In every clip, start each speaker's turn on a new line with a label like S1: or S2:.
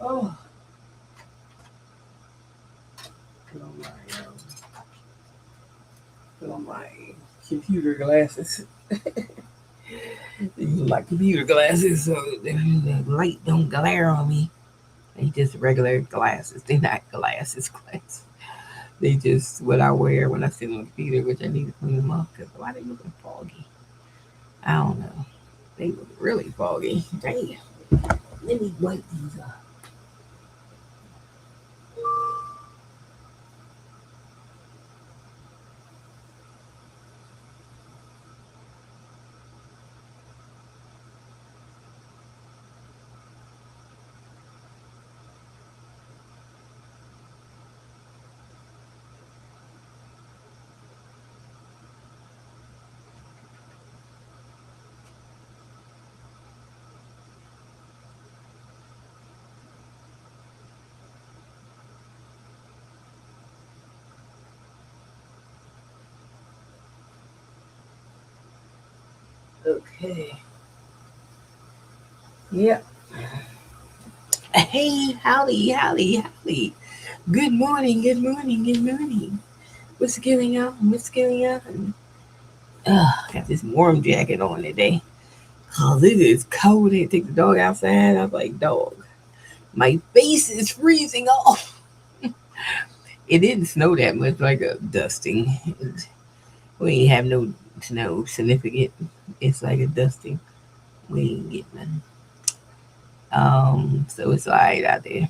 S1: Oh, put on my computer glasses. These are my computer glasses, so the light don't glare on me. They just regular glasses. They're not glasses, glasses. They just what I wear when I sit on the computer, which I need to clean them up because why they looking foggy? I don't know. They look really foggy. Damn. Let me wipe these up. Okay. Yep. Hey, howdy, howdy, howdy. Good morning, good morning, good morning. What's going on? What's going on? Got this warm jacket on today. Cause it is cold. I take the dog outside. I was like, dog, my face is freezing off. It didn't snow that much, like a dusting. We ain't have no snow significant. It's like a dusting. We ain't getting none. So it's alright out there.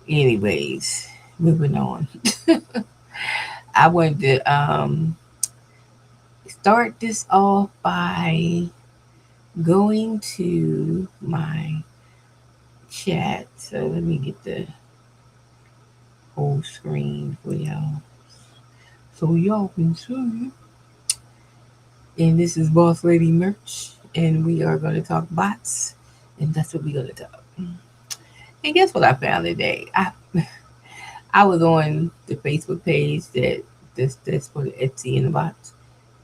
S1: Anyways, moving on. I wanted to start this off by going to my chat. So let me get the whole screen for y'all. So y'all can see. And this is Boss Lady Merch. And we are going to talk bots. And that's what we're going to talk. And guess what I found today? I was on the Facebook page that's for the Etsy and the bots.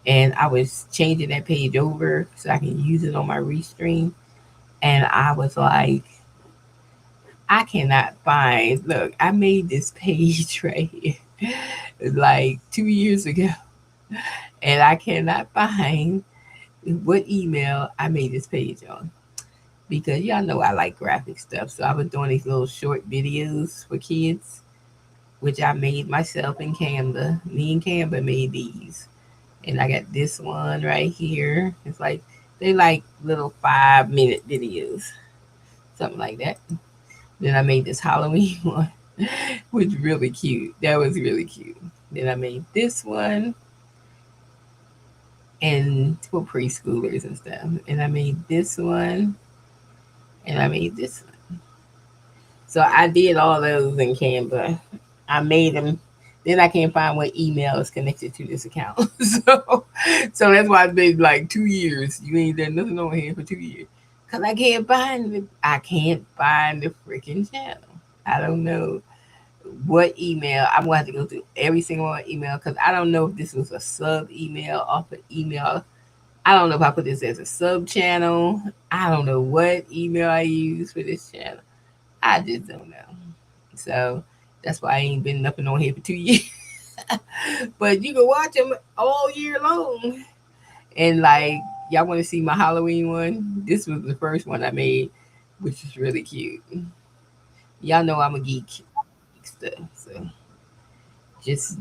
S1: And I was changing that page over so I can use it on my restream. And I was like, I cannot find. Look, I made this page right here like 2 years ago, and I cannot find what email I made this page on because y'all know I like graphic stuff. So I was doing these little short videos for kids, which I made myself in Canva. Me and Canva made these, and I got this one right here. It's like they like little 5 minute videos, something like that. Then I made this Halloween one, which really cute. That was really cute. Then I made this one and for preschoolers and stuff. And I made this one and I made this one. So I did all those in Canva. I made them. Then I can't find what email is connected to this account. so that's why it's been like 2 years. You ain't done nothing on here for 2 years. Cause I can't find it. I can't find the freaking channel. I don't know what email. I'm gonna have to go through every single one email because I don't know if this was a sub email off an email. I don't know if I put this as a sub channel. I don't know what email I use for this channel. I just don't know. So that's why I ain't been up and on here for 2 years. But you can watch them all year long. And like y'all want to see my Halloween one? This was the first one I made, which is really cute. Y'all know I'm a geek stuff, so just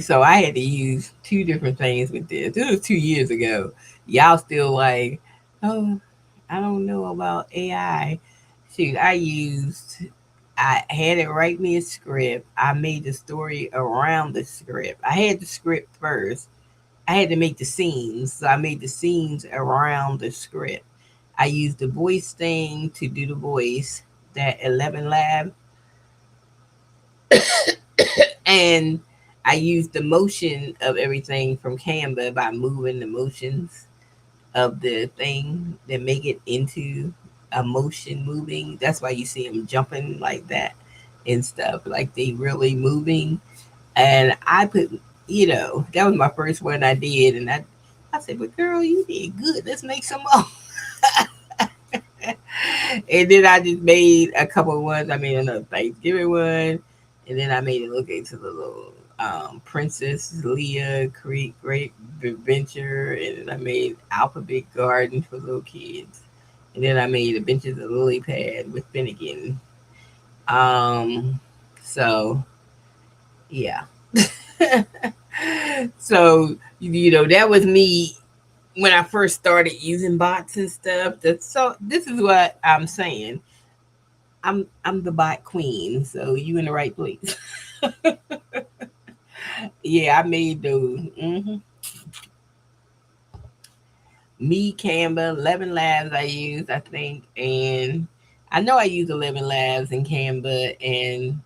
S1: So I had to use two different things with this. This was 2 years ago. Y'all still like, oh, I don't know about AI. Shoot, I had it write me a script. I made the story around the script. I had the script first. I had to make the scenes. So I made the scenes around the script. I used the voice thing to do the voice, that 11 Lab, and I used the motion of everything from Canva by moving the motions of the thing that make it into a motion moving. That's why you see them jumping like that and stuff, like they really moving. And I put, that was my first one I did, and I said, "But girl, you did good. Let's make some more." And then I just made a couple of ones. I made another Thanksgiving one, and then I made it look into the little Princess Leia Creek Great Adventure, and then I made Alphabet Garden for little kids, and then I made Adventures of Lily Pad with Finnegan. Um, so yeah. So that was me when I first started using bots and stuff. So this is what I'm saying. I'm the bot queen, so you in the right place. Yeah, I made those. Me, Canva, 11 Labs I used, I think, and I know I used 11 Labs in Canva, and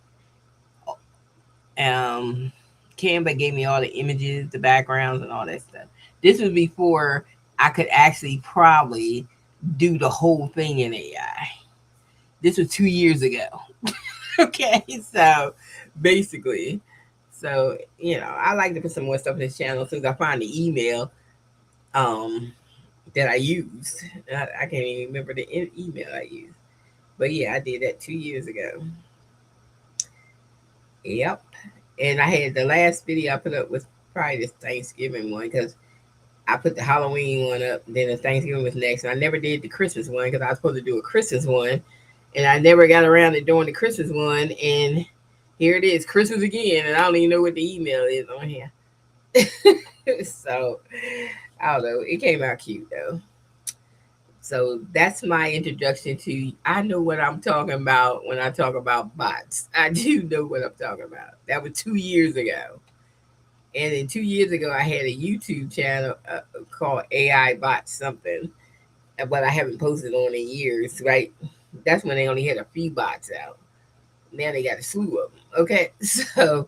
S1: um, Canva gave me all the images, the backgrounds, and all that stuff. This was before I could actually probably do the whole thing in AI. This was 2 years ago. Okay, so basically, so I like to put some more stuff in this channel since I find the email um that I used. I can't even remember the email I used, but yeah, I did that 2 years ago. Yep, and I had the last video I put up was probably this Thanksgiving one because I put the Halloween one up, then the Thanksgiving was next, and I never did the Christmas one because I was supposed to do a Christmas one, and I never got around to doing the Christmas one, and here it is, Christmas again, and I don't even know what the email is on here. So I don't know. It came out cute though. So that's my introduction to. I know what I'm talking about when I talk about bots. I do know what I'm talking about. That was 2 years ago. And then 2 years ago, I had a YouTube channel called AI Bot something, but I haven't posted on in years, right? That's when they only had a few bots out. Now they got a slew of them. Okay, so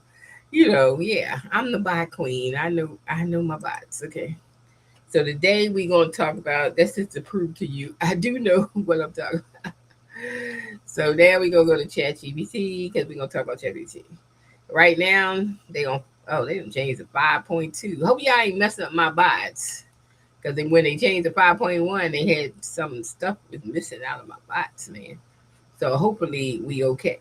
S1: yeah, I'm the bot queen. I know my bots. Okay, so today we're gonna talk about. That's just to prove to you I do know what I'm talking about. So now we're gonna go to ChatGPT because we're gonna talk about ChatGPT. Right now they done changed to 5.2. Hope y'all ain't messing up my bots. Because when they changed to 5.1, they had some stuff was missing out of my bots, man. So hopefully we okay.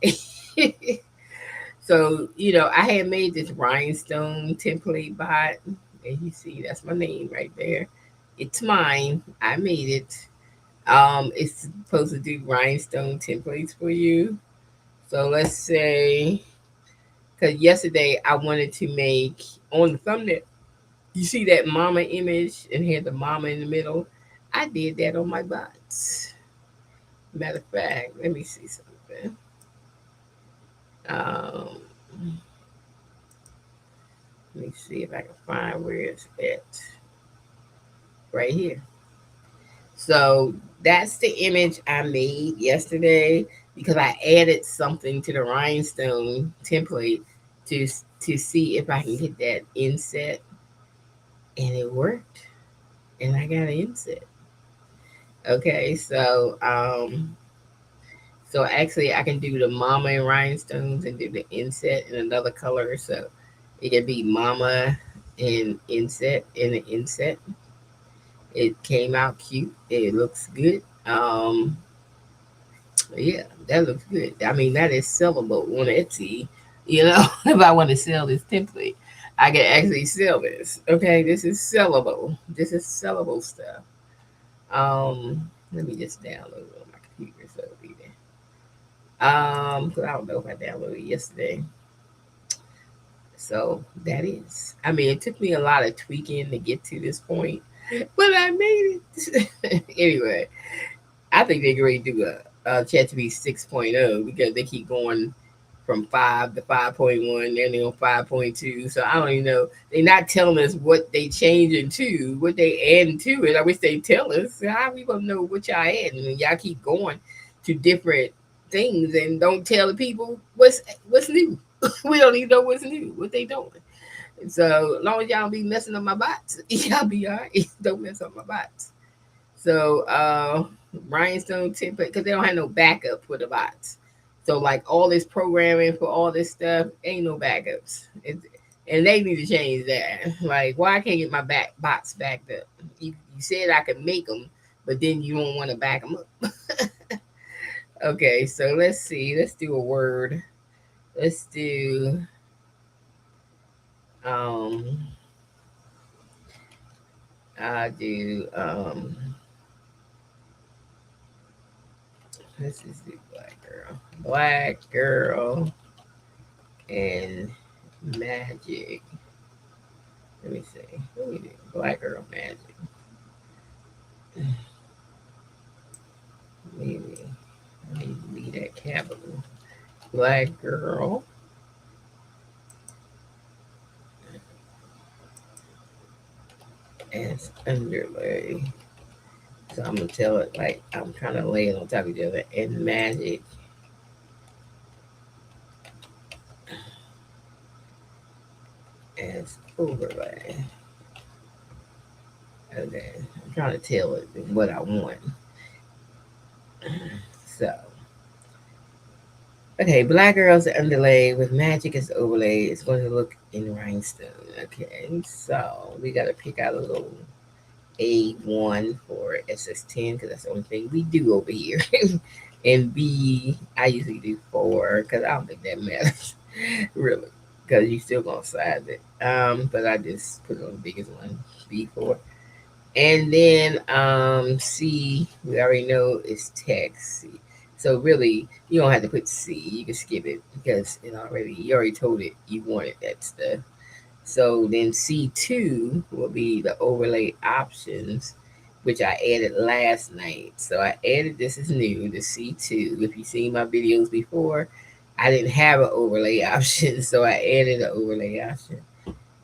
S1: So, I had made this rhinestone template bot. And you see that's my name right there. It's mine. I made it. It's supposed to do rhinestone templates for you. So let's say, because yesterday I wanted to make on the thumbnail, you see that mama image and had the mama in the middle. I did that on my bots. Matter of fact, let me see something. Um, Let me see if I can find where it's at. Right here. So that's the image I made yesterday because I added something to the rhinestone template to to see if I can get that inset, and it worked, and I got an inset. Okay, so actually I can do the mama and rhinestones and do the inset in another color, so it can be mama and inset in the inset. It came out cute. It looks good. Yeah, that looks good. I mean, that is sellable on Etsy. If I want to sell this template, I can actually sell this. Okay, this is sellable. This is sellable stuff. Let me just download it on my computer so it'll be there. 'Cause I don't know if I downloaded it yesterday. So that is. I mean, it took me a lot of tweaking to get to this point, but I made it. Anyway, I think they're going to do a ChatGPT 6.0 because they keep going from 5 to 5.1, then they're on 5.2. So I don't even know. They're not telling us what they changing to, what they adding to it. I wish they tell us. How we gonna know what y'all adding? And y'all keep going to different things and don't tell the people what's new. We don't even know what's new, what they doing. So as long as y'all don't be messing up my bots, y'all be all right. Don't mess up my bots. So Rhinestone tip because they don't have no backup for the bots. So like all this programming for all this stuff, ain't no backups. And they need to change that. Like, why I can't get my bots backed up? You said I could make them, but then you don't want to back them up. Okay, so let's see. Let's do a word. Let's do um. I do Let's just do black girl. Black girl and magic. Let me see. What we do? Black girl magic. Maybe I need to be that capital. Black girl as underlay. So I'm gonna tell it like I'm trying to lay it on top of each other. And magic as overlay. Okay, I'm trying to tell it what I want. So, okay, black girl's underlay with magic as overlay. It's going to look in rhinestone. Okay, so we got to pick out a little A1 for SS10 because that's the only thing we do over here. And B, I usually do 4 because I don't think that matters really because you still gonna size it. But I just put it on the biggest one, B4. And then C, we already know is text. C. So really, you don't have to put C. You can skip it because you already told it you wanted that stuff. So then C2 will be the overlay options, which I added last night. So I added this is new, the C2. If you've seen my videos before, I didn't have an overlay option, so I added an overlay option.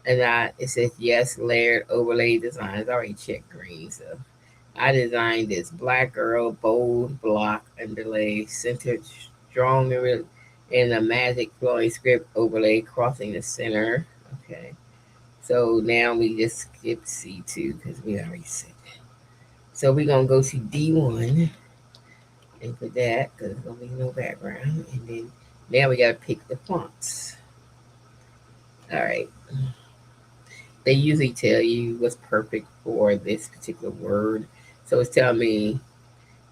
S1: And it says yes, layered overlay designs. I already checked green, so I designed this black girl bold block underlay centered strong and a magic flowing script overlay crossing the center. Okay, so now we just skip C2 because we already said that. So we're gonna go to D1 and put that because there's gonna be no background, and then now we gotta pick the fonts. All right. They usually tell you what's perfect for this particular word. So it's telling me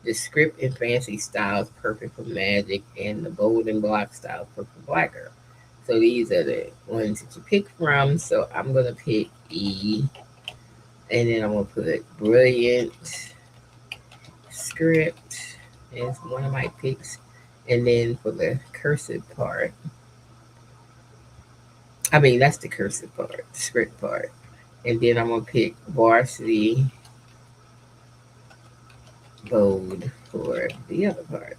S1: the script and fancy style is perfect for magic, and the bold and block style is perfect for black girl. So these are the ones that you pick from. So I'm gonna pick E, and then I'm gonna put brilliant script as one of my picks, and then for the cursive part, I mean that's the cursive part, the script part, and then I'm gonna pick varsity bold for the other part.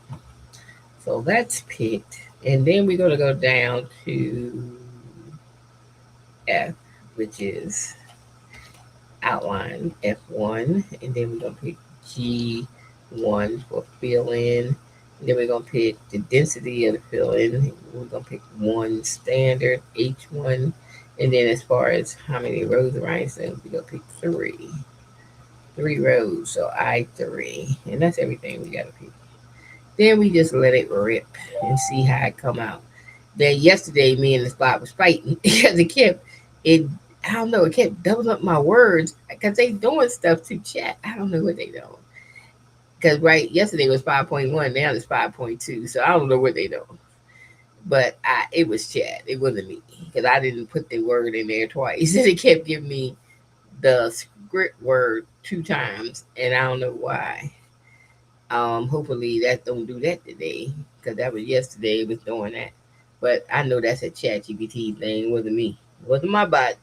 S1: So that's picked. And then we're going to go down to F, which is outline F1. And then we're going to pick G1 for fill in. And then we're going to pick the density of the fill in. We're going to pick 1 standard, H1. And then as far as how many rows of rhinestones, we're going to pick 3. 3 rows, so I3. And that's everything we got to pick. Then we just let it rip and see how it come out. Then yesterday, me and the spot was fighting because it. I don't know. It kept doubling up my words because they doing stuff to chat. I don't know what they doing. Because yesterday was 5.1, now it's 5.2. So I don't know what they doing. But it was chat. It wasn't me because I didn't put the word in there twice. And it kept giving me the script word 2 times, and I don't know why. Hopefully that don't do that today because that was yesterday. It was doing that. But I know that's a chat GPT thing. It wasn't me. It wasn't my bot.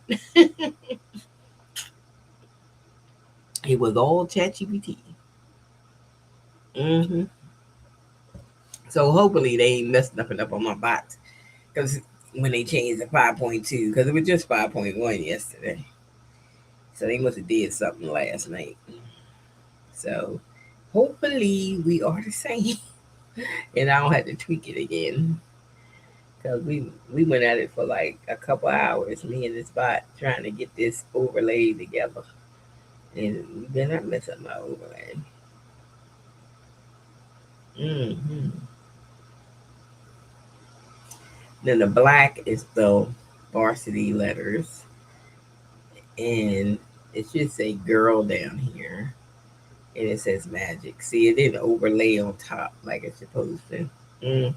S1: It was all chat GPT. So hopefully they ain't messed nothing up on my bots. Because when they changed to 5.2, because it was just 5.1 yesterday. So they must have did something last night. So hopefully we are the same. And I don't have to tweak it again. Because we went at it for like a couple hours, me and this bot, trying to get this overlay together. And we better not mess up my overlay. hmm Then the black is the varsity letters. And it should say girl down here. And it says magic. See, it didn't overlay on top like it's supposed to. Mm,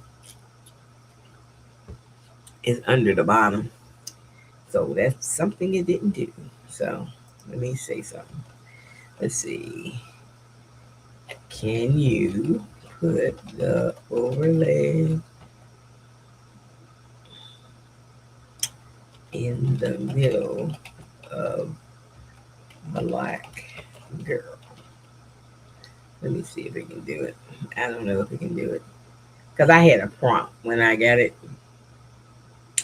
S1: it's under the bottom. So that's something it didn't do. So let me say something. Let's see. Can you put the overlay in the middle of black girl? Let me see if we can do it. I don't know if we can do it. Because I had a prompt when I got it.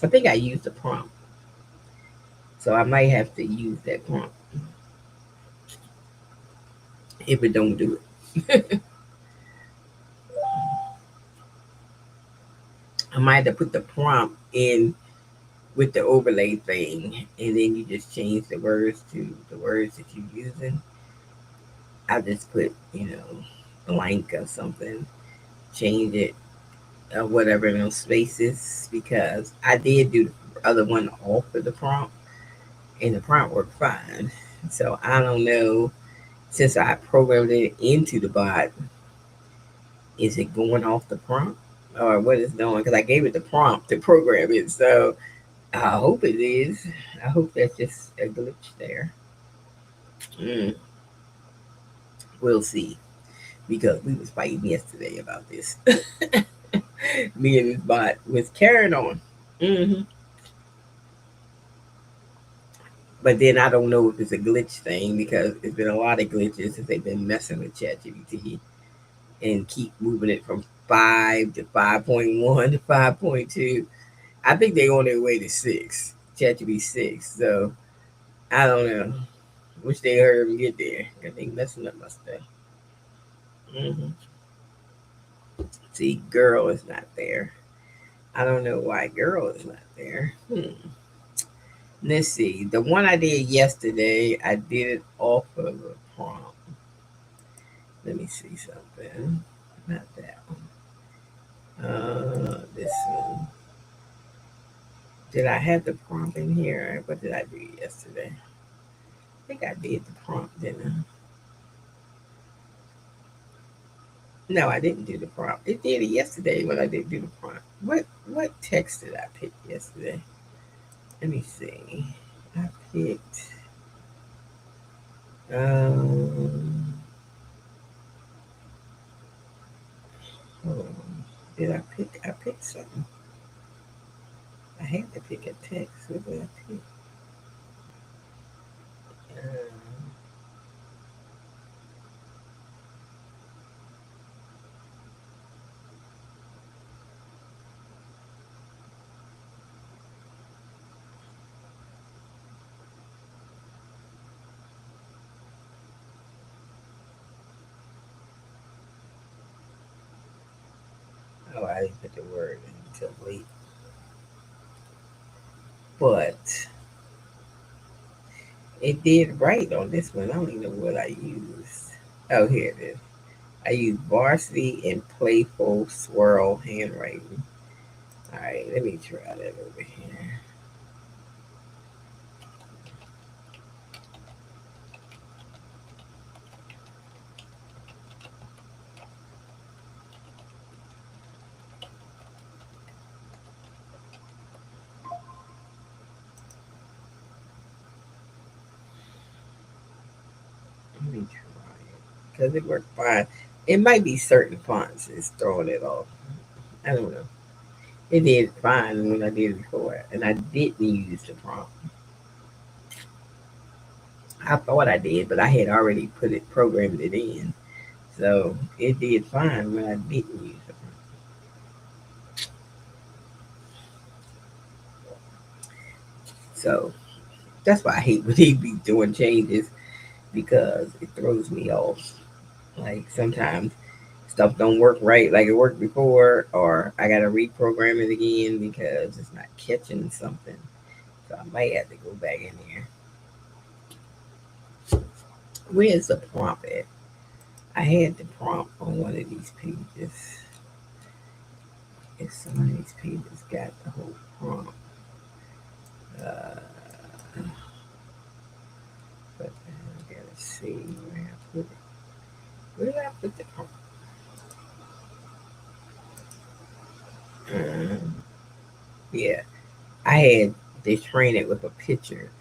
S1: I think I used a prompt. So I might have to use that prompt if it don't do it. I might have to put the prompt in with the overlay thing, and then you just change the words to the words that you're using. I just put, blank or something, change it or whatever in those spaces because I did do the other one off of the prompt, and the prompt worked fine. So I don't know, since I programmed it into the bot, is it going off the prompt or what it's doing? Because I gave it the prompt to program it, so I hope it is. I hope that's just a glitch there. Mm, we'll see. Because we was fighting yesterday about this. Me and this bot was carrying on. hmm But then I don't know if it's a glitch thing because it's been a lot of glitches since they've been messing with ChatGPT and keep moving it from 5 to 5.1 to 5.2. I think they're on their way to 6, ChatGPT 6. So I don't know. Wish they heard me get there because they messing up my stuff. hmm See, girl is not there. I don't know why girl is not there. Let's see. The one I did yesterday, I did it off of a prompt. Let me see something. Not that one. This one. Did I have the prompt in here? What did I do yesterday? I think I did the prompt, didn't I? No, I didn't do the prompt. It did it yesterday when I didn't do the prompt. What text did I pick yesterday? Let me see. I picked um hold on. Did I picked something. I had to pick a text. What did I pick? Oh, I didn't put the word until late. But it did right on this one. I don't even know what I used. Oh, here it is. I used varsity and playful swirl handwriting. All right, let me try that over here. Let me try it because it worked fine. It might be certain fonts is throwing it off. I don't know. It did fine when I did it before, and I didn't use the prompt. I thought I did, but I had already programmed it in, so it did fine when I didn't use the prompt. So that's why I hate when he be doing changes because it throws me off. Like sometimes stuff don't work right like it worked before, or I gotta reprogram it again because it's not catching something. So I might have to go back in here. Where's the prompt at? I had the prompt on one of these pages. If some of these pages got the whole prompt, uh, but I gotta see where I put it. Where did I put the prompt? Um, yeah, I had to train it with a picture.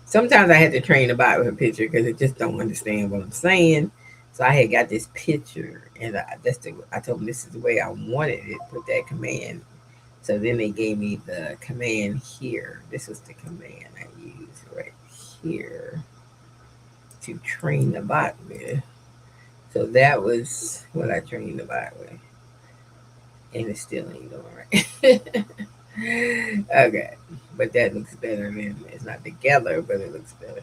S1: Sometimes I had to train the bot with a picture because it just don't understand what I'm saying. So I had got this picture, and I told them this is the way I wanted it. Put that command. So then they gave me the command here. This was the command I used right here to train the bot with. So that was what I trained the bot with, and it still ain't doing right. Okay, but that looks better than it's not together, but it looks better.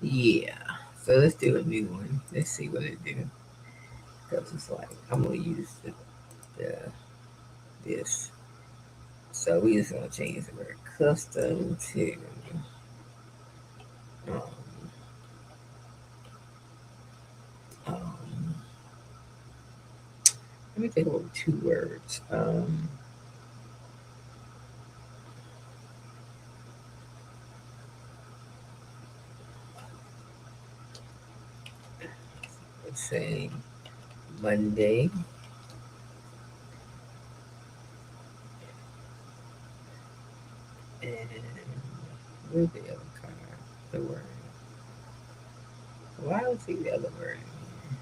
S1: Yeah. So let's do a new one. Let's see what it do. Because it's like I'm gonna use the this. So we just gonna change the word custom to um, um, let me take over 2 words. Let's say Monday. And where's the other card? The word. Why don't I see the other word in here?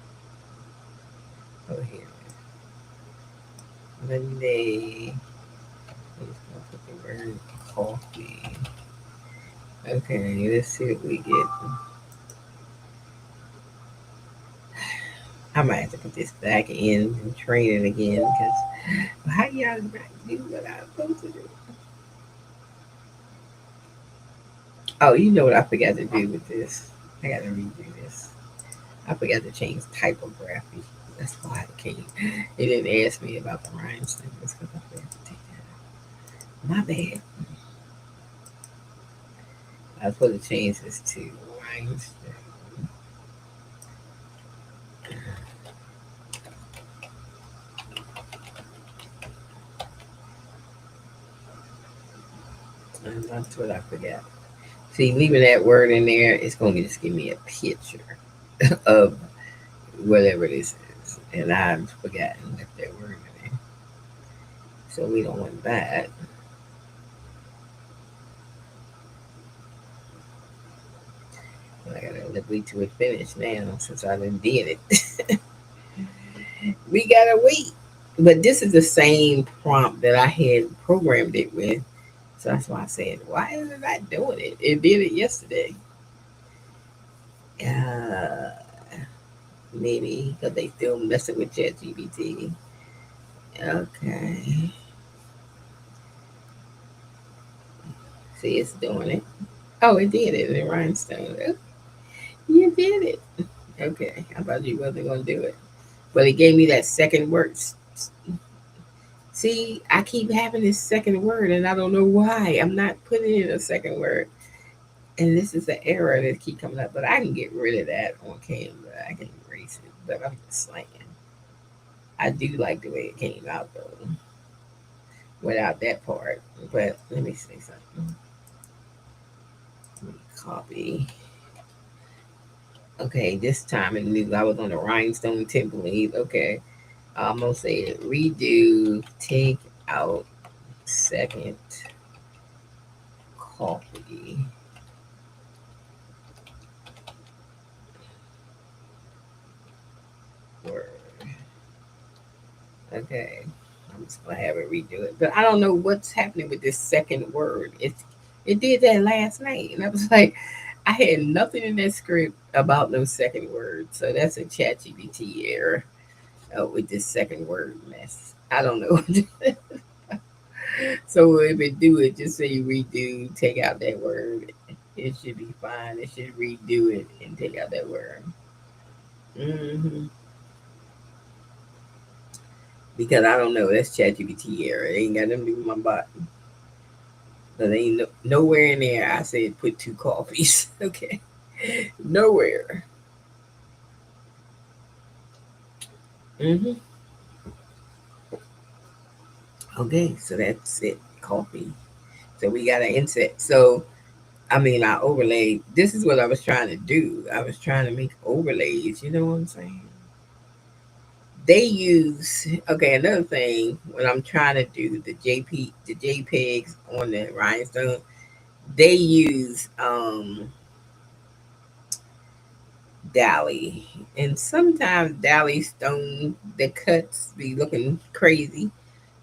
S1: Oh, here. Monday. I'm just gonna put the word coffee. Okay, let's see what we get. I might have to put this back in and train it again because how y'all not do what I'm supposed to do? Oh, you know what I forgot to do with this? I got to redo this. I forgot to change typography. That's why I can't. It didn't ask me about the rhinestones because I forgot to take that out. My bad. I was supposed to change this to rhinestone. And that's what I forgot. See, leaving that word in there, it's going to just give me a picture of whatever this is. And I've forgotten that that word in there. So we don't want that. But I gotta wait till it finish now since I done did it. We gotta wait. But this is the same prompt that I had programmed it with. So that's why I said, why is it not doing it? It did it yesterday. Uh, Maybe because they still messing with ChatGPT. Okay. See, it's doing it. Oh, it did it in Rhinestone. Oh, you did it. Okay. I thought you wasn't going to do it. But it gave me that second word. See, I keep having this second word and I don't know why. I'm not putting in a second word. And this is the error that keep coming up. But I can get rid of that on Canva. I can erase it. But I'm just saying. I do like the way it came out though. Without that part. But let me say something. Let me copy. Okay, this time in new I was on the rhinestone template. Okay. I'm gonna say it. Redo, take out second coffee. Word. Okay. I'm just gonna have it redo it. But I don't know what's happening with this second word. It did that last night. And I was like, I had nothing in that script about no second word. So that's a chat GPT error with this second word mess. I don't know. So if it do it, just say redo, take out that word. It should be fine. It should redo it and take out that word. hmm Because I don't know. That's ChatGPT error. It ain't got nothing to do with my bot. But ain't nowhere in there I said put two coffees. Okay. Nowhere. hmm Okay, so that's it. Coffee. So we got an inset. So I mean, I overlay. This is what I was trying to do. I was trying to make overlays. You know what I'm saying? They use another thing when I'm trying to do the JPEGs on the rhinestone. They use Dally, and sometimes Dally stone the cuts be looking crazy,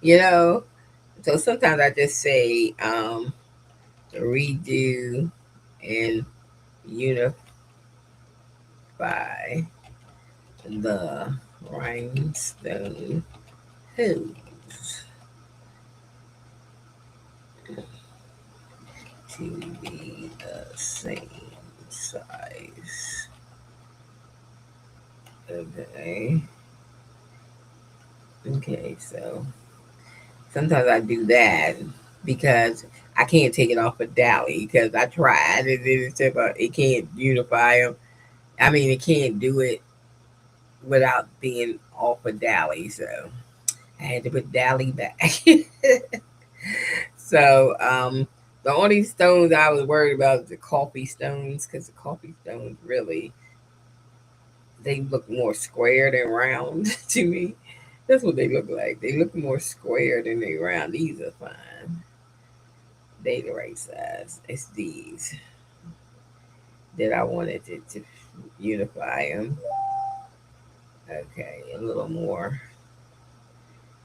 S1: you know. So sometimes I just say redo and unify the rhinestone hose to be the same size. Okay. Okay, so sometimes I do that because I can't take it off of Dally because I tried it can't unify them. I mean, it can't do it without being off of Dally, so I had to put Dally back. So the only stones I was worried about was the coffee stones because the coffee stones really they look more square than round to me. That's what they look like. They look more square than they round. These are fine. They the right size. It's these that I wanted to unify them. Okay, a little more.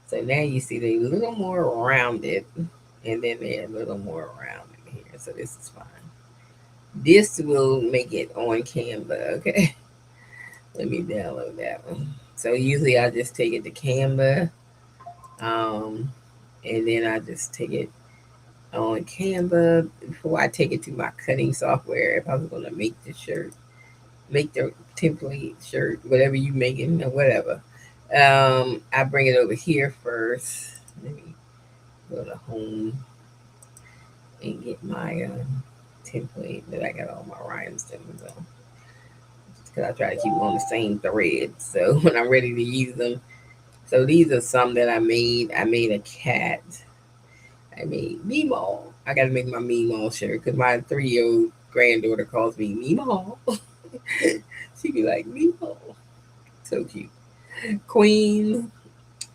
S1: So now you see they a little more rounded, and then they're a little more rounded here. So this is fine. This will make it on Canva. Okay, let me download that one. So usually I just take it to Canva, um, and then I just take it on Canva before I take it to my cutting software. If I was gonna make the shirt, make the template shirt, whatever you making or whatever. I bring it over here first. Let me go to home and get my template that I got all my rhinestones on. Because I try to keep them on the same thread. So when I'm ready to use them. So these are some that I made. I made a cat. I made Meemaw. I got to make my Meemaw shirt because my 3-year-old granddaughter calls me Meemaw. She be like, Meemaw. So cute. Queen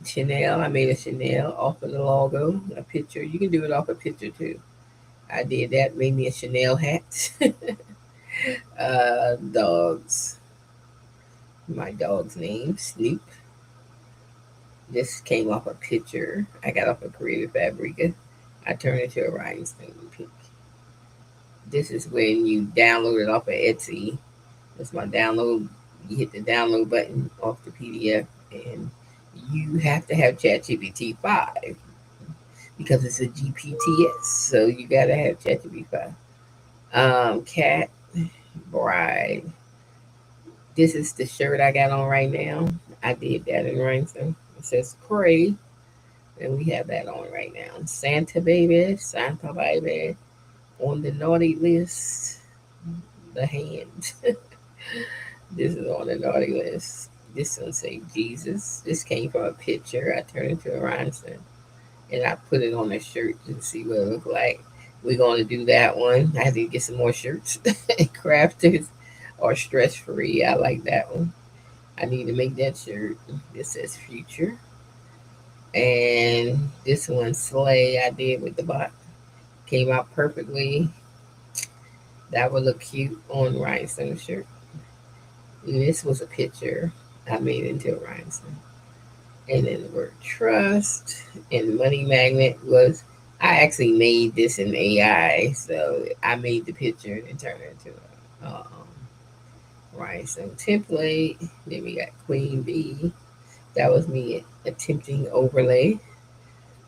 S1: Chanel. I made a Chanel off of the logo, a picture. You can do it off a picture too. I did that. Made me a Chanel hat. Dogs. My dog's name Snoop. This came off a picture I got off of Creative Fabrica. I turned it to a rhinestone pink. This is when you download it off of Etsy. That's my download. You hit the download button off the PDF, and you have to have ChatGPT 5 because it's a GPTS. So you gotta have ChatGPT 5. Cat Bride. This is the shirt I got on right now. I did that in rhinestone. It says pray, and we have that on right now. Santa baby, on the naughty list. The hand. This is on the naughty list. This one say Jesus. This came from a picture. I turned it to a rhinestone, and I put it on a shirt to see what it looked like. We're going to do that one. I have to get some more shirts. Crafters or stress free. I like that one. I need to make that shirt. This says future. And this one, Slay, I did with the bot. Came out perfectly. That would look cute on rhinestone shirt. And this was a picture I made into a rhinestone. And then the word trust and money magnet was, I actually made this in AI. So I made the picture and turned it into rhinestone template. Then we got queen bee. That was me attempting overlay.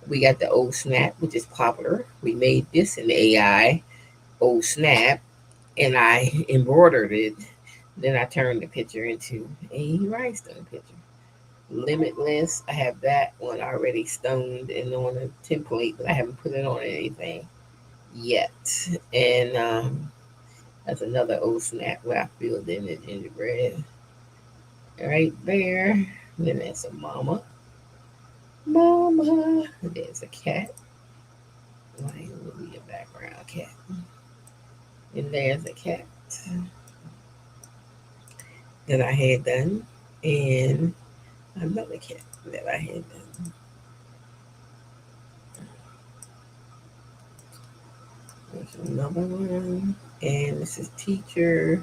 S1: We got the old snap, which is popular. We made this in AI, old snap, and I embroidered it. Then I turned the picture into a rhinestone picture. Limitless, I have that one already stoned and on a template, but I haven't put it on anything yet. And that's another old snap where I filled in the gingerbread right there. Then there's a mama. Mama. There's a cat. Like, will be a background cat. And there's a cat that I had done. And another cat that I had done. There's another one. And this is teacher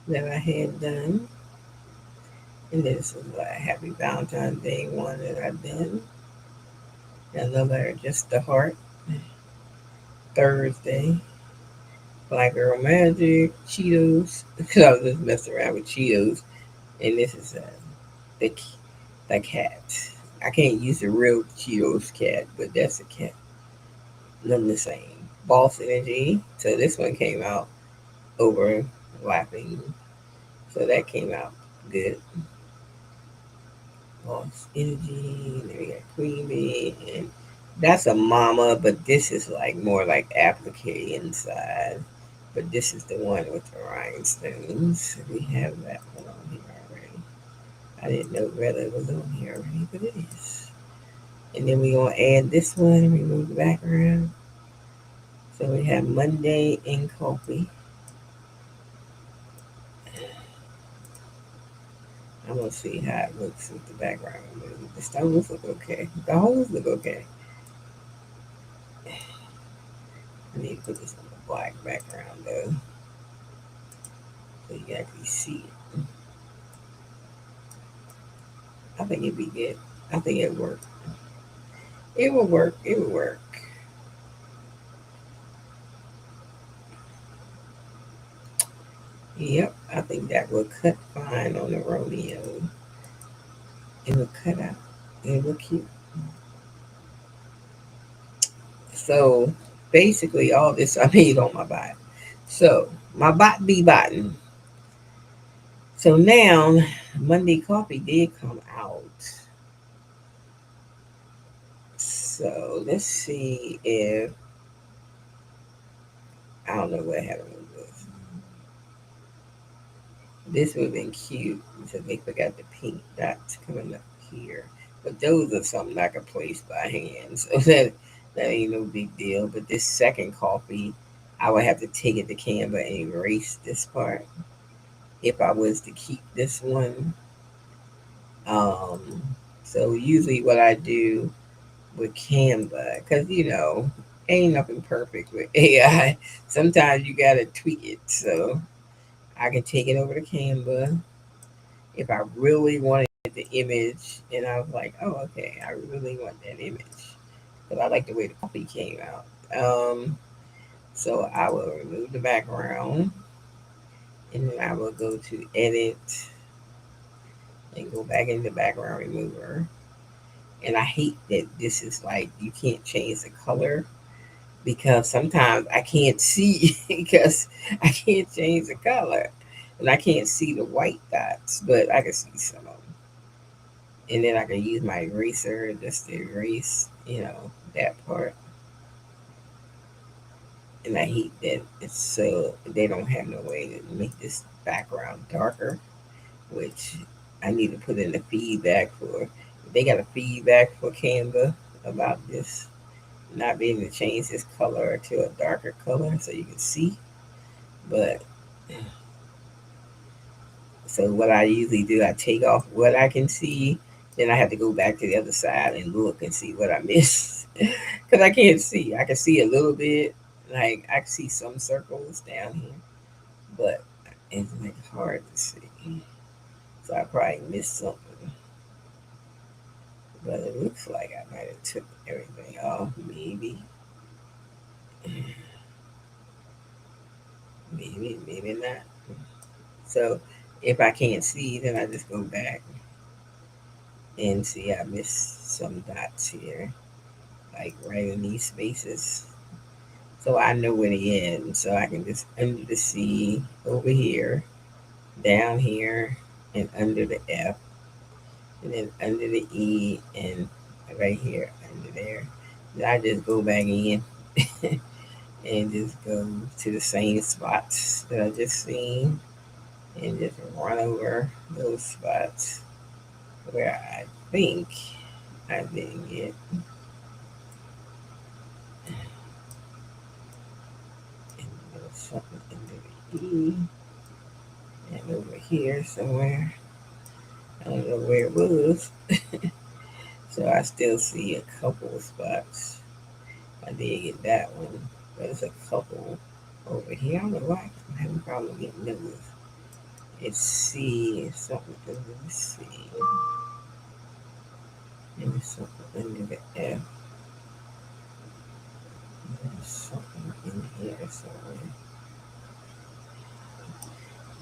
S1: that I had done. And this is a Happy Valentine's Day one that I've done. Another Just the Heart Thursday. Black Girl Magic, Cheetos. Because I was just messing around with Cheetos. And this is the, the cat. I can't use the real Cheetos cat, but that's a cat. None the same. Boss Energy. So this one came out overlapping. So that came out good. Boss Energy. Then we got Queen Bee. And that's a mama, but this is like more like applique inside. But this is the one with the rhinestones. We have that one on here already. I didn't know whether it was on here already, but it is. And then we're going to add this one, remove the background. So we have Monday in coffee. I'm going to see how it looks with the background removed. The stones look okay. The holes look okay. I need to put this on the black background though, so you can actually see it. I think it'd be good. I think it'd work. It will work. It will work. Yep, I think that will cut fine on the Romeo. It will cut out. It will cute. So basically, all this I made on my bot. So my bot be botting. So now Monday Coffee did come out. So let's see if I don't know what happened with this. This would have been cute until they forgot the pink dots coming up here. But those are something I could place by hand. So that ain't no big deal. But this second coffee, I would have to take it to Canva and erase this part if I was to keep this one. Um, so usually what I do with Canva, because ain't nothing perfect with AI. Sometimes you gotta tweak it. So I can take it over to Canva if I really wanted the image, and I was like, oh, okay, I really want that image because I like the way the coffee came out. So I will remove the background, and then I will go to edit and go back into background remover. And I hate that this is like you can't change the color because sometimes I can't see because I can't change the color and I can't see the white dots, but I can see some of them. And then I can use my eraser just to erase, that part. And I hate that it's so they don't have no way to make this background darker, which I need to put in the feedback for. They got a feedback for Canva about this not being able to change this color to a darker color so you can see. But so what I usually do, I take off what I can see, then I have to go back to the other side and look and see what I missed because I can't see. I can see a little bit, like I can see some circles down here, but it's like hard to see. So I probably missed something. But it looks like I might have took everything off. Maybe, maybe not. So if I can't see, then I just go back and see I missed some dots here, like right in these spaces. So I know where they end. So I can just under the C over here, down here, and under the F, and then under the E, and right here under there. Then I just go back in and just go to the same spots that I just seen and just run over those spots where I think I didn't get. And there's something under the E and over here somewhere. I don't know where it was. So I still see a couple of spots. I did get that one. There's a couple over here. I don't know why I'm having a problem getting those. It's C, something under the C. Maybe something under the F. There's something in here somewhere.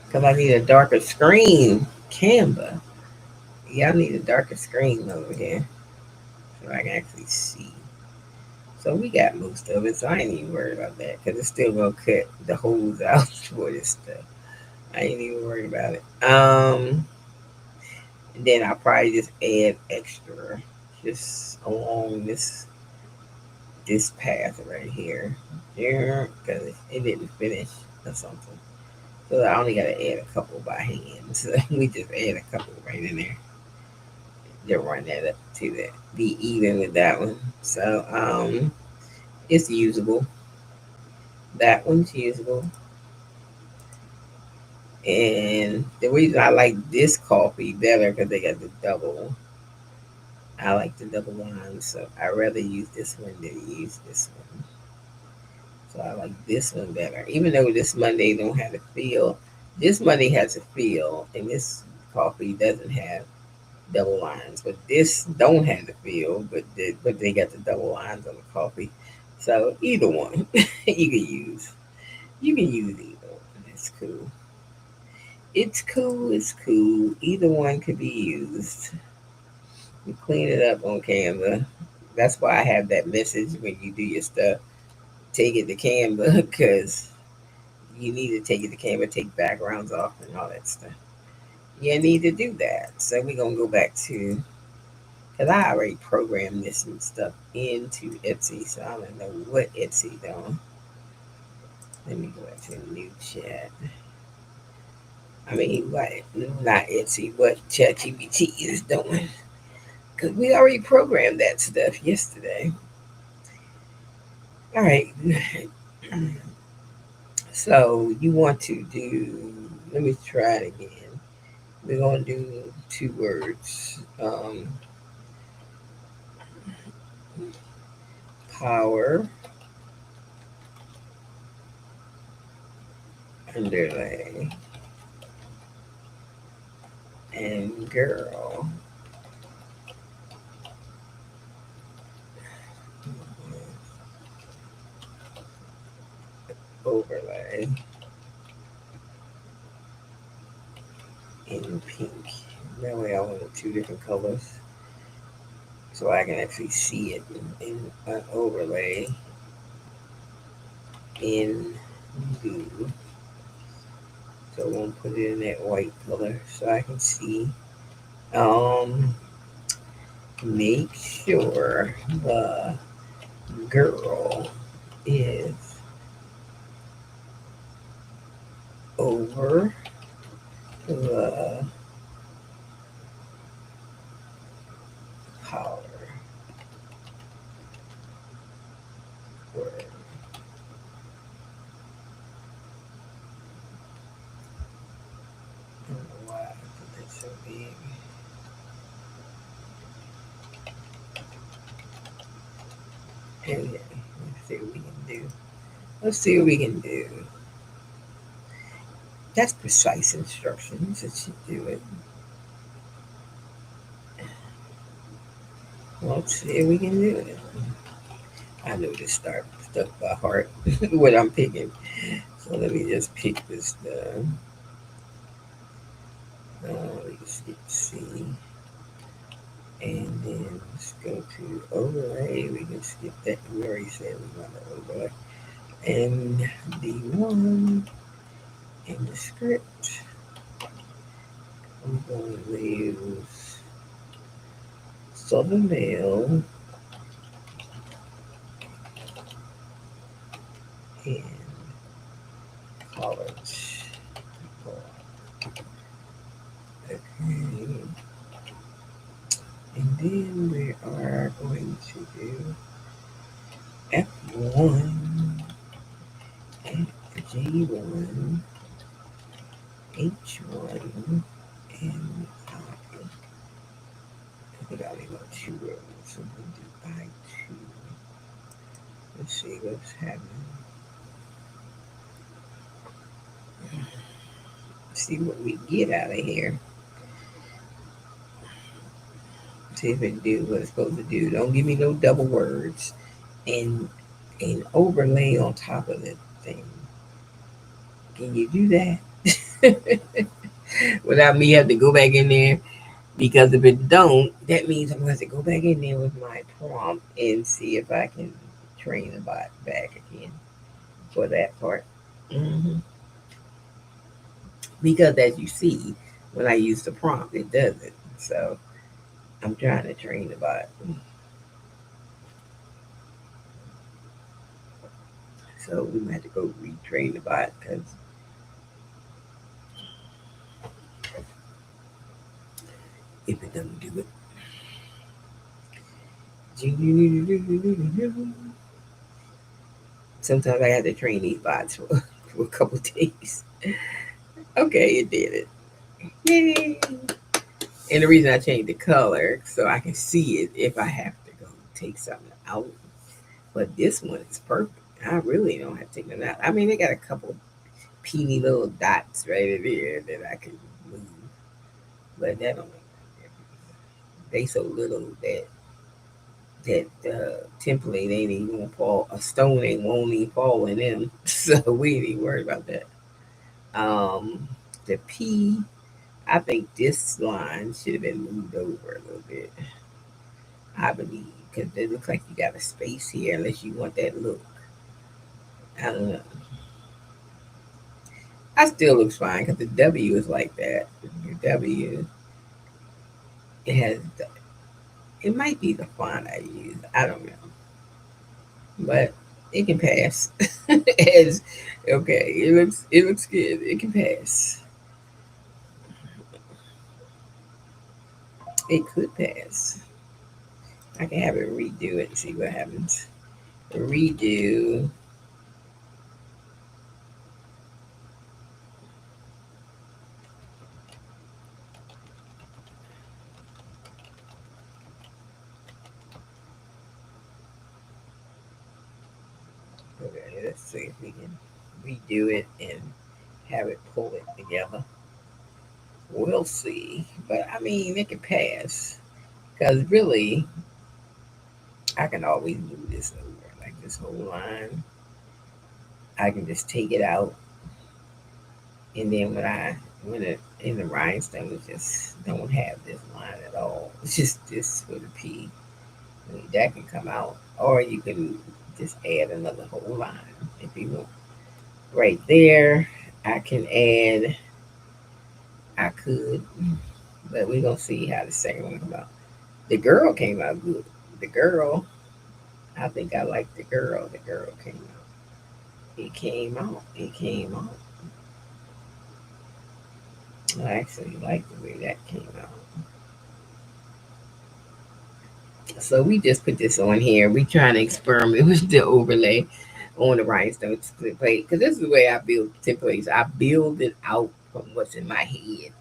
S1: Because I need a darker screen. Canva. Yeah, I need a darker screen over here so I can actually see. So we got most of it, so I ain't even worried about that because it's still gonna cut the holes out for this stuff. I ain't even worried about it. And then I'll probably just add extra just along this path right here. Yeah, because it didn't finish or something. So I only gotta add a couple by hand. So we just add a couple right in there. Just run that up to that. Be even with that one. So it's usable. That one's usable. And the reason I like this coffee better because they got the double. I like the double line, so I rather use this one than use this one. So I like this one better. Even though this Monday don't have a feel, this Monday has a feel, and this coffee doesn't have double lines. But this don't have the feel, but they got the double lines on the coffee. So either one you can use. You can use either one. It's cool. It's cool. It's cool. Either one could be used. You clean it up on Canva. That's why I have that message when you do your stuff. Take it to Canva because you need to take it to Canva, take backgrounds off and all that stuff. You need to do that. So we're gonna go back to because I already programmed this and stuff into Etsy, so I don't know what Etsy doing. Let me go back to the new chat. I mean, what? Not Etsy, what ChatGPT is doing. Because we already programmed that stuff yesterday. All right. So you want to do, let me try it again. We're going to do two words. Power underlay and girl overlay in pink. That way I want two different colors so I can actually see it in an overlay in blue. So I'm gonna put it in that white color so I can see. Um, Make sure the girl is over the collar. Word. I don't know why I put that so big. Anyway, let's see what we can do. Let's see what we can do. That's precise instructions. It should do it. Let's see if we can do it. I know this start stuff by heart what I'm picking. So let me just pick this. Let's see, and then let's go to overlay. We can skip that. We already said we want to overlay. And the one in the script, I'm going to use Southern Belle and college. Okay. And then we are going to do F1, G1, H1, and I. I think I only want 2 rows, so we'll do I2. Let's see what's happening. See what we get out of here. See if it do what it's supposed to do. Don't give me no double words. And overlay on top of the thing. Can you do that? Without me having to go back in there? Because if it don't, that means I'm going to have to go back in there with my prompt and see if I can train the bot back again for that part. hmm Because as you see, when I use the prompt, it does it. So I'm trying to train the bot. So we might have to go retrain the bot because if it doesn't do it. Sometimes I have to train these bots for a couple days. Okay, it did it. Yay! And the reason I changed the color so I can see it if I have to go take something out. But this one is perfect. I really don't have to take them out. I mean, they got a couple peeny little dots right there that I can move, but that don't make no difference. They so little that template ain't even gonna fall. A stone ain't won't even fall in them, so we ain't even worried about that. Um, the P, I think this line should have been moved over a little bit. I believe because it looks like you got a space here, unless you want that look. I don't know. I still looks fine because the W is like that. Your W, it has. It might be the font I use. I don't know, but it can pass. As okay, it looks good. It can pass. It could pass. I can have it redo it and see what happens. Redo. Okay, let's see if we can redo it and have it pull it together. We'll see. But I mean, it can pass. Because really, I can always move this over. Like this whole line, I can just take it out. And then when it in the rhinestone, it just don't have this line at all. It's just this with a P. I mean, that can come out. Or you can just add another whole line if you want. Right there, I can add, I could, but we're going to see how the second one come out. The girl came out good. The girl, I think I like the girl. The girl came out. It came out. It came out. I actually like the way that came out. So we just put this on here. We trying to experiment with the overlay on the rhinestone plate because this is the way I build templates. I build it out from what's in my head,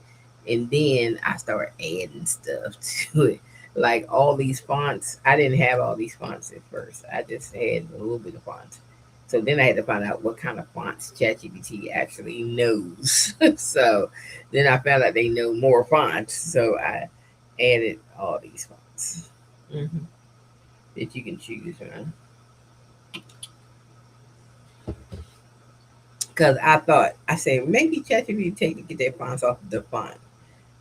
S1: and then I start adding stuff to it. Like all these fonts, I didn't have all these fonts at first. I just had a little bit of fonts. So then I had to find out what kind of fonts ChatGPT actually knows. So then I found out they know more fonts. So I added all these fonts. hmm that you can choose from. Because I thought, I said, maybe ChatGPT take to get their fonts off the font.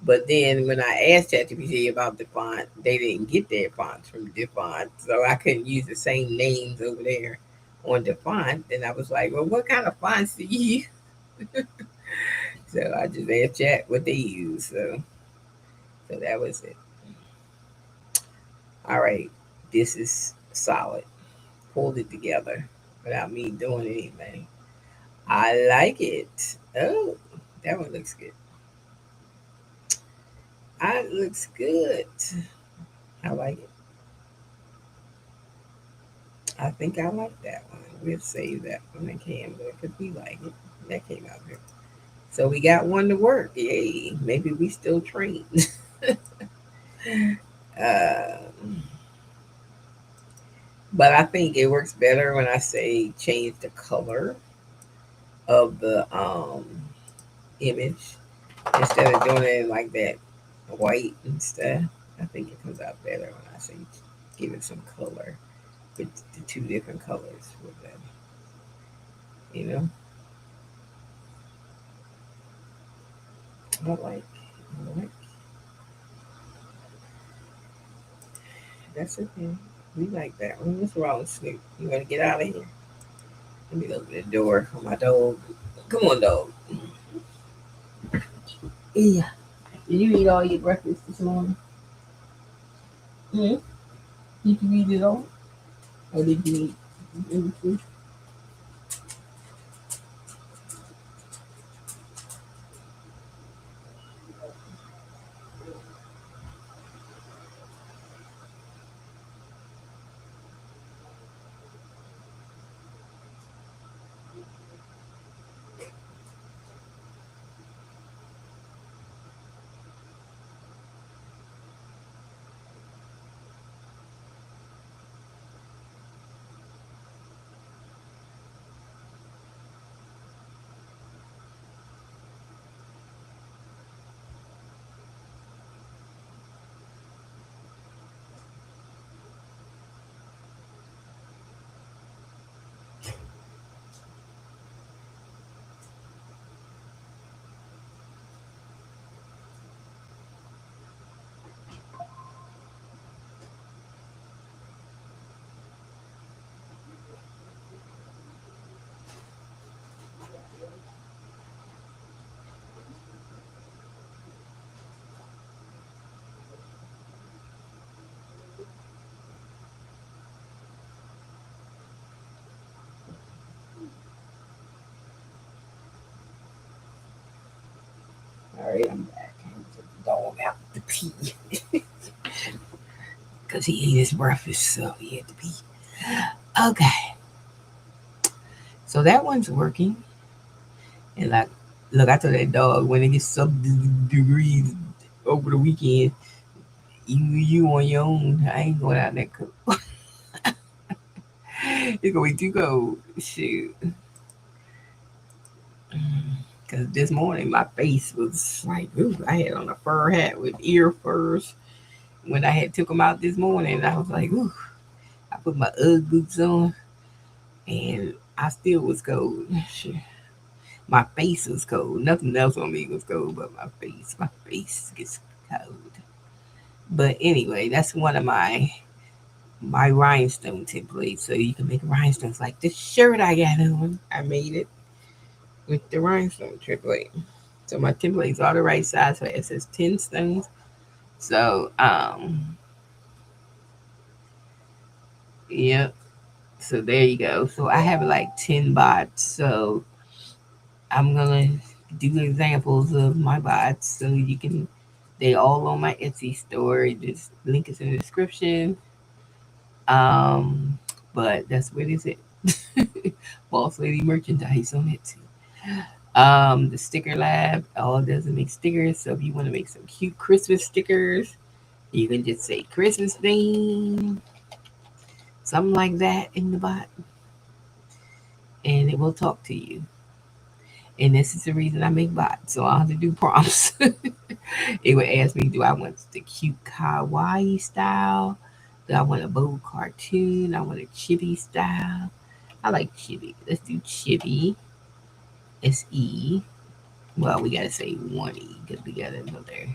S1: But then when I asked ChatGPT about the font, they didn't get their fonts from the font. So I couldn't use the same names over there on the font. And I was like, well, what kind of fonts do you use? So I just asked Chat what they use. So that was it. All right. This is solid. Pulled it together without me doing anything. I like it. Oh, that one looks good. That looks good. I like it. I think I like that one. We'll save that one in Canva because we like it. That came out good. So we got one to work. Yay. Maybe we still train. uh, but I think it works better when I say change the color of the image instead of doing it like that white and stuff. I think it comes out better when I say give it some color with the two different colors with them. You know, I like. That's okay. We like that one. What's wrong, Snoop? You want to get out of here? Let me open the door for my dog. Come on, dog. Yeah. Did you eat all your breakfast this morning? Hmm? Did you eat it all? Or did you eat everything? All right, I'm back. I took the dog out to pee because he ate his breakfast, so he had to pee. Okay, so that one's working. And like, look, I told that dog when it gets sub degrees over the weekend, you on your own. I ain't going out there cook. It's gonna be too cold. Shoot. Because this morning my face was like, ooh, I had on a fur hat with ear furs. When I had took them out this morning, I was like, ooh, I put my Ugg boots on and I still was cold. Shit. My face was cold. Nothing else on me was cold, but my face. My face gets cold. But anyway, that's one of my rhinestone templates. So you can make rhinestones like this shirt I got on. I made it with the rhinestone template. So my templates are the right size. So it says 10 stones. So yeah. So there you go. So I have like 10 bots. So I'm gonna do examples of my bots so you can they all on my Etsy store. This link is in the description. Um but that's what is it. Boss Lady merchandise on Etsy. The sticker lab all doesn't make stickers. So if you want to make some cute Christmas stickers, you can just say Christmas theme, something like that in the bot, and it will talk to you. And this is the reason I make bots, so I have to do prompts. It would ask me, do I want the cute kawaii style? Do I want a bold cartoon? I want a chibi style. I like chibi. Let's do chibi. SE. Well, we gotta say 1E because we gotta go there.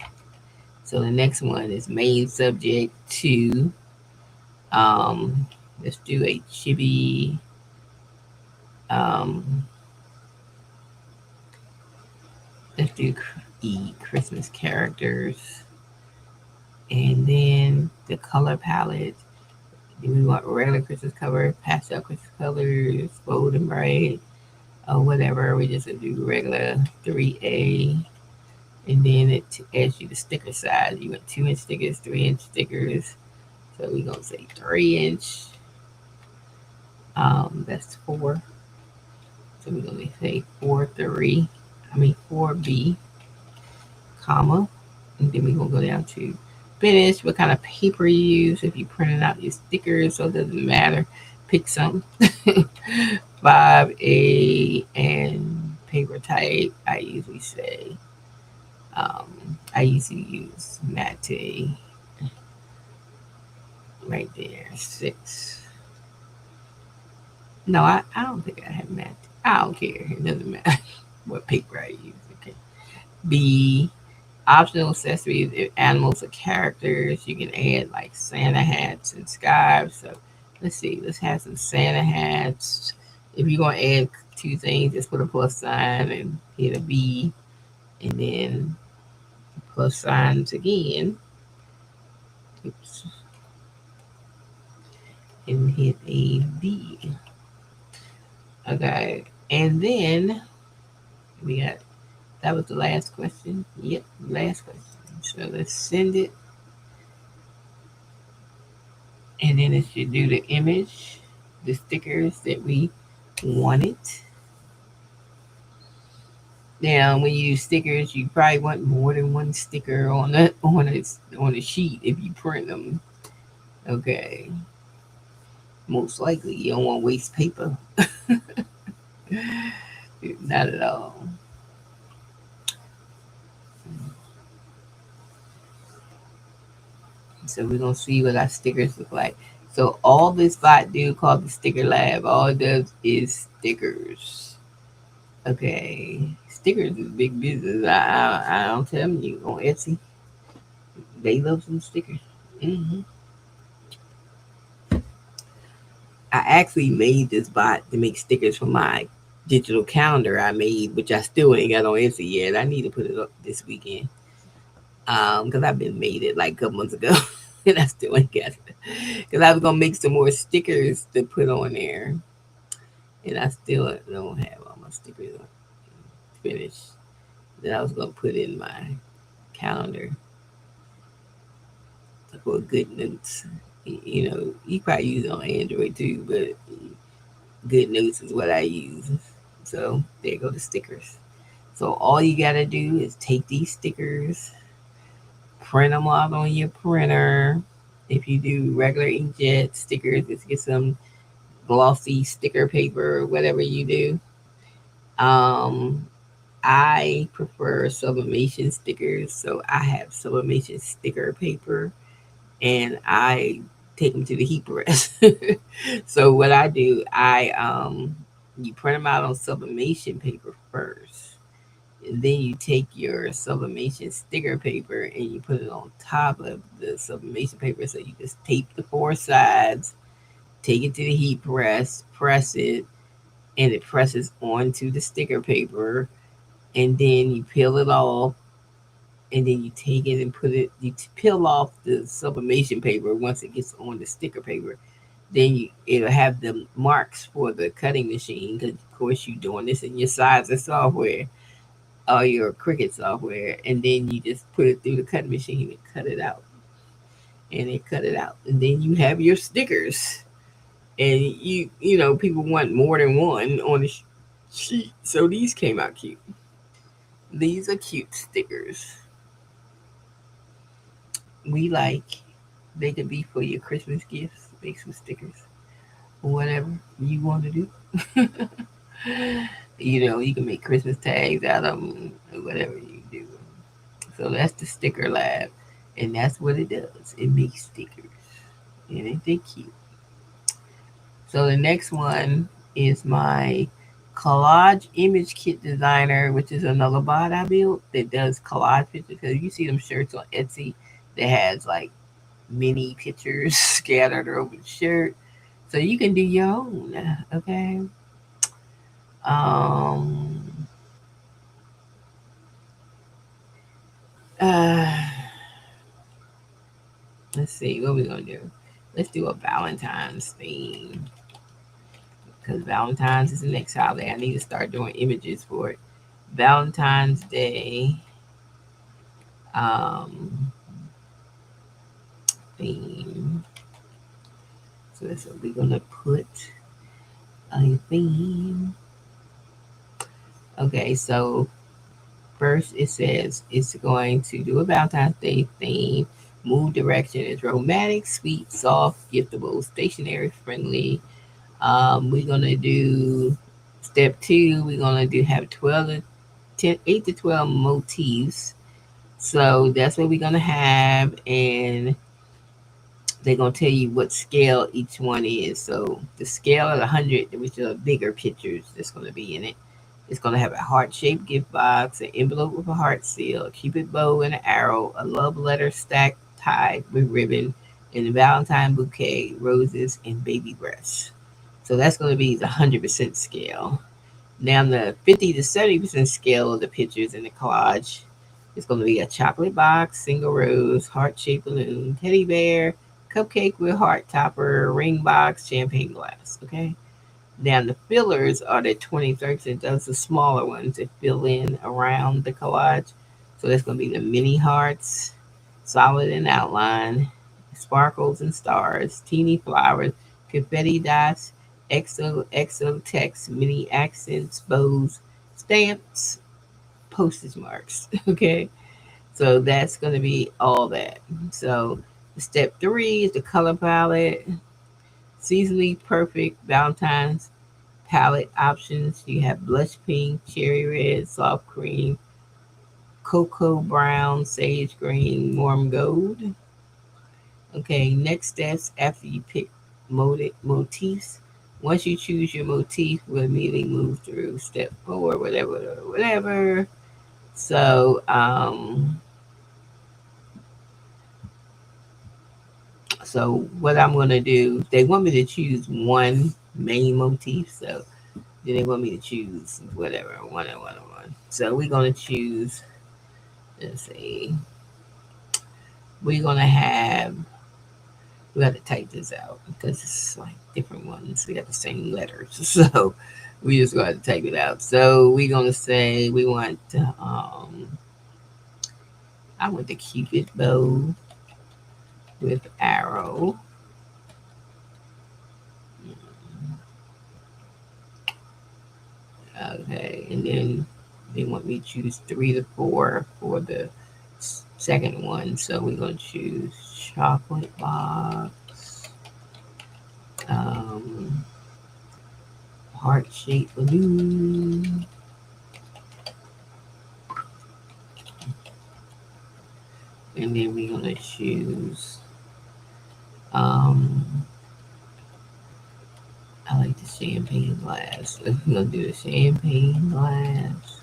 S1: So the next one is main subject 2. Um, let's do a chibi. Um, let's do Christmas characters, and then the color palette. Do we want regular Christmas color, pastel Christmas colors, bold and bright, or whatever? We just gonna do regular 3A, and then it asks you the sticker size. You want 2-inch stickers, 3-inch stickers. So we're gonna say 3-inch. That's 4. So we're gonna say 4-3. 4B, comma, and then we're gonna go down to finish. What kind of paper you use? If you printed out your stickers, so it doesn't matter. Pick some. 5A and paper type. I usually use Mate right there. 6. No, I don't think I have Mate. I don't care. It doesn't matter what paper I use. Okay. B, optional accessories, if animals or characters. You can add like Santa hats and scarves. So let's see. Let's have some Santa hats. If you're gonna add 2 things, just put a plus sign and hit a B, and then plus signs again. Oops, and hit a B. Okay, and then we got, that was the last question. Yep, last question. So let's send it, and then it should do the image, the stickers that we wanted. Now, when you use stickers, you probably want more than one sticker on a sheet if you print them. Okay, most likely you don't want to waste paper. Not at all. So we're gonna see what our stickers look like. So all this bot do called the Sticker Lab, all it does is stickers. Okay, stickers is big business. I'm telling you, on Etsy, they love some stickers. hmm I actually made this bot to make stickers for my digital calendar I made, which I still ain't got on Etsy yet. I need to put it up this weekend. Because I've been made it like a couple months ago, and I still ain't got it. Because I was gonna make some more stickers to put on there, and I still don't have all my stickers finished. That I was gonna put in my calendar for good notes. You know, you probably use it on Android too, but good notes is what I use. So there go the stickers. So all you gotta do is take these stickers, print them out on your printer. If you do regular inkjet stickers, just get some glossy sticker paper, whatever you do. Um, I prefer sublimation stickers, so I have sublimation sticker paper, and I take them to the heat press. So what I do, you print them out on sublimation paper first, and then you take your sublimation sticker paper and you put it on top of the sublimation paper. So you just tape the 4 sides, take it to the heat press, press it, and it presses onto the sticker paper. And then you peel it off, and then you take it and put it. Peel off the sublimation paper once it gets on the sticker paper. Then it'll have the marks for the cutting machine. Because of course you're doing this in your Sizer software or your Cricut software, and then you just put it through the cutting machine and cut it out, and it cut it out, and then you have your stickers. And people want more than one on the sheet, so these came out cute. These are cute stickers. We like, they could be for your Christmas gifts. Make some stickers or whatever you want to do. You can make Christmas tags out of them or whatever you do. So that's the Sticker Lab, and that's what it does. It makes stickers. Ain't they cute? So the next one is my collage image kit designer, which is another bot I built that does collage pictures. Because you see them shirts on Etsy that has like mini pictures scattered over the shirt. So you can do your own, okay? Um, uh, let's see what we're gonna do. Let's do a Valentine's theme because Valentine's is the next holiday. I need to start doing images for it. Valentine's Day um, theme. So that's what we're gonna put a theme. Okay, so first it says it's going to do a Valentine's Day theme. Mood direction is romantic, sweet, soft, giftable, stationary friendly. We're gonna do step two. We're gonna do have 12 to 10, 8 to 12 motifs. So that's what we're gonna have, and they're gonna tell you what scale each one is. So the scale of 100, which are bigger pictures, that's gonna be in it. It's gonna have a heart-shaped gift box, an envelope with a heart seal, a cupid bow and an arrow, a love letter stacked tied with ribbon, and a Valentine bouquet, roses, and baby breaths. So that's gonna be the 100% scale. Now the 50 to 70% scale of the pictures in the collage is going to be a chocolate box, single rose, heart-shaped balloon, teddy bear, cupcake with heart topper, ring box, champagne glass. Okay. Now the fillers are the 20-30%. Those are the smaller ones that fill in around the collage. So that's going to be the mini hearts, solid in outline, sparkles and stars, teeny flowers, confetti dots, exo text, mini accents, bows, stamps, postage marks. Okay, so that's going to be all that. So step three is the color palette, seasonally perfect Valentine's palette options. You have blush pink, cherry red, soft cream, cocoa brown, sage green, warm gold. Okay, next steps after you pick motifs. Once you choose your motif, we'll immediately move through step four, whatever, whatever. So, so what I'm gonna do? They want me to choose one main motif, so then they want me to choose whatever one and one and one. So we're gonna choose. Let's see. We're gonna have we got to type this out because it's like different ones. We got the same letters, so we just got to type it out. So we're gonna say we want. I want the cupid bow with arrow. Okay, and then they want me to choose 3 to 4 for the second one. So we're gonna choose chocolate box, um, heart shaped balloon, and then we're gonna choose. Um, I like the champagne glass. So we're gonna do the champagne glass,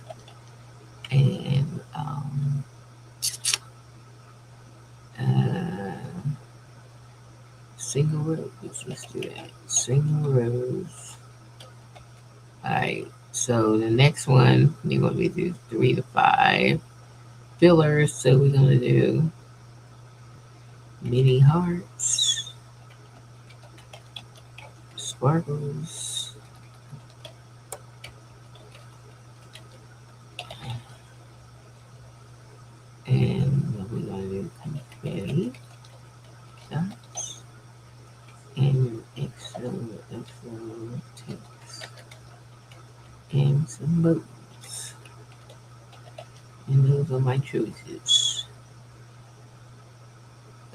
S1: and uh, single rose. Let's do that. Single rose. All right. So the next one, we want me to do 3 to 5 fillers. So we're gonna do mini hearts, sparkles, and we're gonna do confetti dots and XO text and some boats. And those are my choices.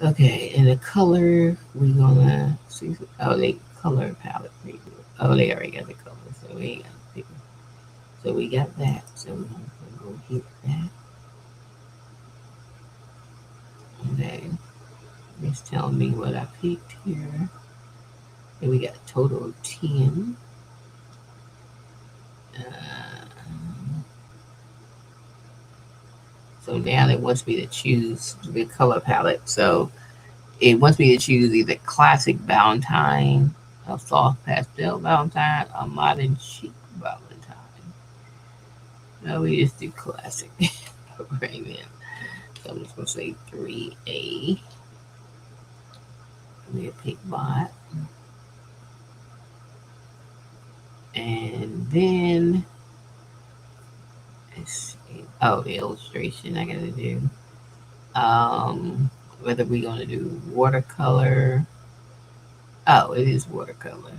S1: Okay, and the color we're gonna see. Oh, they color palette preview. Oh, they already got the color, so we ain't got to pick. So we got that. So we're gonna go hit that. Okay, It's telling me what I picked here. And we got a total of 10. So now it wants me to choose the color palette. So it wants me to choose either classic Valentine, a soft pastel Valentine, or modern chic Valentine. No, we just do classic right now. So I'm just gonna say 3A. Let me pick bot. And then let's see. Oh, the illustration I gotta do. Um, whether we're gonna do watercolor. Oh, it is watercolor.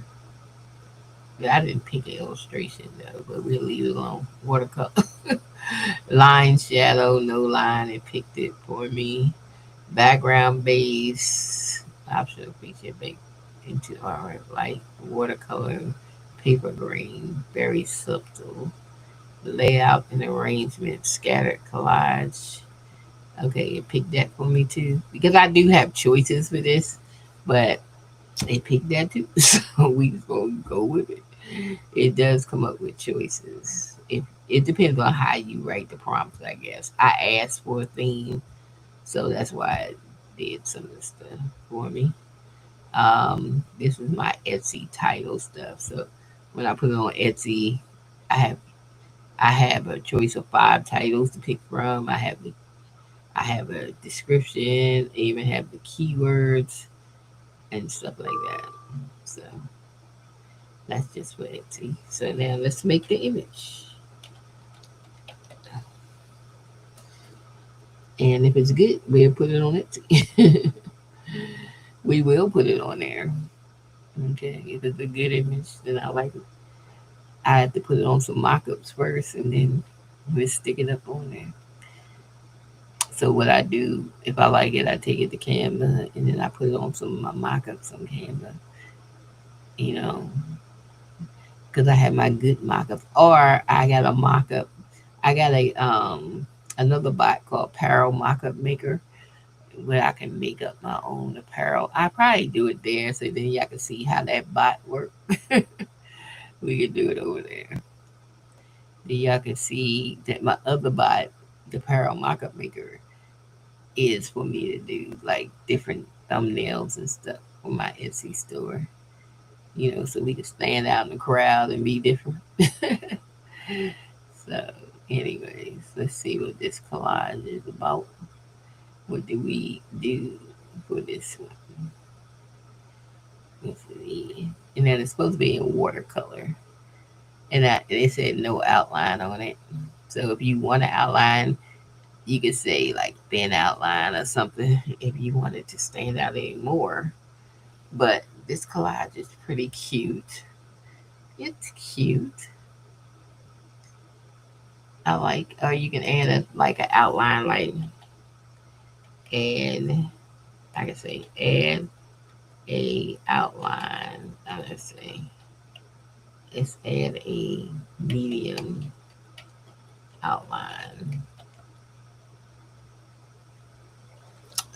S1: Yeah, I didn't pick an illustration though, but we'll leave it alone. Watercolor. Line, shadow, no line. It picked it for me. Background base. Optional feature baked into art like watercolor, paper green, very subtle. Layout and arrangement, scattered collage. Okay, it picked that for me too. Because I do have choices for this, but it picked that too. So we just gonna go with it. It does come up with choices. It depends on how you write the prompts, I guess. I asked for a theme, so that's why it did some of the stuff for me. This is my Etsy title stuff. So when I put it on Etsy, I have I have a choice of 5 titles to pick from. I have a description, I even have the keywords and stuff like that. So that's just for Etsy. So now let's make the image. And if it's good, we'll put it on Etsy. We will put it on there. Okay, if it's a good image, then I like it. I have to put it on some mock-ups first, and then we'll stick it up on there. So what I do, if I like it, I take it to Canva, and then I put it on some of my mock-ups on Canva. You know, because I have my good mock-ups, or I got a mock-up. I got a another bot called Apparel Mock-up Maker, where I can make up my own apparel. I probably do it there, so then y'all can see how that bot works. We can do it over there. Then y'all can see that my other bot, the Apparel Mock-up Maker, is for me to do like different thumbnails and stuff for my Etsy store. You know, so we can stand out in the crowd and be different. So, anyways, let's see what this collage is about. What do we do for this one? Let's see. And then it's supposed to be in watercolor. And they said no outline on it. So if you want to outline, you could say like thin outline or something if you wanted to stand out any more. But this collage is pretty cute. It's cute. I like, or you can add a like an outline, like add. I can say add a outline. Let's say let's add a medium outline.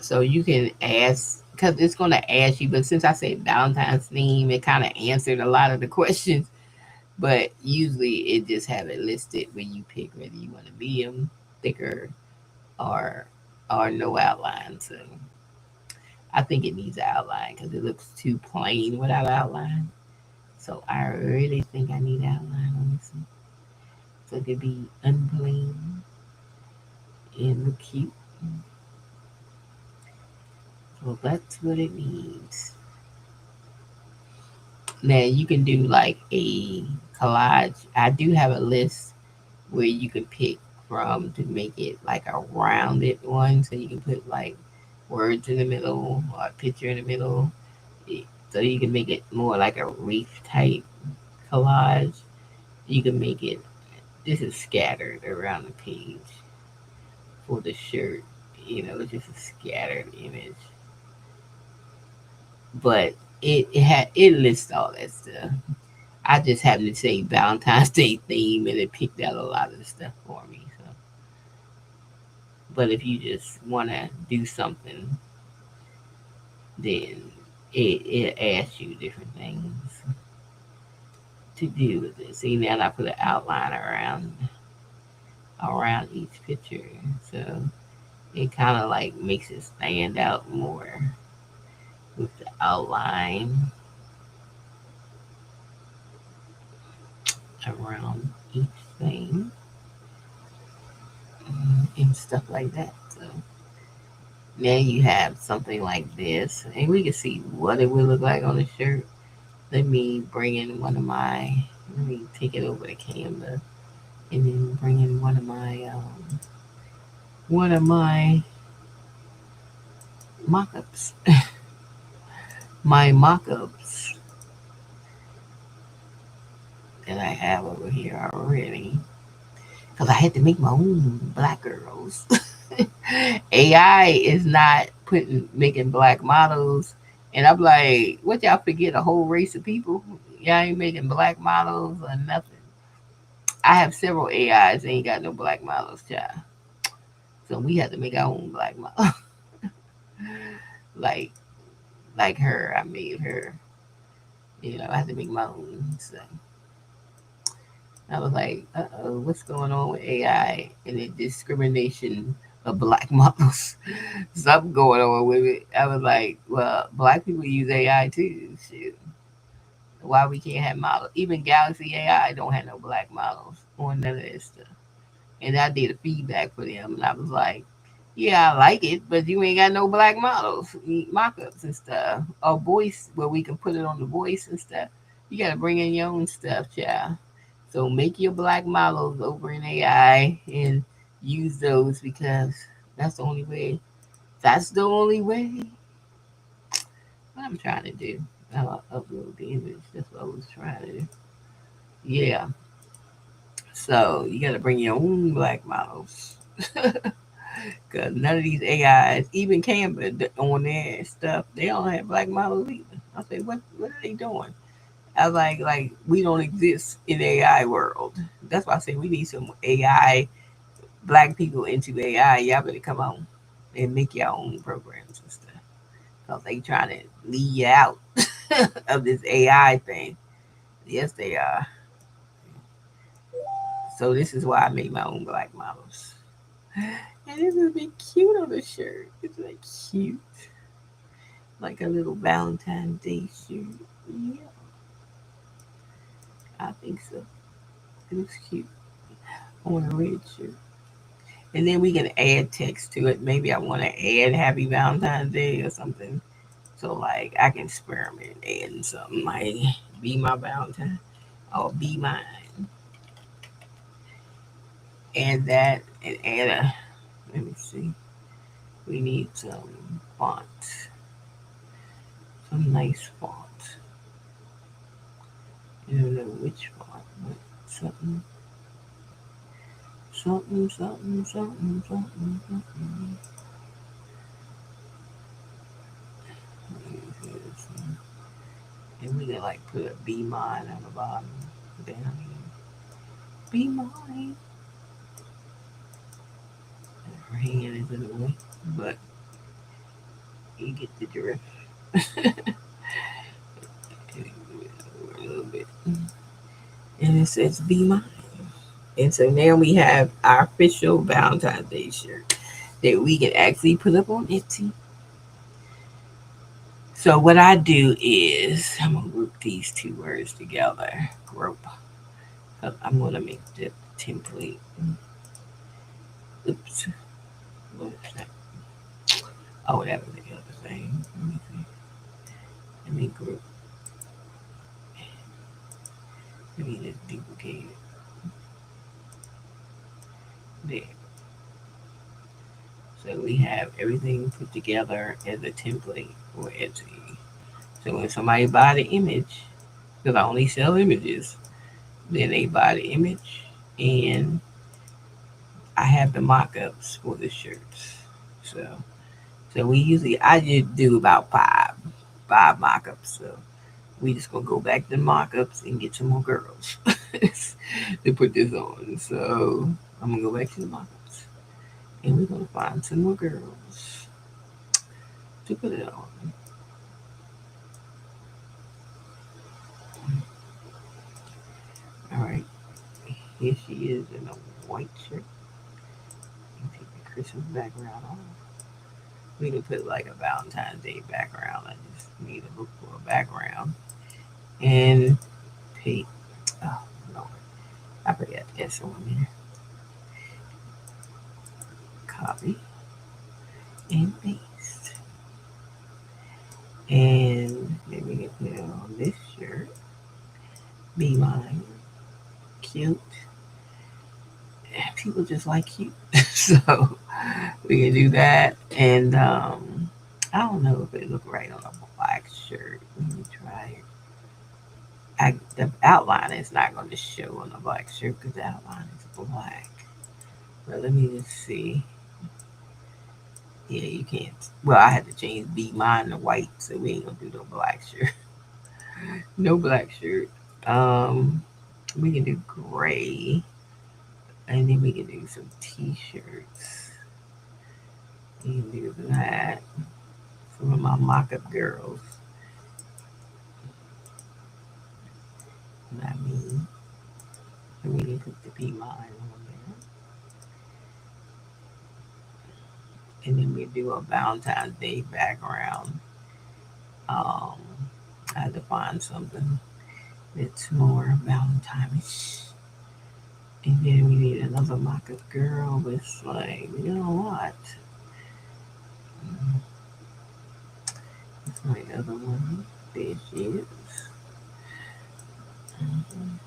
S1: So you can ask because it's going to ask you. But since I said Valentine's theme, it kind of answered a lot of the questions. But usually it just have it listed where you pick whether you want a medium, thicker, or or no outline. So I think it needs an outline because it looks too plain without outline. So I really think I need outline on this one. So it could be unplain and look cute. So that's what it needs. Now you can do like a collage. I do have a list where you can pick from to make it like a rounded one. So you can put like words in the middle or a picture in the middle. So you can make it more like a wreath type collage. You can make it, this is scattered around the page for the shirt. You know, it's just a scattered image. But it lists all that stuff. I just happened to say Valentine's Day theme and it picked out a lot of the stuff for me. So, but if you just want to do something then it asks you different things to do with it. See, now I put an outline around each picture, so it kind of like makes it stand out more with the outline around each thing and stuff like that. So now you have something like this, and we can see what it would look like on the shirt. Let me bring in let me take it over to Canva and then bring in one of my mock-ups. My mock-ups that I have over here already. Because I had to make my own black girls. AI is not making black models. And I'm like, what y'all forget a whole race of people? Y'all ain't making black models or nothing. I have several AIs, ain't got no black models, child. So we had to make our own black model. like like her, I made her. I had to make my own. So I was like, uh-oh, what's going on with AI and the discrimination of black models? Something going on with it. I was like, well, black people use AI too. Shoot. Why we can't have models? Even Galaxy AI don't have no black models on none of this stuff. And I did a feedback for them, and I was like, yeah, I like it, but you ain't got no black models, mock-ups and stuff, or voice where we can put it on the voice and stuff. You got to bring in your own stuff, child. So make your black models over in AI and use those because that's the only way. That's the only way. What I'm trying to do. I'll upload the image. That's what I was trying to do. Yeah. So you got to bring your own black models. Because none of these AIs, even Canva on their stuff, they don't have black models either. I say, what are they doing? I was like we don't exist in the AI world. That's why I say we need some AI black people into AI. Y'all better come on and make your own programs and stuff. Because they trying to lead you out of this AI thing. Yes, they are. So this is why I made my own black models. And this is be cute on the shirt. It's like cute. Like a little Valentine's Day shirt. Yeah, I think so. It looks cute on a red shirt. And then we can add text to it. Maybe I want to add Happy Valentine's Day or something. So like I can experiment adding something like be my Valentine or be mine. Add that and add let me see. We need some font. Some nice font. I don't know which font, but something. Something, something, something, something, something. And we can like put a B mine on the bottom down here. Be mine. Her hand is in the way, but you get the drift. A little bit. And it says be mine. And so now we have our official Valentine's Day shirt that we can actually put up on Etsy. So what I do is I'm gonna group these two words together. Group. I'm gonna make the template. Oops. What is that? Oh, that was the other thing. Let me see. Let me group. Let me just duplicate it. There. So we have everything put together as a template for Etsy. So when somebody buy the image, because I only sell images, then they buy the image and I have the mock-ups for the shirts. So we usually I just do about five mock-ups. So we just gonna go back to the mock-ups and get some more girls to put this on. So I'm gonna go back to the mock-ups and we're gonna find some more girls to put it on. Here she is in a white shirt. You take the Christmas background off. We can put like a Valentine's Day background. I just need to look for a background. And paste. Oh, no. I forgot S on there. Copy and paste. And then we can put it on this shirt. Be mine. Cute. People just like cute. So we can do that. And I don't know if it look right on a black shirt. Let me try it. The outline is not going to show on the black shirt because the outline is black. But let me just see. Yeah, you can't. Well, I had to change be mine to white, so we ain't gonna do no black shirt. No black shirt. Um, we can do gray, and then we can do some t-shirts. We can do that. Some of my mock-up girls. Not me. So we can put the be mine on there, and then we do a Valentine's Day background. Um, I had to find something that's more Valentine-ish. And then we need another mock-up girl with like, you know what? That's my other one. There she is. Mhm.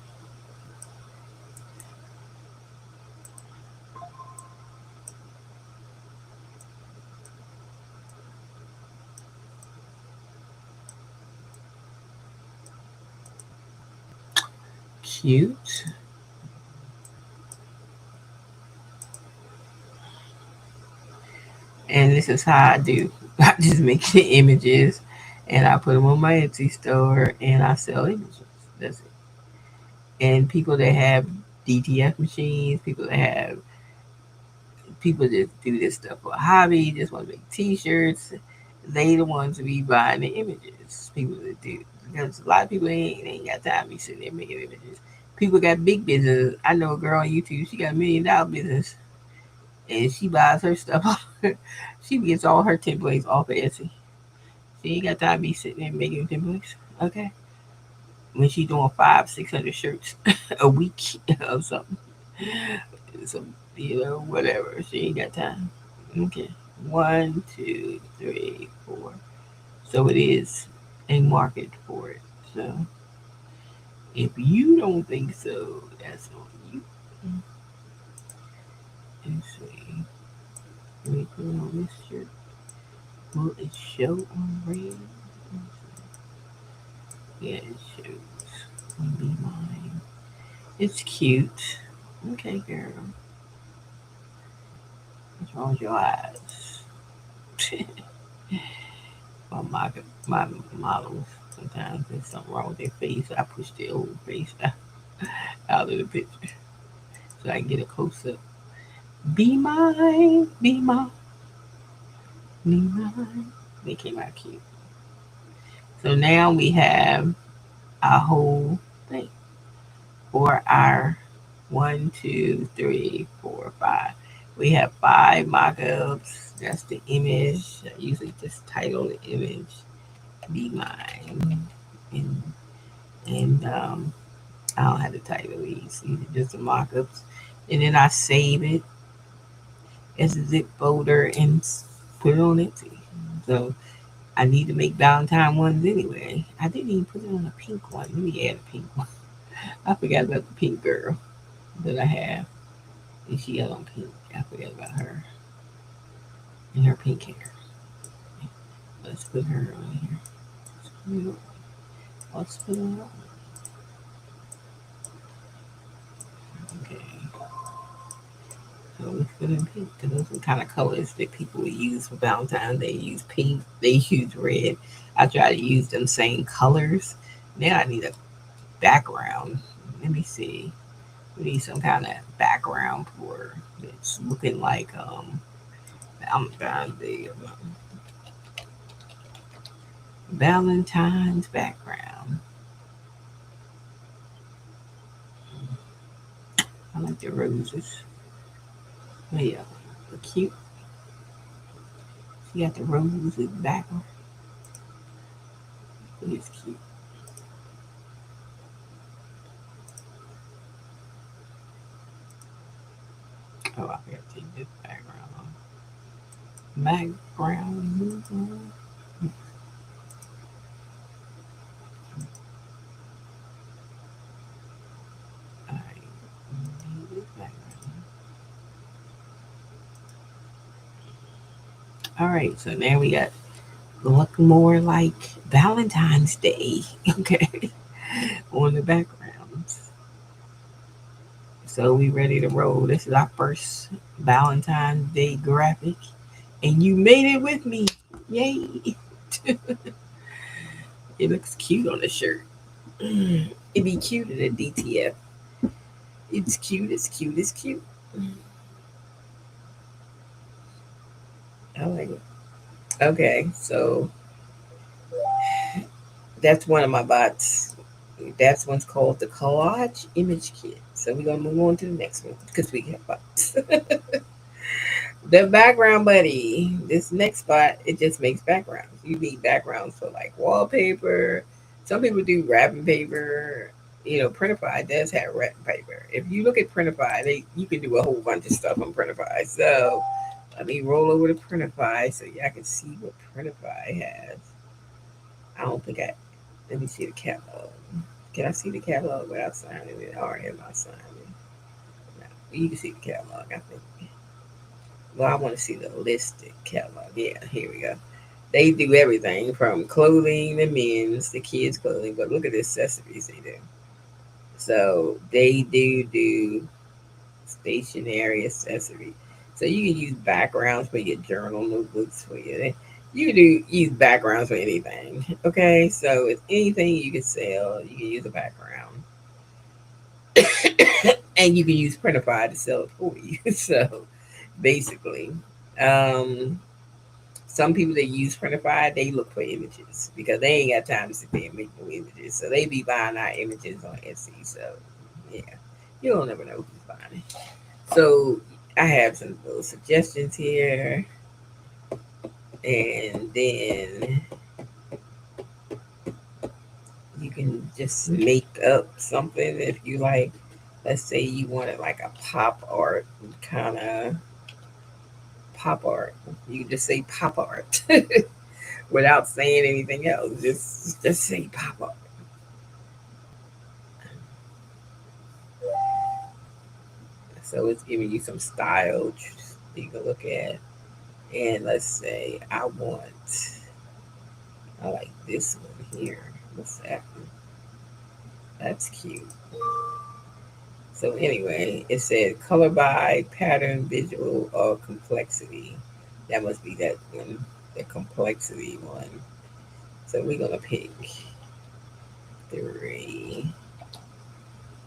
S1: Cute. And this is how I do. I just make the images and I put them on my Etsy store and I sell images. That's it. And people that have DTF machines, people that do this stuff for a hobby, just want to make T-shirts. They the ones to be buying the images. People that do because a lot of people ain't got time to be sitting there making images. People got big business. I know a girl on YouTube. She got $1 million business, and she buys her stuff. She gets all her templates off of Etsy. She ain't got time to be sitting there making templates. Okay, when she doing 500-600 shirts a week or something, some whatever. She ain't got time. Okay, 1, 2, 3, 4. So it is a market for it. So if you don't think so, that's on you. Let's see. Let me put it on this shirt. Will it show on red? Yeah, it shows. Be mine. It's cute. Okay, girl. What's wrong with your eyes? my models. Sometimes there's something wrong with their face. I push their old face out of the picture so I can get a close up. Be mine, be mine, be mine. They came out cute. So now we have our whole thing for our 1, 2, 3, 4, 5. We have 5 mock-ups. That's the image. I usually just title the image "Be Mine," and I don't have the title these. These are just the mock-ups, and then I save it as a zip folder and put it on Etsy. So I need to make Valentine ones anyway. I didn't even put it on a pink one. Let me add a pink one. I forgot about the pink girl that I have. And she got on pink. I forgot about her and her pink hair. Let's put her on here. Let's put her on. Okay. So let's put in pink because those are the kind of colors that people would use for Valentine's. They use pink. They use red. I try to use them same colors. Now I need a background. Let me see. We need some kind of background for it's looking like Valentine's Day. Valentine's background. I like the roses. Oh, yeah, cute. She got the roses in the background. It's cute. Oh, I gotta take this background off. Background. Alright, this background. Alright, so now we got look more like Valentine's Day, okay, on the backgrounds. So we ready to roll. This is our first Valentine's Day graphic, and you made it with me. Yay! It looks cute on the shirt. It'd be cute in a DTF. It's cute. It's cute. It's cute. I like it. Okay, so that's one of my bots. That's one's called the Collage Image Kit. So we're gonna move on to the next one because we have bots. The background buddy. This next spot, it just makes backgrounds. You need backgrounds for like wallpaper. Some people do wrapping paper. You know, Printify does have wrapping paper. If you look at Printify, you can do a whole bunch of stuff on Printify. So let me roll over to Printify so y'all can see what Printify has. I don't think I. Let me see the catalog. Can I see the catalog without signing it? Or am I signing it? No, you can see the catalog, I think. Well, I want to see the listed catalog. Yeah, here we go. They do everything from clothing to men's to kids' clothing. But look at the accessories they do. So they do stationary accessory. So you can use backgrounds for your journal notebooks for your. You can use backgrounds for anything. Okay, so it's anything you can sell. You can use a background, and you can use Printify to sell it for you. So basically, um, some people that use Printify, they look for images because they ain't got time to sit there and make no images. So they be buying our images on Etsy. So yeah, you don't never know who's buying it. So I have some little suggestions here, and then you can just make up something if you like. Let's say you wanted like a pop art kind of pop art. You just say pop art without saying anything else. Just say pop art. So it's giving you some style you can look at. And let's say I like this one here. What's that? That's cute. So anyway, it said color by pattern, visual, or complexity. That must be that one, the complexity one. So we're gonna pick three.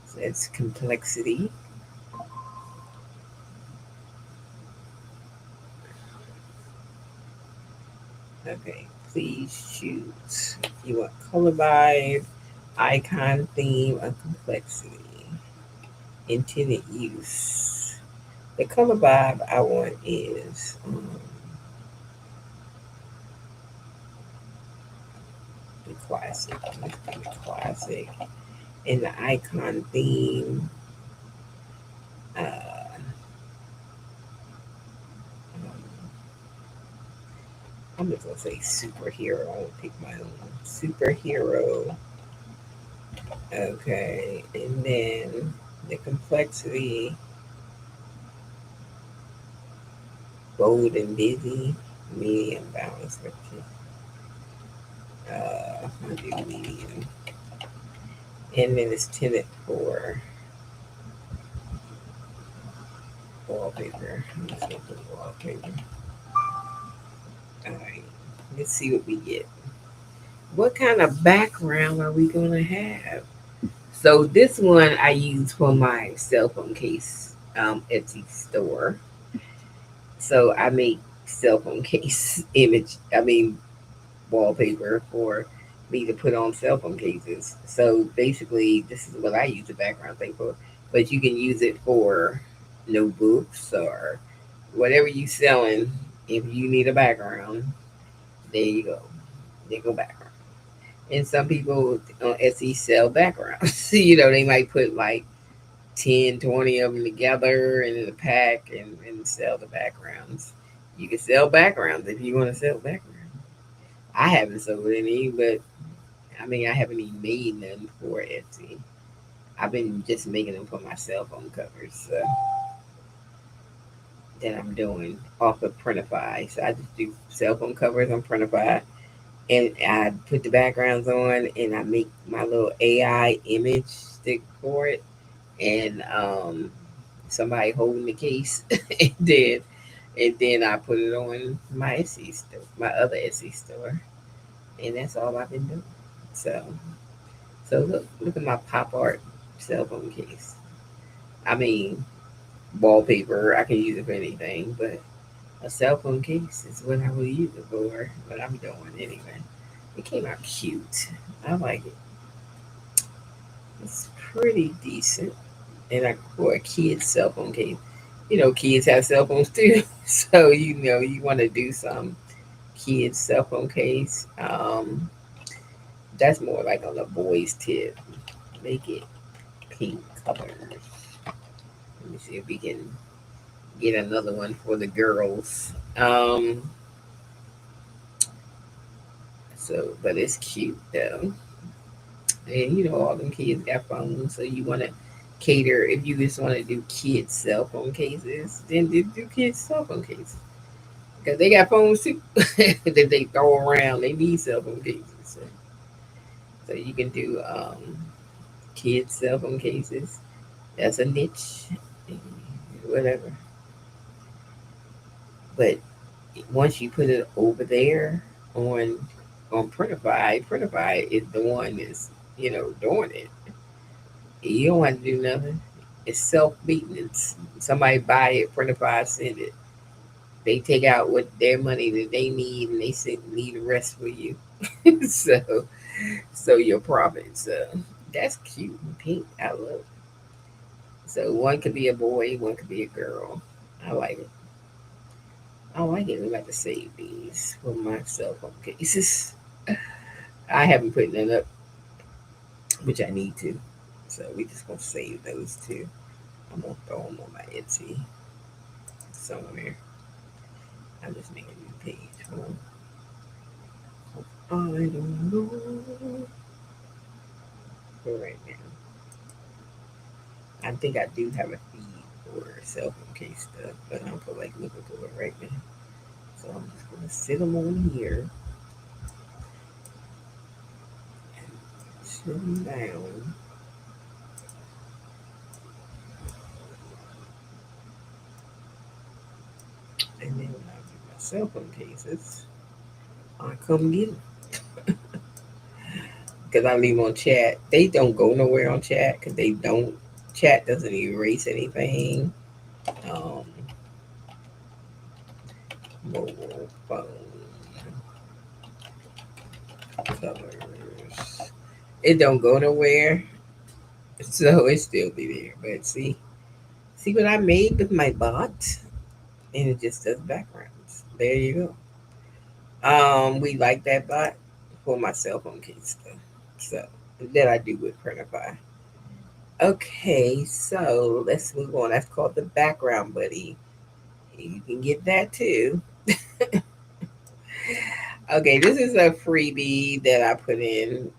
S1: So that's complexity. Okay, please choose. You want color vibe, icon theme, or complexity. Intended use. The color vibe I want is the classic. Let's do the classic. And the icon theme. I'm just gonna say superhero. I won't pick my own superhero. Okay, and then the complexity, bold and busy, medium balance. I'll do medium, and then it's tinted for wallpaper. I'm just gonna put wallpaper. All right, let's see what we get. What kind of background are we gonna have? So this one I use for my cell phone case Etsy store. So I make cell phone case image. I mean wallpaper for me to put on cell phone cases. So basically, this is what I use the background thing for. but you can use it for notebooks or whatever you selling. If you need a background, there you go. There go background. And some people on Etsy sell backgrounds. They might put like 10, 20 of them together and in a pack and sell the backgrounds. You can sell backgrounds if you want to sell backgrounds. I haven't sold any, but I mean, I haven't even made none for Etsy. I've been just making them for my cell phone covers. So that I'm doing off of Printify. So I just do cell phone covers on Printify, and I put the backgrounds on, and I make my little AI image stick for it, and somebody holding the case, and then I put it on my Etsy store, my other Etsy store, and that's all I've been doing. So look at my pop art cell phone case. I mean, wallpaper. I can use it for anything, but a cell phone case is what I will use it for. What I'm doing anyway. It came out cute. I like it. It's pretty decent. And for a kid's cell phone case, kids have cell phones too. So you want to do some kids cell phone case. That's more like on the boys tip. Make it pink colors. Let me see if we can get another one for the girls. But it's cute though. And all them kids got phones, so you want to cater. If you just want to do kids cell phone cases, then do kids cell phone cases because they got phones too that they throw around. They need cell phone cases, so you can do kids cell phone cases. That's a niche, whatever. But once you put it over there on Printify is the one that's doing it. You don't want to do nothing. It's self maintenance. Somebody buy it, Printify, send it. They take out what their money that they need, and they leave the rest for you. so, so your profit. So that's cute and pink. I love it. So one could be a boy, one could be a girl. I like it. I like it. We like to save these for my cell phone cases. I haven't put that up, which I need to. So we just gonna save those two. I'm gonna throw them on my Etsy somewhere. I'm just making a new page for them. I don't know for right now. I think I do have a feed for cell phone case stuff, but I'm for like looking for it right now. So I'm just gonna sit them on here, sit them down. And then when I do my cell phone cases, I come get them. Because I leave on chat. They don't go nowhere on chat because they don't. Chat doesn't erase anything. Um, Mobile phone covers. It don't go nowhere, so it still be there. But see what I made with my bot, and it just does backgrounds. There you go. We like that bot for my cell phone case stuff. So that I do with Printify. Okay, so let's move on. That's called the background buddy. You can get that too. Okay, this is a freebie that I put in.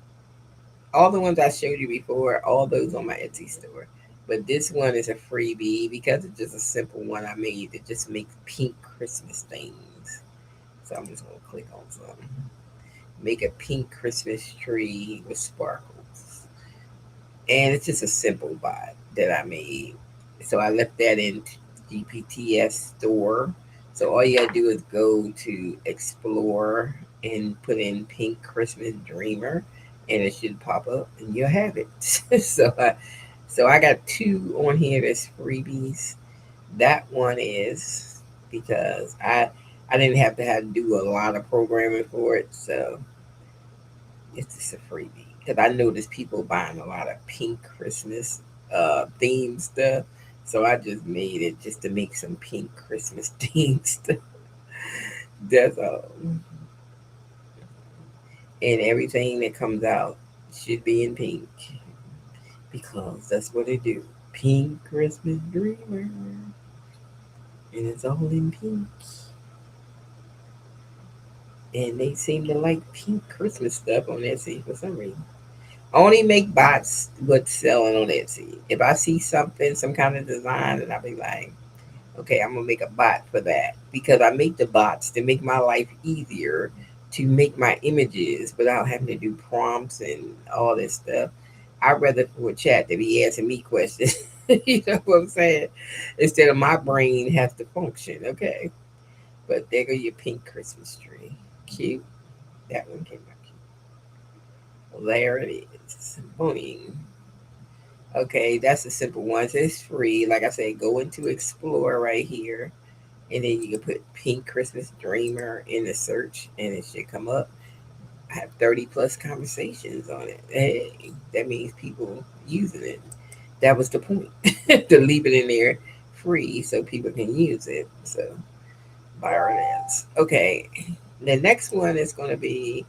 S1: All the ones I showed you before, all those on my Etsy store. But this one is a freebie because it's just a simple one I made that just makes pink Christmas things. So I'm just gonna click on some. Make a pink Christmas tree with sparkles. And it's just a simple bot that I made. So I left that in GPTS store. So all you gotta do is go to explore and put in pink Christmas dreamer, and it should pop up and you'll have it. So I got two on here that's freebies. That one is because I didn't have to do a lot of programming for it, so it's just a freebie. Because I noticed people buying a lot of pink Christmas theme stuff. So I just made it just to make some pink Christmas theme stuff. That's all. And everything that comes out should be in pink because that's what they do. Pink Christmas Dreamer. And it's all in pink. And they seem to like pink Christmas stuff on Etsy for some reason. I only make bots what's selling on Etsy. If I see something, some kind of design, and I'll be like, okay, I'm gonna make a bot for that because I make the bots to make my life easier to make my images without having to do prompts and all this stuff. I'd rather for a chat to be asking me questions. You know what I'm saying? Instead of my brain has to function. Okay, but there go your pink Christmas tree. Cute. That one came out cute. Well, there it is. Boing. Okay, that's a simple one. So it's free. Like I said, go into Explore right here, and then you can put Pink Christmas Dreamer in the search, and it should come up. I have 30 plus conversations on it. Hey, that means people using it. That was the point to leave it in there free so people can use it. So, Byron ants. Okay, the next one is going to be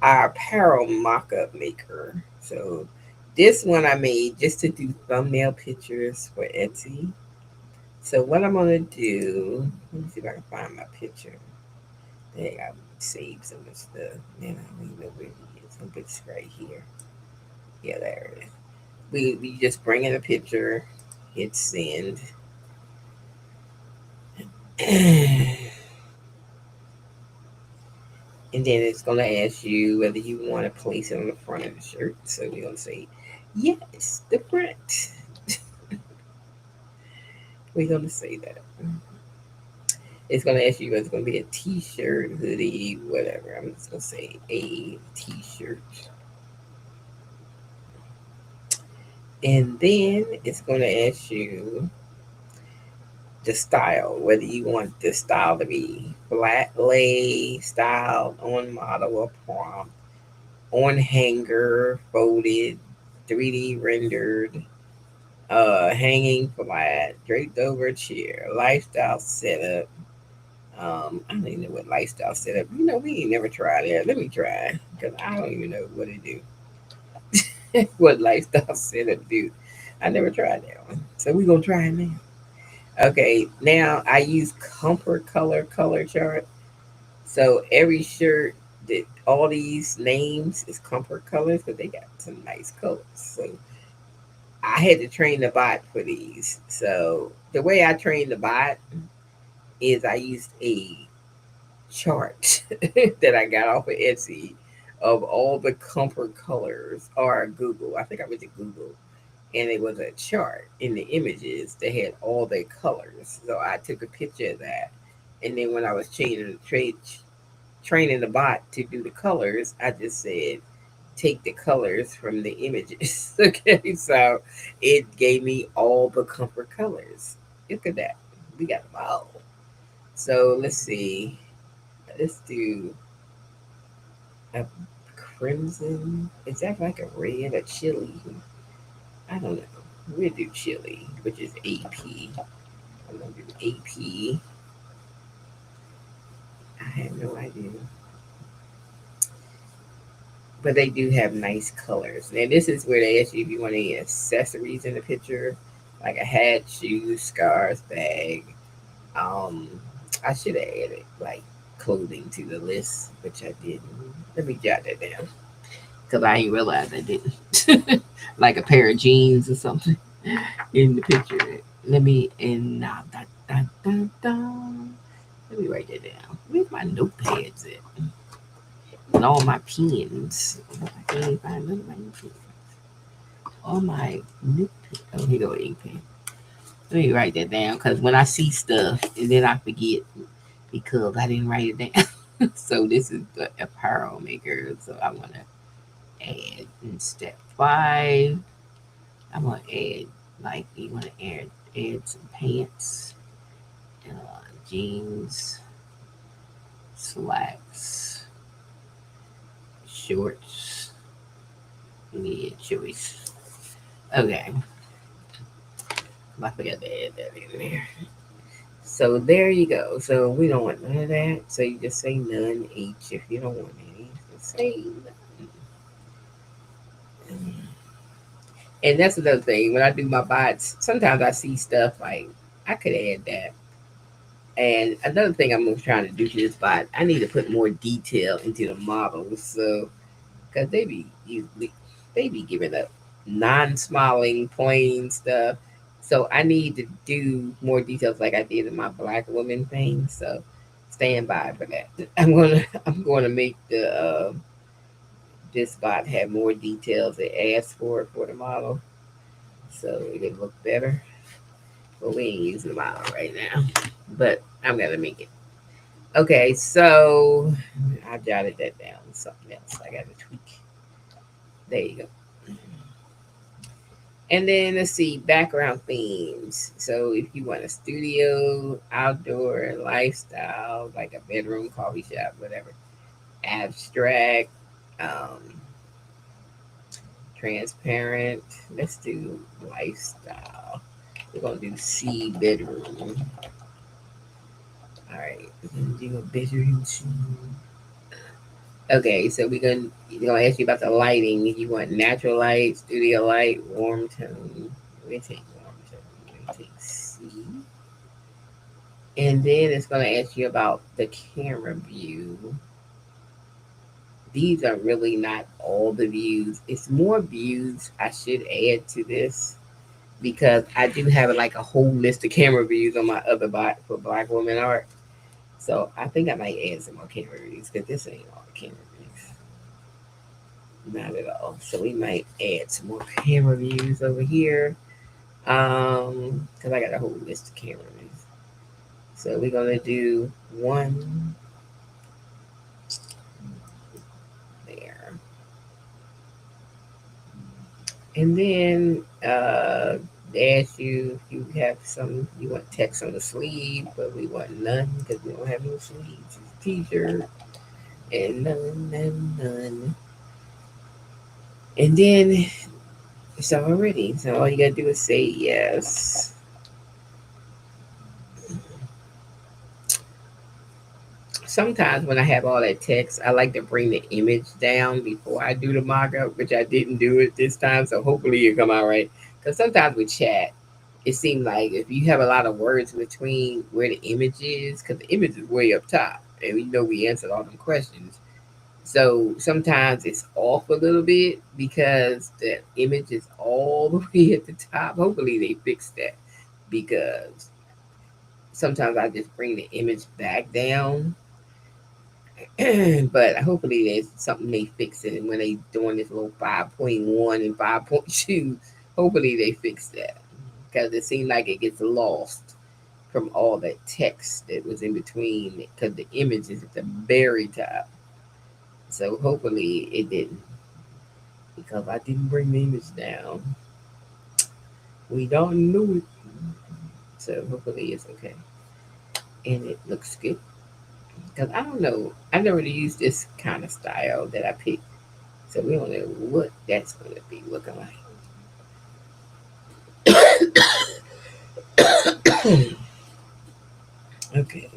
S1: our apparel mock-up maker. So this one I made just to do thumbnail pictures for Etsy. So what I'm gonna do, let me see if I can find my picture. Dang, I saved so much stuff. Man, I don't even know where it is. I think it's right here. Yeah, there it is. We just bring in a picture, hit send. And then it's gonna ask you whether you want to place it on the front of the shirt. So we're gonna say yes, the front. We're gonna say that. It's gonna ask you whether it's gonna be a t-shirt, hoodie, whatever. I'm just gonna say a t-shirt. And then it's gonna ask you the style, whether you want the style to be flat lay style, on model or prompt, on hanger, folded, 3D rendered, hanging flat, draped over a chair, lifestyle setup. I don't even know what lifestyle setup. You know, we ain't never tried that. Let me try because I don't even know what it do. What lifestyle setup do? I never tried that one, so we gonna try it now. Okay, now I use Comfort color chart. So every shirt that all these names is Comfort colors because they got some nice colors. So I had to train the bot for these. So the way I trained the bot is I used a chart that I got off of Etsy of all the Comfort colors or Google. I think I went to Google and it was a chart in the images that had all their colors. So I took a picture of that. And then when I was training the bot to do the colors, I just said, take the colors from the images. Okay, so it gave me all the Comfort colors. Look at that. We got them all. So let's see. Let's do a crimson. Is that like a red, a chili? I don't know. We'll do chili, which is AP. I'm gonna do AP. I have no idea. But they do have nice colors. Now this is where they ask you if you want any accessories in the picture, like a hat, shoes, scarves, bag. Um, I should have added like clothing to the list, which I didn't. Let me jot that down because I didn't realize I didn't. Like a pair of jeans or something in the picture. Let me and now let me write that down. Where's my notepads at? And all my pens. I can't find none of my new pens. All my new pens. Oh, here go ink pen. Let me write that down because when I see stuff and then I forget because I didn't write it down. So this is the apparel maker. So I want to add in step 5. I'm gonna add like you want to add some pants, jeans, slacks, shorts. Yeah, choice. Okay. I forgot to add that in there. So there you go. So we don't want none of that. So you just say none H if you don't want any. So say none. And that's another thing. When I do my bots, sometimes I see stuff like I could add that. And another thing I'm trying to do to this bot, I need to put more detail into the models. So because they be giving up non-smiling plain stuff. So I need to do more details like I did in my black woman thing. So stand by for that. I'm gonna make the this bot have more details and ask for it for the model so it look better. But we ain't using the model right now. But I'm gonna make it. Okay, so I jotted that down. Something else I gotta tweak. There you go. And then let's see, background themes. So if you want a studio, outdoor, lifestyle, like a bedroom, coffee shop, whatever, abstract, um, transparent. Let's do lifestyle. We're gonna do C bedroom. All right, we're gonna do a bedroom C. Okay, so we're gonna ask you about the lighting. If you want natural light, studio light, warm tone. We take warm tone. We take C. And then it's going to ask you about the camera view. These are really not all the views. It's more views I should add to this because I do have like a whole list of camera views on my other bot for Black Woman Art. So I think I might add some more camera views because this ain't all the camera views. Not at all. So we might add some more camera views over here. Because I got a whole list of camera views. So we're gonna do one there. And then they ask you if you have some, you want text on the sleeve, but we want none because we don't have no sleeves. It's t-shirt and none. And then it's all ready. So all you gotta do is say yes. Sometimes when I have all that text, I like to bring the image down before I do the mock-up, which I didn't do it this time. So hopefully it'll come out right. Because sometimes with chat, it seems like if you have a lot of words between where the image is, because the image is way up top, and we know we answered all them questions. So sometimes it's off a little bit because the image is all the way at the top. Hopefully they fix that because sometimes I just bring the image back down. But hopefully there's something they fix it. And when they doing this little 5.1 and 5.2, hopefully they fix that because it seemed like it gets lost from all that text that was in between because the image is at the very top. So hopefully it didn't because I didn't bring the image down. We don't know it. So hopefully it's okay. And it looks good. Because I don't know. I never really used this kind of style that I picked. So we don't know what that's going to be looking like. Okay.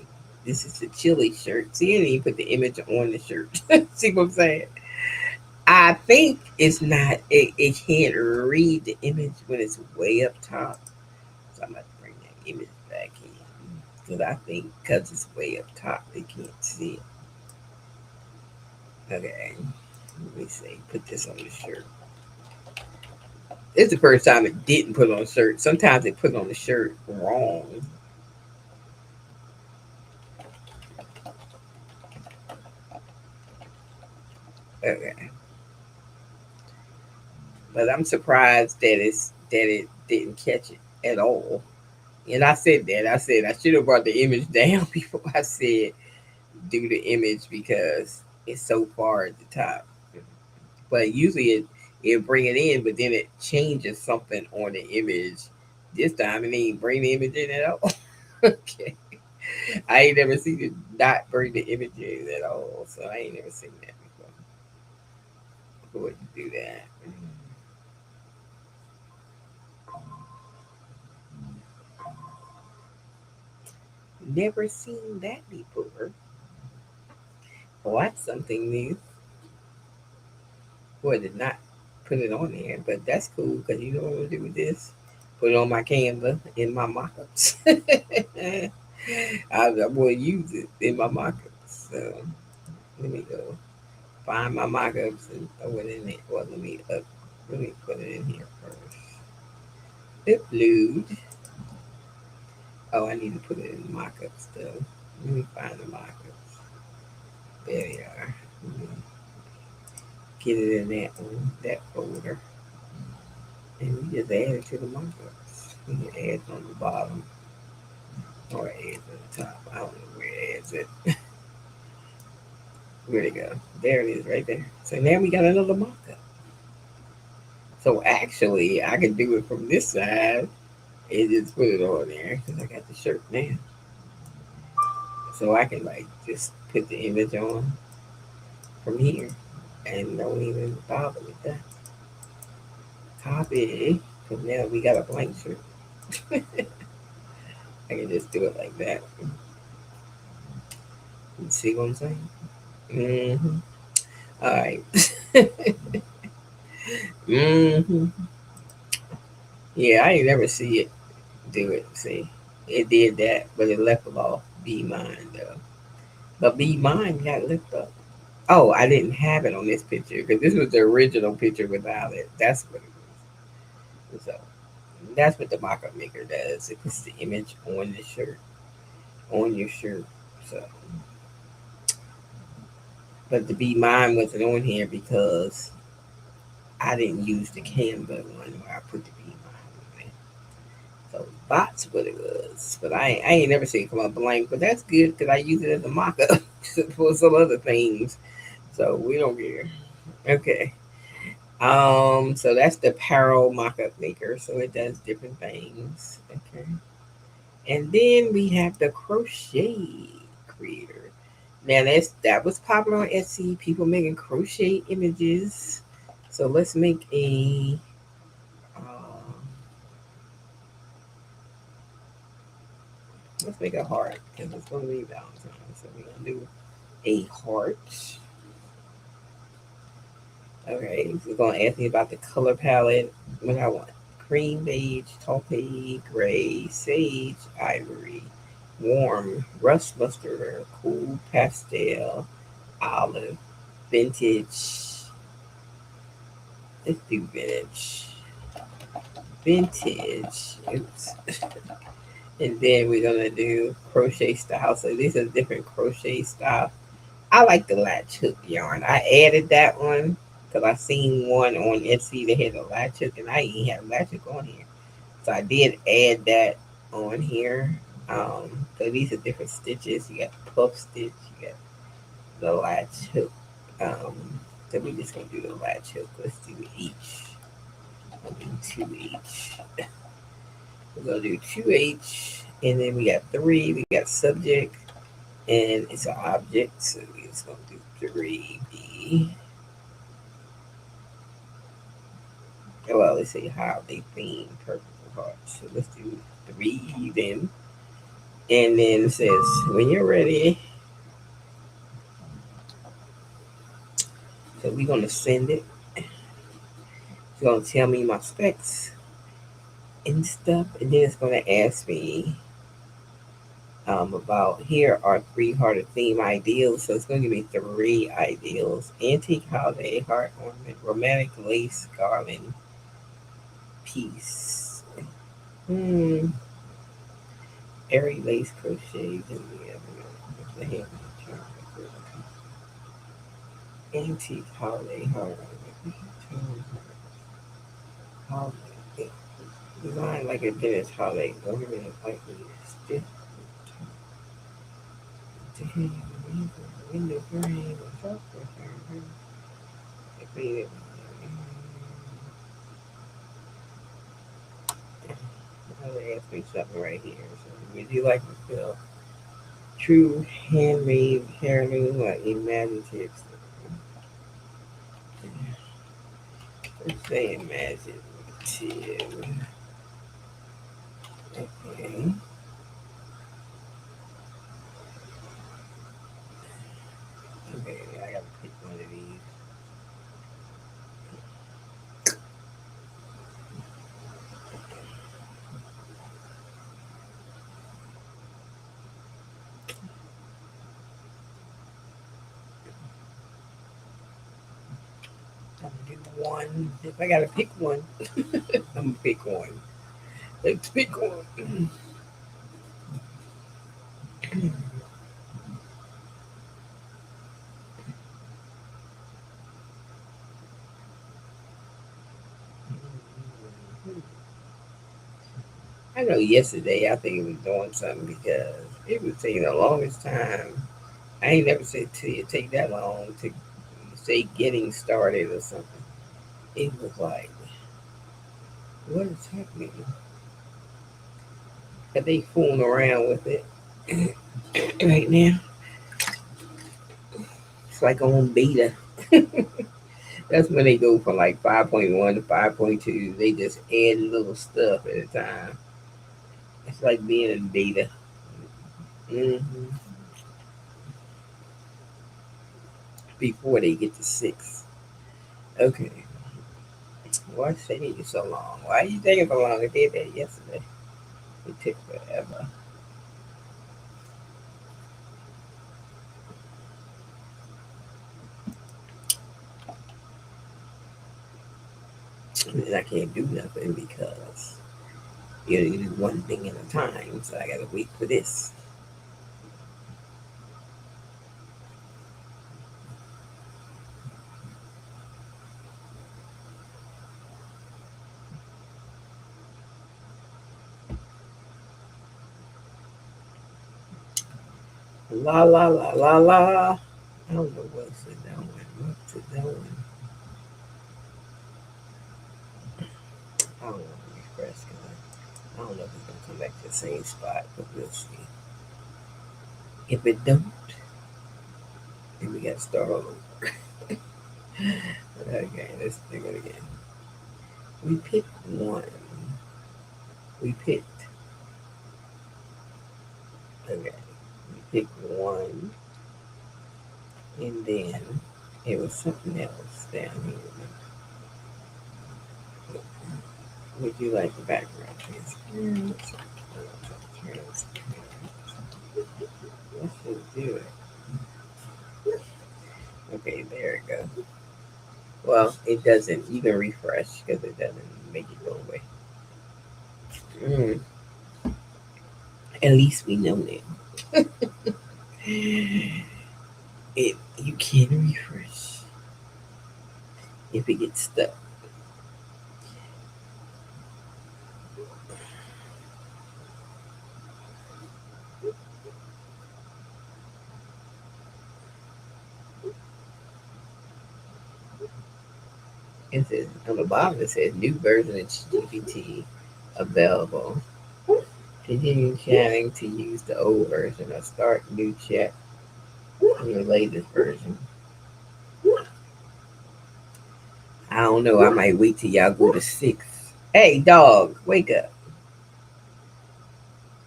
S1: This is the chili shirt. See, I didn't even put the image on the shirt. See what I'm saying? I think it's not, it can't read the image when it's way up top. So I'm going to bring that image back in. Because I think because it's way up top, they can't see it. Okay. Let me see. Put this on the shirt. This is the first time it didn't put on a shirt. Sometimes it put on the shirt wrong. Okay. But I'm surprised that it didn't catch it at all. And I said that. I said I should have brought the image down before I said do the image because it's so far at the top. But usually it bring it in, but then it changes something on the image. This time it ain't bring the image in at all. Okay. I ain't never seen it not bring the image in at all. So I ain't never seen that before. Who would do that? Never seen that before. Well, that's something new. Well, I did not put it on there, but that's cool because you know what I'm gonna do with this? Put it on my Canva in my mockups. I'm gonna use it in my mockups. So let me go find my mockups and throw it in there. Well, let me put it in here first. Upload. Oh, I need to put it in mockups though. Let me find the mockups. There they are. Let me get it in that folder, and we just add it to the mockups. We can add it on the bottom or add it on the top. I don't know where it adds it. Where'd it go? There it is, right there. So now we got another mockup. So actually, I can do it from this side and just put it on there because I got the shirt now. So I can like just put the image on from here and don't even bother with that. Copy. Because now we got a blank shirt. I can just do it like that. You see what I'm saying? Mm-hmm. All right. Mm-hmm. Yeah, I ain't never see it do it. See, it did that, but it left off Be Mine though. But Be Mine got left up. Oh, I didn't have it on this picture because this was the original picture without it. That's what it was. So that's what the mock-up maker does. It puts the image on the shirt, on your shirt. So, but the Be Mine wasn't on here because I didn't use the Canva one where I put the Be Mine on it. So that's what it was. But I ain't never seen it come up blank. But that's good because I use it as a mock-up for some other things. So we don't care. Okay. So that's the Paro mock-up maker. So it does different things. Okay. And then we have the crochet creator. Now that was popular on Etsy. People making crochet images. So let's make a heart because it's gonna be Valentine's. So we're gonna do a heart. Okay, it's gonna ask me about the color palette. What I want: cream, beige, taupe, gray, sage, ivory, warm, rust mustard, cool pastel, olive, vintage. Let's do vintage. Vintage. Oops. And then we're gonna do crochet style. So these are different crochet style. I like the latch hook yarn. I added that one because I seen one on Etsy that had a latch hook, and I ain't have a latch hook on here. So I did add that on here. So these are different stitches. You got the puff stitch. You got the latch hook. Um, so we just gonna do the latch hook. Let's do each. I'll do two each. We're gonna do two H, and then we got three. We got subject, and it's an object, so we're just gonna do three B. Well, let's say holiday theme purple heart. So let's do three then, and then it says when you're ready. So we're gonna send it. It's gonna tell me my specs and stuff, and then it's gonna ask me about here are three hearted theme ideals. So it's going to give me three ideals: antique holiday heart ornament, romantic lace garland piece, airy lace crochet, antique holiday heart ornament, holiday design like a Dennis holiday ornament like this. Window frame, ask me something right here. So, would you like to feel true handmade heirloom or imaginative? Let's say imaginative. Okay. I'm gonna do one. If I gotta pick one, I'm gonna pick one. Let's pick one. I know yesterday I think it was doing something because it was taking the longest time. I ain't never said to you take that long to say getting started or something. It was like, what is happening? Are they fooling around with it right now? It's like on beta. That's when they go from like 5.1 to 5.2. They just add little stuff at a time. It's like being in beta. hmm Before they get to 6. Okay. Why say it so long? Why are you taking so long? I did that yesterday. It took forever. And I can't do nothing because you do one thing at a time. So I gotta wait for this. La la la la la. I don't know what's it doing. What's it doing? I don't know. Refresh. I don't know if it's gonna come back to the same spot, but we'll see. If it don't, then we gotta start all over. Okay, let's do it again. We picked one. We picked. Okay. We picked one, and then it was something else down here. Would you like the background transparency? Let's just do it. Okay, there it goes. Well, it doesn't. You can refresh because it doesn't make it go away. Mm, at least we know now. It you can refresh if it gets stuck. It says on the bottom. It says new version of GPT available. Continue chatting to use the old version or start new chat on the latest version. I don't know. I might wait till y'all go to 6. Hey, dog, wake up.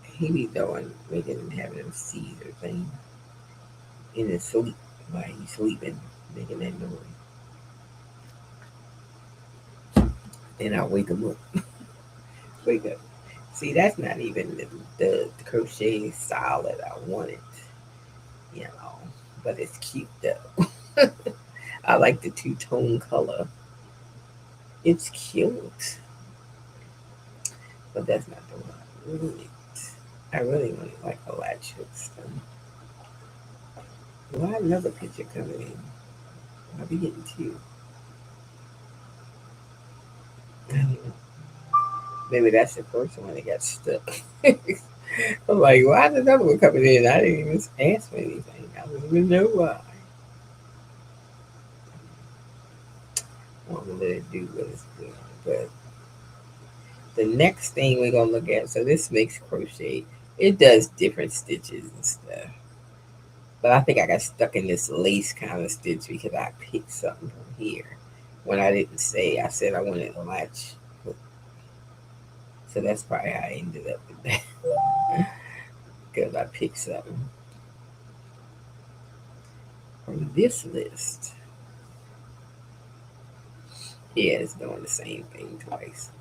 S1: He be doing, making him having him seizure thing in his sleep while he's sleeping, making that noise. Then I wake him up. Wake up. See, that's not even the crochet style that I wanted, you know. But it's cute though. I like the two-tone color. It's cute, but that's not the one I really. I really want like a latch hook stuff. Why another picture coming in? I'll be getting two. I don't know. Maybe that's the first one that got stuck. I'm like, why is another one coming in? I didn't even ask for anything. I don't even know why. I'm gonna let it do what it's doing. But the next thing we're gonna look at, so this makes crochet. It does different stitches and stuff. But I think I got stuck in this lace kind of stitch because I picked something from here when I didn't say. I said I wanted a latch hook. So that's probably how I ended up with that. Because I picked something from this list. Yeah, it's doing the same thing twice.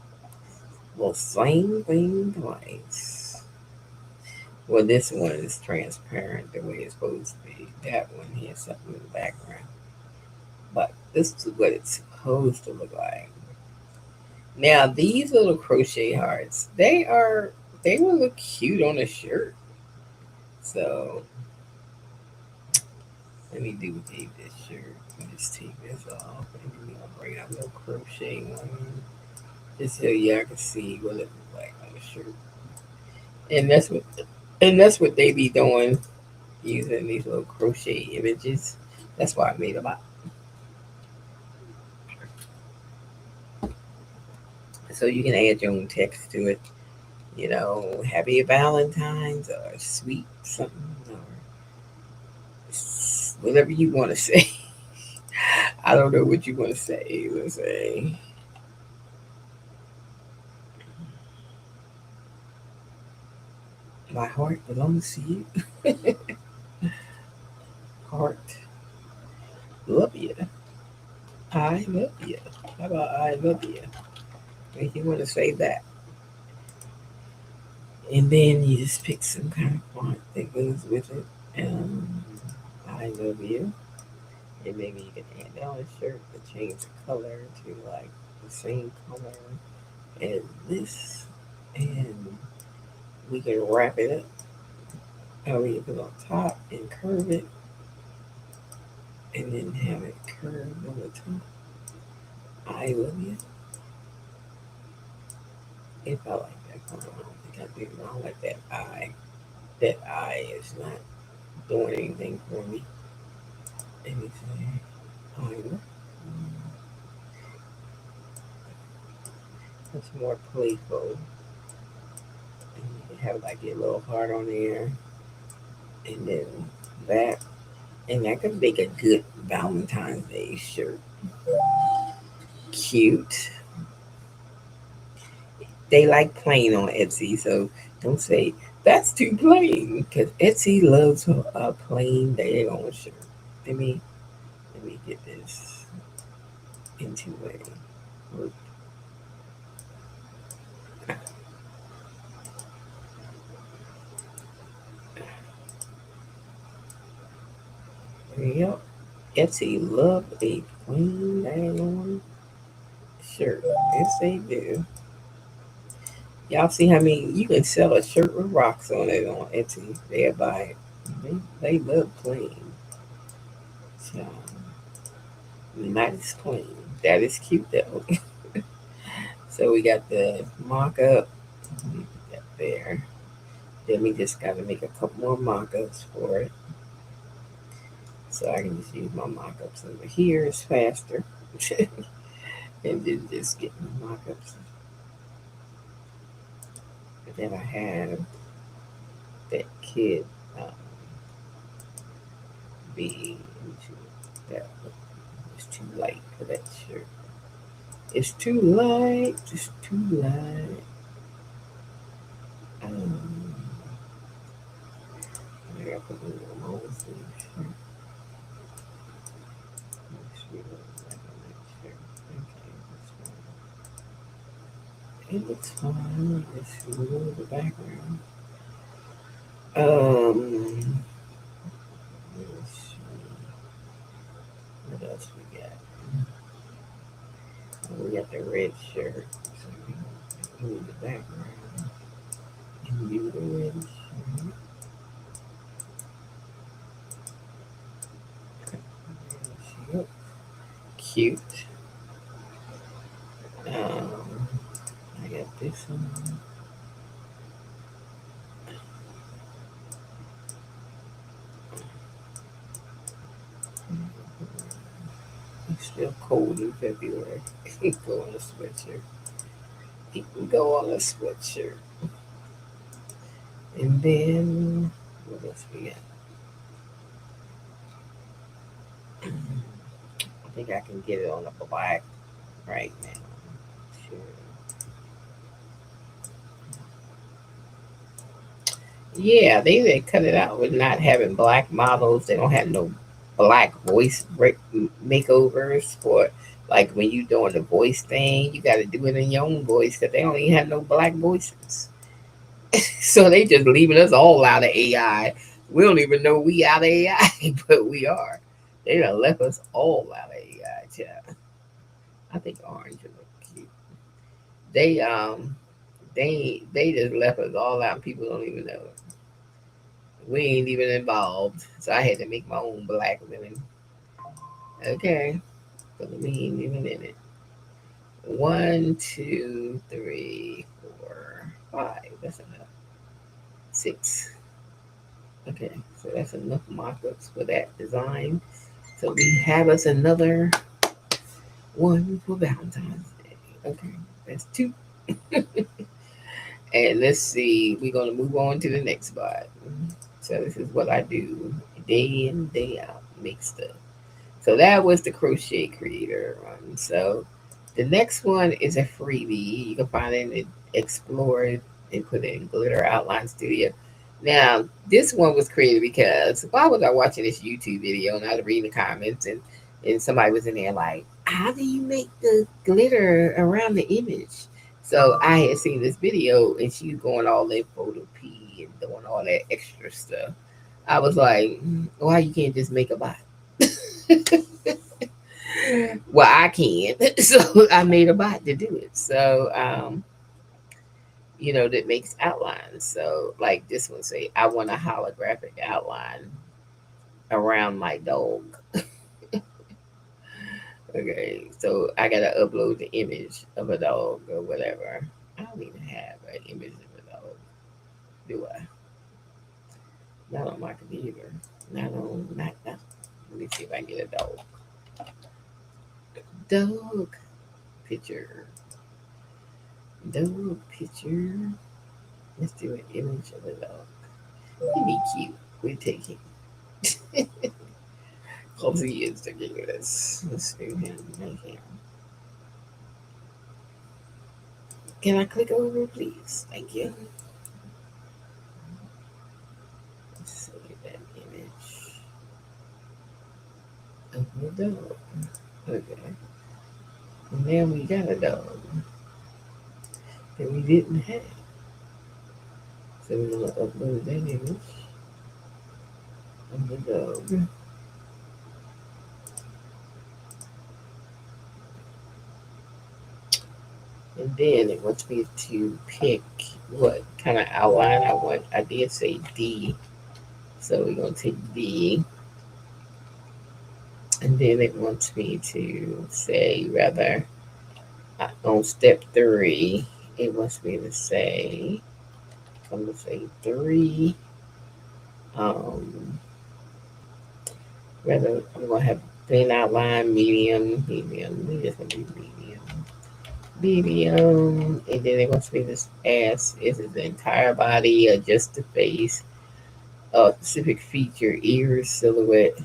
S1: Well, same thing twice. Well, this one is transparent the way it's supposed to be. That one has something in the background. But this is what it's supposed to look like. Now these little crochet hearts, they will look cute on a shirt. So let me duplicate this shirt. Let me just take this off and then I'll bring out a little crochet one. Just so y'all can see what it looks like on the shirt. And that's what they be doing using these little crochet images. That's why I made them up. So you can add your own text to it. Happy Valentine's or sweet something or whatever you want to say. I don't know what you want to say. Let's say, my heart belongs to you. Heart, love you. I love you. How about I love you? If you want to say that. And then you just pick some kind of font that goes with it. Um, I love you. And maybe you can add down a shirt to change the color to like the same color as this. And we can wrap it up. Or we can put it on top and curve it. And then have it curved on the top. I love you. If I like that color, I don't think I do. I don't like that eye. That eye is not doing anything for me. Anything. I love you. That's more playful. And you can have like your little heart on there. And then that. And that could make a good Valentine's Day shirt. Cute. They like plain on Etsy, so don't say that's too plain because Etsy loves a plain daggone shirt. Let me get this into a work. Yep, Etsy love a plain daggone shirt. Yes, they do. Y'all see how many you can sell a shirt with rocks on it on Etsy? They'll buy it. They love plain. So nice plain. That is cute though. So we got the mock up. That there. Then we just gotta make a couple more mock-ups for it. So I can just use my mock-ups over here. It's faster. And then just get my mock-ups. But then I have that kid be into that. It's too light for that shirt. It's too light. It's too light. I gotta put it on my own sleeve shirt. It looks fine. Let's remove the background. Let's see. What else we got? We got the red shirt. So we move the background and do the red shirt. Cute. I got this one. It's still cold in February. Go on a sweatshirt. You can go on a sweatshirt. And then what else we got? I think I can get it on a black right now. Sure. Yeah, they cut it out with not having black models. They don't have no black voice makeovers for like when you doing the voice thing. You got to do it in your own voice because they don't even have no black voices. So they just leaving us all out of AI. We don't even know we out of AI, but we are. They done left us all out of AI, child. I think orange would look cute. They they just left us all out. People don't even know. We ain't even involved. So I had to make my own black linen. Okay. But we ain't even in it. One, two, three, four, five. That's enough. Six. Okay. So that's enough mock-ups for that design. So we have us another one for Valentine's Day. Okay. That's two. And let's see. We're going to move on to the next spot. So this is what I do day in, day out. Make stuff. So that was the crochet creator one. So the next one is a freebie. You can find it and explore it and put it in Glitter Outline Studio. Now, this one was created because why was I watching this YouTube video and I was reading the comments and somebody was in there like, how do you make the glitter around the image? So I had seen this video and she was going all in photo P and doing all that extra stuff. I was like, why you can't just make a bot? Well, I can't. So I made a bot to do it. So, that makes outlines. So, like this one say, I want a holographic outline around my dog. Okay, so I gotta upload the image of a dog or whatever. I don't even have an image of a dog, do I? Not on my computer. Not. Let me see if I can get a dog. Dog picture. Dog picture. Let's do an image of a dog. He'd be cute. We're taking. Cozy is the this. Let's do him right here. Can I click over, please? Thank you. Let's see that image of the dog. Okay. And then we got a dog that we didn't have. So we're going to upload that image of the dog. And then it wants me to pick what kind of outline I want. I did say D. So we're going to take D. And then it wants me to say, rather, on step 3, it wants me to say, I'm going to say 3. Rather, I'm going to have thin outline, medium. We just going to do medium. And then it wants me to ask, is it the entire body or just the face? Specific feature, ears, silhouette.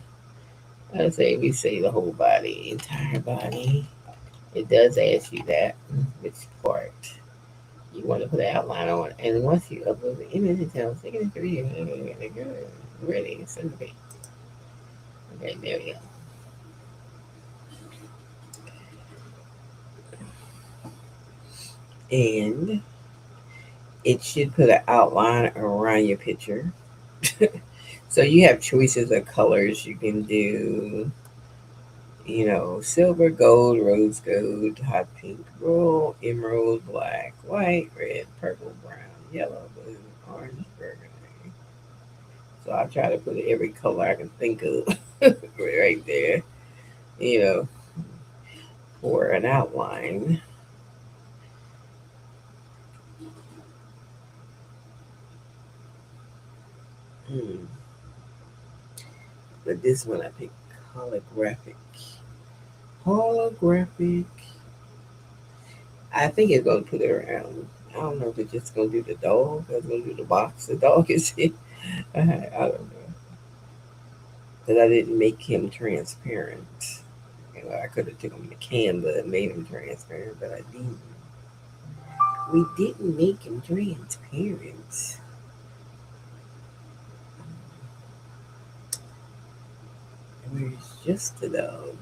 S1: I say we say the whole body, entire body. It does ask you that, which part you want to put the outline on. And once you upload the image, it tells signature, ready, send it. Okay, there we go. And it should put an outline around your picture. So you have choices of colors you can do. Silver, gold, rose gold, hot pink, royal, emerald, black, white, red, purple, brown, yellow, blue, orange, burgundy. So I try to put every color I can think of right there, you know, for an outline. Hmm. But this one I picked holographic. Holographic. I think it's gonna put it around. I don't know if it's just gonna do the dog or it's gonna do the box. The dog is in. I don't know. Because I didn't make him transparent. I could have taken him to Canva and made him transparent, but I didn't. We didn't make him transparent. Where's just the dog?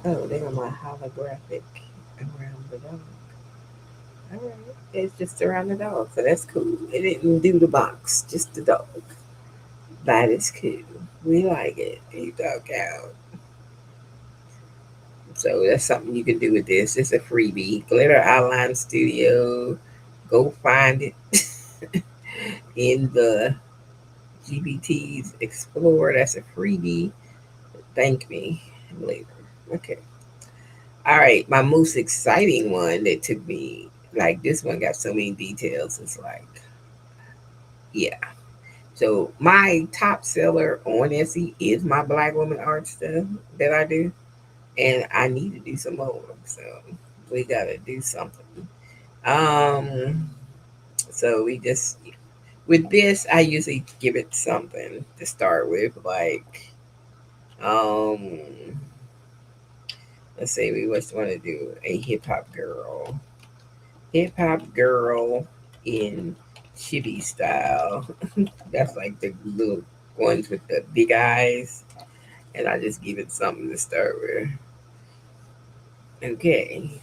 S1: Oh, they got my holographic around the dog. Alright. It's just around the dog, so that's cool. It didn't do the box, just the dog. That is cool. We like it. You dog out. So that's something you can do with this. It's a freebie. Glitter Outline Studio. Go find it in the GBT's Explore. That's a freebie. Thank me later. Okay. All right. My most exciting one that took me, like, this one got so many details. It's like, yeah. So my top seller on Etsy is my Black woman art stuff that I do. And I need to do some more. So we gotta do something. Um, so we just with this, I usually give it something to start with, like um, let's say we just want to do a hip hop girl in chibi style. That's like the little ones with the big eyes, and I just give it something to start with. Okay,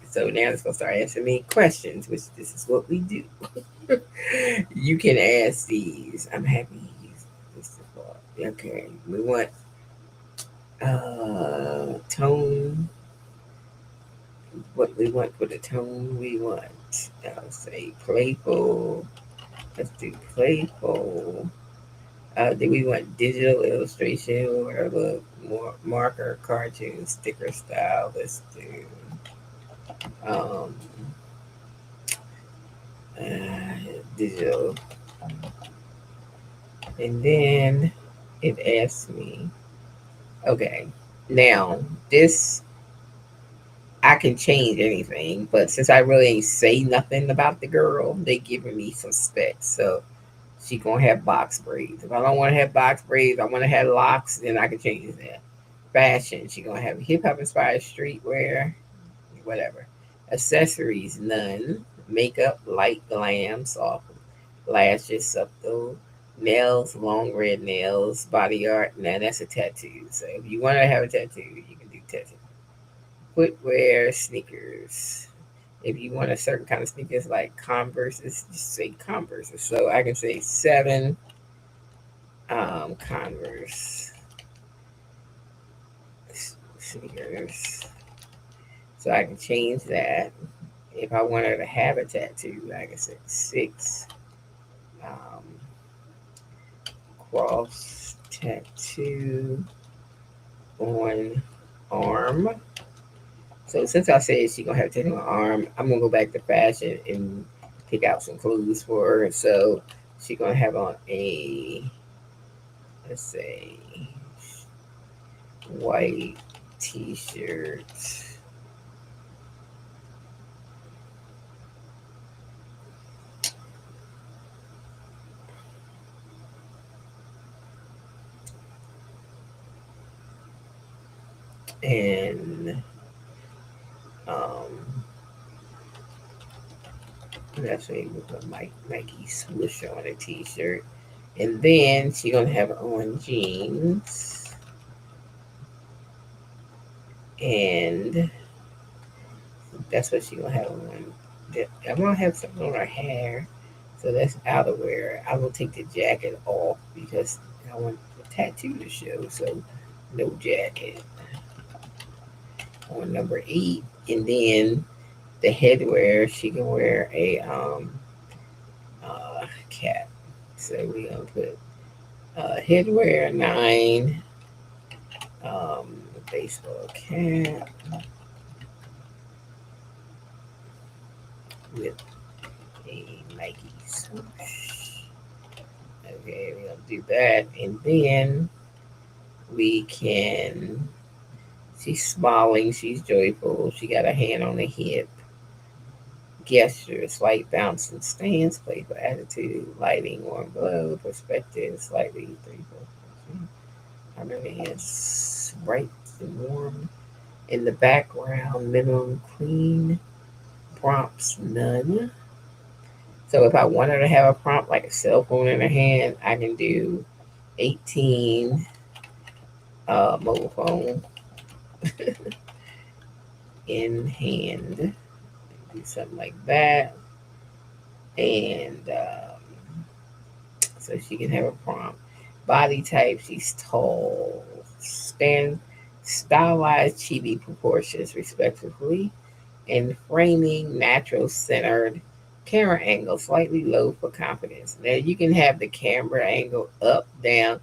S1: so now it's gonna start answering me questions, which this is what we do. You can ask these. I'm happy you used this support. Okay, we want tone. What we want for the tone, we want I'll say playful. Let's do playful. Do we want digital illustration or look more marker cartoon sticker style? Let's do um, digital, and then it asks me. Okay, now this I can change anything, but since I really ain't say nothing about the girl, they giving me some specs. So she gonna have box braids. If I don't want to have box braids, I want to have locks, then I can change that. Fashion, she gonna have hip hop inspired streetwear, whatever. Accessories, none. Makeup, light glam, soft lashes, subtle. Nails, long red nails, body art. Now that's a tattoo. So if you want to have a tattoo, you can do tattoo. Footwear, sneakers. If you want a certain kind of sneakers like Converses, just say Converses. So I can say 7 Converse sneakers. So I can change that. If I wanted to have a tattoo, I can say 6 um, cross tattoo on arm. So since I said she gonna have a tattoo on arm, I'm gonna go back to fashion and pick out some clothes for her. So she gonna have on a, let's say, white t-shirt and um that's what with a Nike swoosh on a t-shirt. And then she gonna have on jeans and that's what she gonna have on. I'm gonna have something on her hair. So that's outerwear. I will take the jacket off because I want the tattoo to show. So no jacket on number 8. And then the headwear, she can wear a cap. So we gonna put headwear 9, um, baseball cap with a Nike swoosh. Okay, we're gonna do that, and then we can. She's smiling. She's joyful. She got a hand on the hip. Gesture, slight bounce and stance, playful attitude, lighting, warm glow, perspective, slightly 3 4. I mean, it's bright and warm. In the background, minimum clean. Prompts, none. So if I want her to have a prompt like a cell phone in her hand, I can do 18 mobile phone in hand. Do something like that. And so she can have a prompt. Body type, she's tall. Stylized chibi proportions, respectively. And framing, natural centered. Camera angle, slightly low for confidence. Now you can have the camera angle up, down.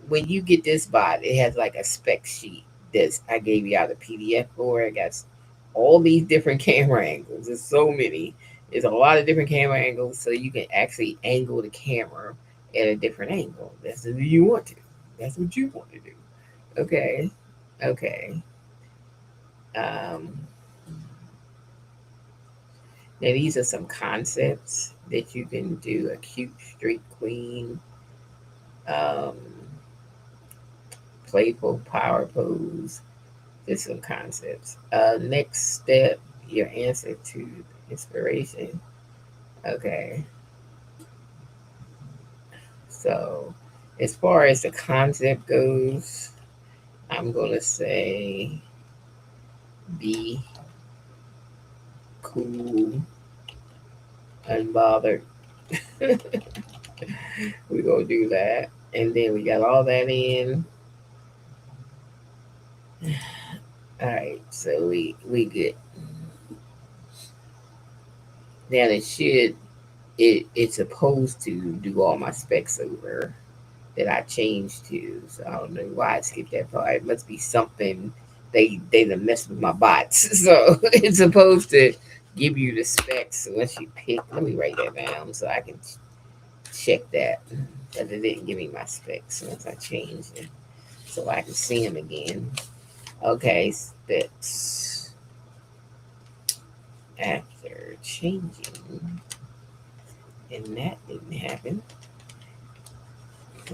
S1: When you get this bot, it has like a spec sheet that I gave you out a PDF for. It got all these different camera angles. There's so many. There's a lot of different camera angles, so you can actually angle the camera at a different angle. That's what you want to. That's what you want to do. Okay. Okay. Um, Now these are some concepts that you can do. A cute street queen, um, playful power pose. Just some concepts. Next step, your answer to inspiration. Okay. So as far as the concept goes, I'm gonna say be cool, unbothered. We're gonna do that. And then we got all that in. All right, so we good. Now it's supposed to do all my specs over that I changed to. So I don't know why I skipped that part. It must be something they done messed with my bots. So it's supposed to give you the specs. So once you pick, let me write that down so I can check that. But it didn't give me my specs once I changed it, so I can see them again. Okay, specs after changing, and that didn't happen.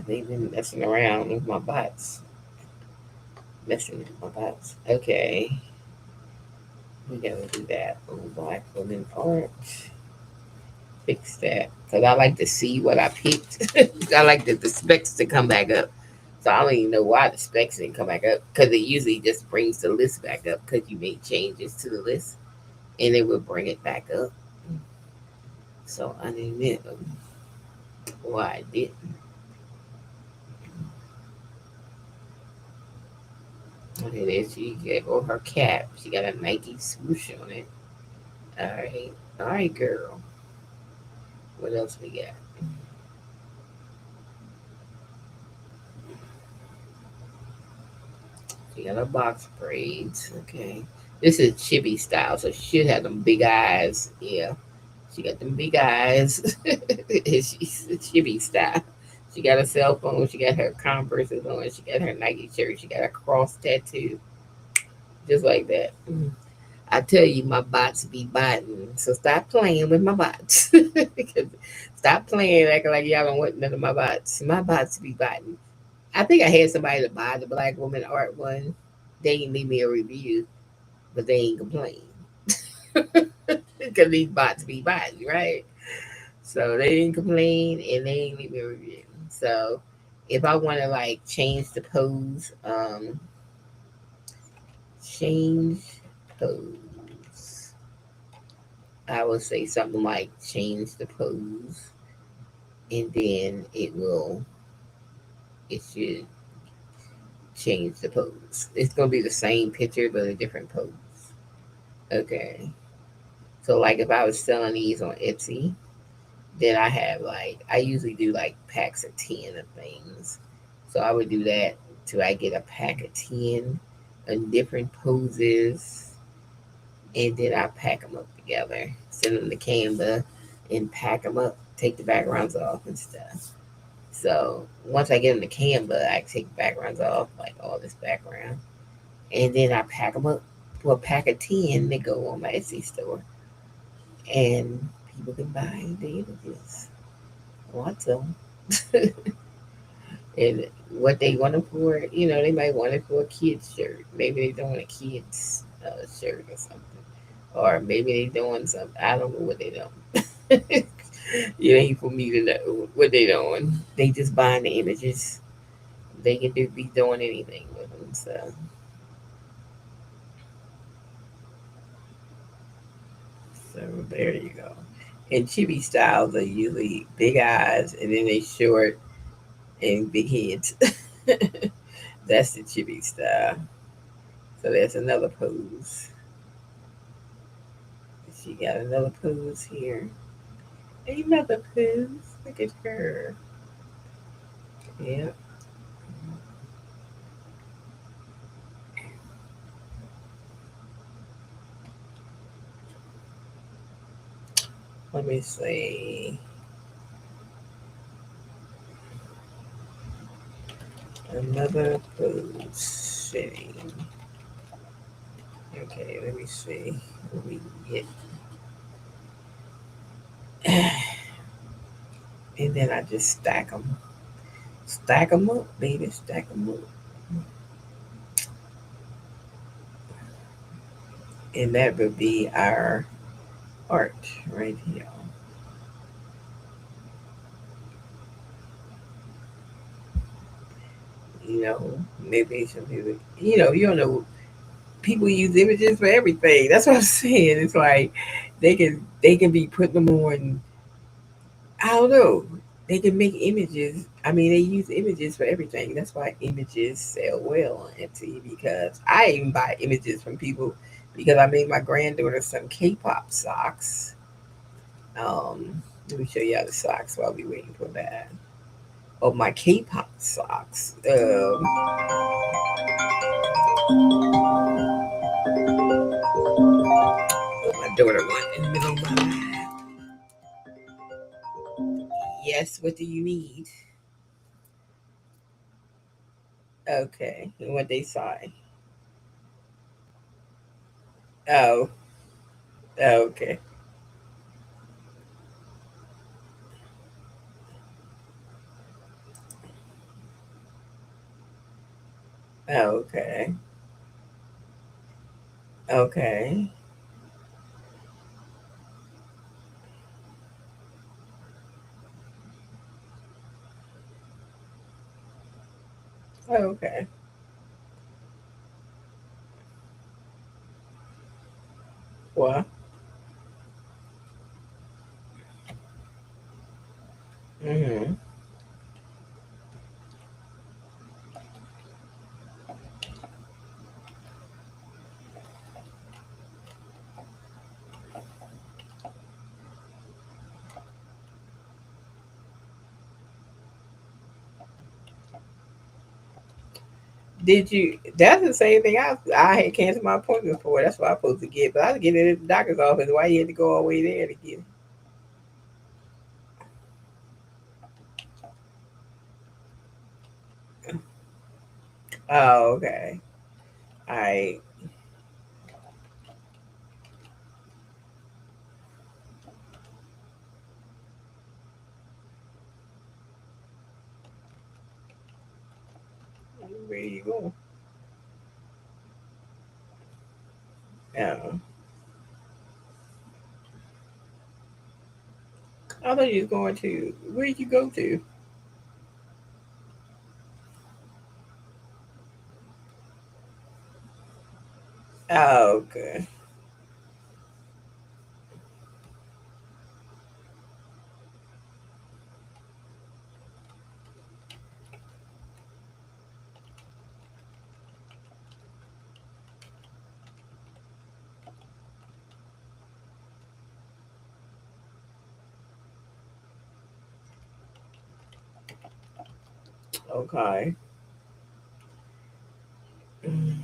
S1: They've been messing around with my bots. Messing with my bots. Okay. We gotta do that. Oh, black women art. Fix that. Because I like to see what I picked. I like the specs to come back up. So I don't even know why the specs didn't come back up. Because it usually just brings the list back up because you made changes to the list. And it will bring it back up. So I didn't know why I didn't. Okay, there she gave her cap. She got a Nike swoosh on it. All right. All right, girl. What else we got? She got her box braids. Okay. This is chibi style, so she should have them big eyes. Yeah. She got them big eyes. She's chibi style. She got a cell phone. She got her Converses on. She got her Nike shirt. She got a cross tattoo. Just like that. I tell you, my bots be biting. So stop playing with my bots. Stop playing acting like y'all don't want none of my bots. My bots be biting. I think I had somebody to buy the Black Woman Art one. They didn't leave me a review, but they ain't complain. Because these bots be biting, right? So they didn't complain and they didn't leave me a review. So if I want to like change pose, I will say something like change the pose, and then it should change the pose. It's gonna be the same picture but a different pose. Okay. So like if I was selling these on Etsy, then I usually do like packs of 10 of things. So I would do that till I get a pack of 10 in different poses, and then I pack them up together, send them to Canva, and pack them up, take the backgrounds off and stuff. So once I get them to Canva, I take the backgrounds off, like all this background, and then I pack them up for a pack of 10 that go on my Etsy store, and people can buy the images. Want them. And what they want it for, they might want it for a kid's shirt. Maybe they don't want a kid's shirt or something. Or maybe they doing something. I don't know what they doing. It ain't for me to know what they doing. They just buying the images. They can be doing anything with them. So there you go. And chibi styles are usually big eyes and then they short and big heads. That's the chibi style. So there's another pose. She got another pose here. Another pose. Look at her. Yep. Let me see. Another pose. Sitting. Okay, let me see. Let me get. And then I just stack them. Stack them up, baby. Stack them up. And that would be our art right here. You know, maybe some people, you don't know. People use images for everything. That's what I'm saying. It's like they can be putting them on. I don't know. They can make images. I mean, they use images for everything. That's why images sell well on Etsy because I even buy images from people because I made my granddaughter some K-pop socks. Let me show you all the socks while we waiting for that. Of my K-pop socks. My daughter went in the middle of my life. Yes, what do you need? Okay, and what they say. Oh, okay, okay, okay, okay. Well, mm-hmm. Did you? That's the same thing. I had canceled my appointment for. That's what I was supposed to get, but I was getting it at the doctor's office. Why you had to go all the way there to get it? Oh, okay. All right. Where you going? Oh, I thought you was going to. Where did you go to? Oh, okay. Okay. Mm,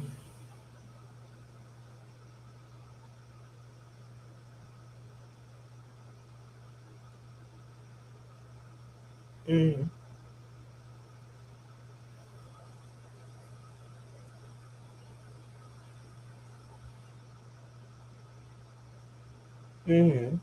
S1: mm, mm.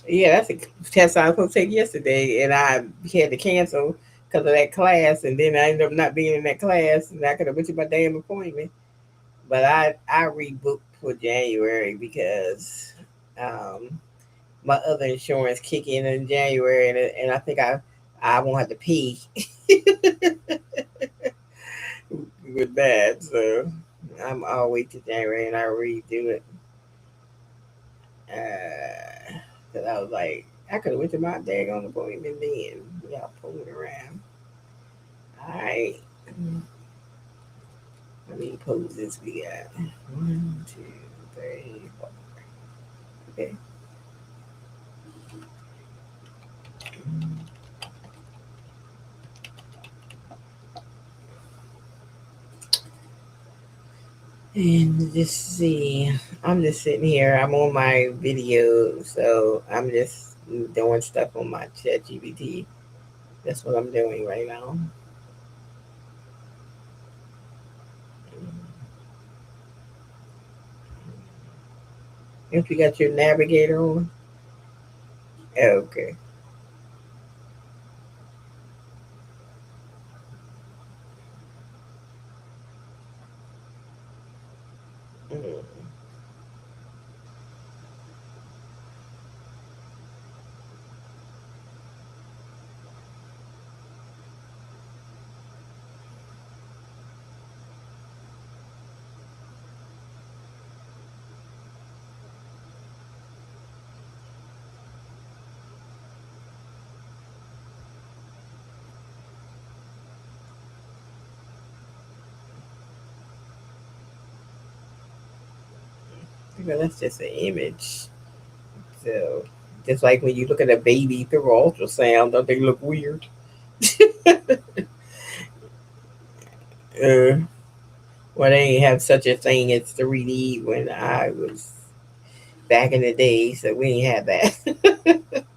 S1: Yeah, that's a test I was supposed to take yesterday, and I had to cancel because of that class, and then I ended up not being in that class, and I could have went to my damn appointment. But I rebooked for January because um, my other insurance kick in January, and I think I won't have to pay with that. So I'll wait till January and I'll redo it. Cause I was like, I could have went to my daggone appointment then. Y'all pulling around. All right. How many poses we got? One, two, three, four. Okay. And just see. I'm just sitting here. I'm on my video, so I'm just doing stuff on my chat GPT. That's what I'm doing right now. If you got your navigator on, okay. Mm. Because that's just an image. So just like when you look at a baby through ultrasound, don't they look weird? Uh, well, they ain't have such a thing as 3D when I was back in the day, so we ain't have that.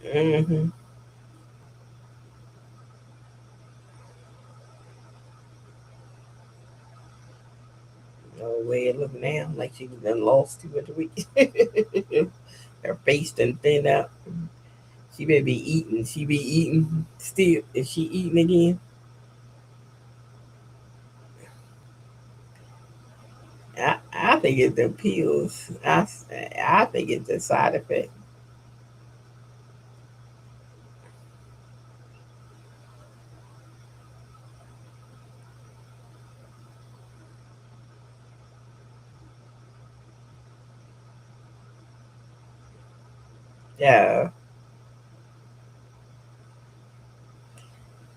S1: Mm-hmm. No way it look now, like she done lost 2 or 3. Her face done thinned out. She better be eating. She be eating still. Is she eating again? I think it's the pills. I think it's the side effect. Yeah.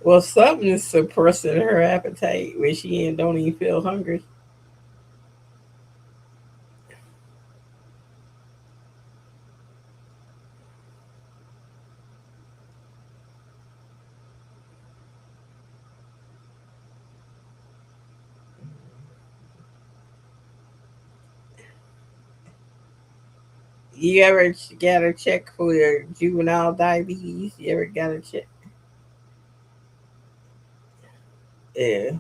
S1: Well, something's suppressing her appetite where she ain't don't even feel hungry. You ever got a check for your juvenile diabetes? You ever got a check? Yeah.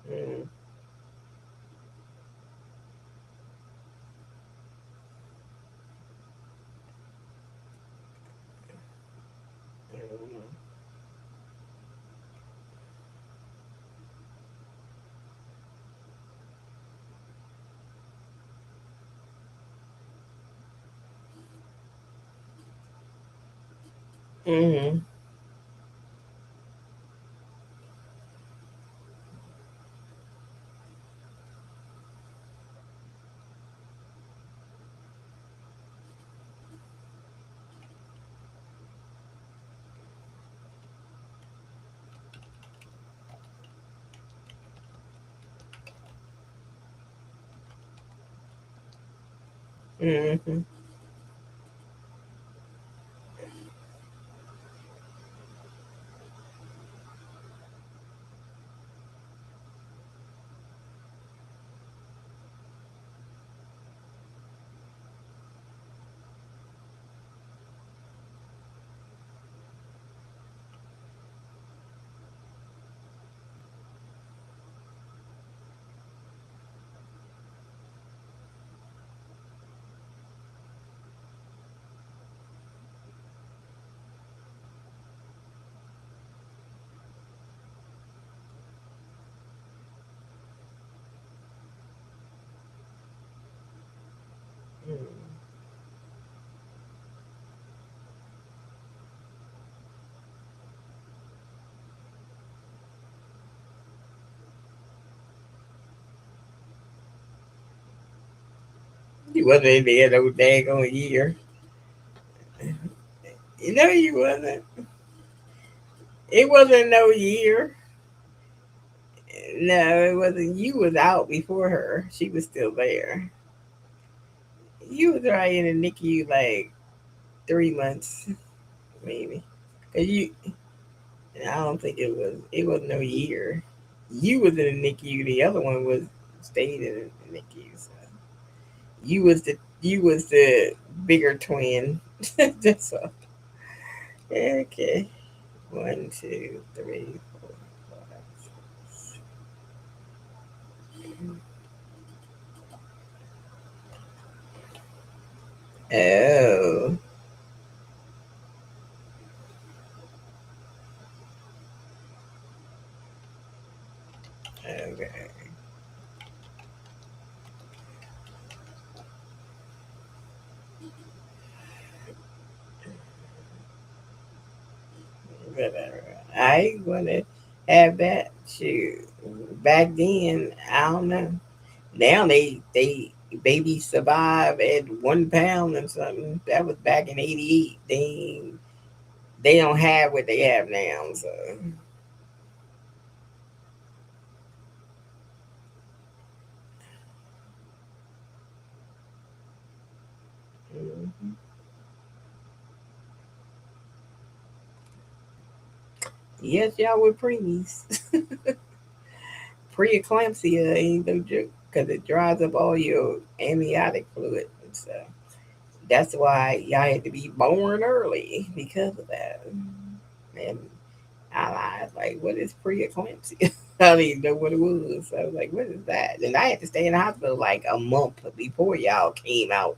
S1: Mm, mm-hmm. Mm-hmm. You wasn't in there no daggone year. You know you wasn't. It wasn't no year. No, it wasn't. You was out before her. She was still there. You was right in the NICU like 3 months, maybe. Cause you, I don't think it was. It wasn't no year. You was in the NICU. The other one was stayed in the NICU. So you was the bigger twin. That's all. Okay. One, two, three, four, five, six. Oh, okay. Whatever. I wanna have that. Shoot. Back then, I don't know. Now they babies survive at 1 pound and something. That was back in '88. They don't have what they have now. So mhm. Yes, y'all were preemies. Preeclampsia ain't no joke because it dries up all your amniotic fluid and stuff. That's why y'all had to be born early because of that. And I lied, like, what is preeclampsia? I didn't even know what it was. So I was like, what is that? And I had to stay in the hospital like a month before y'all came out.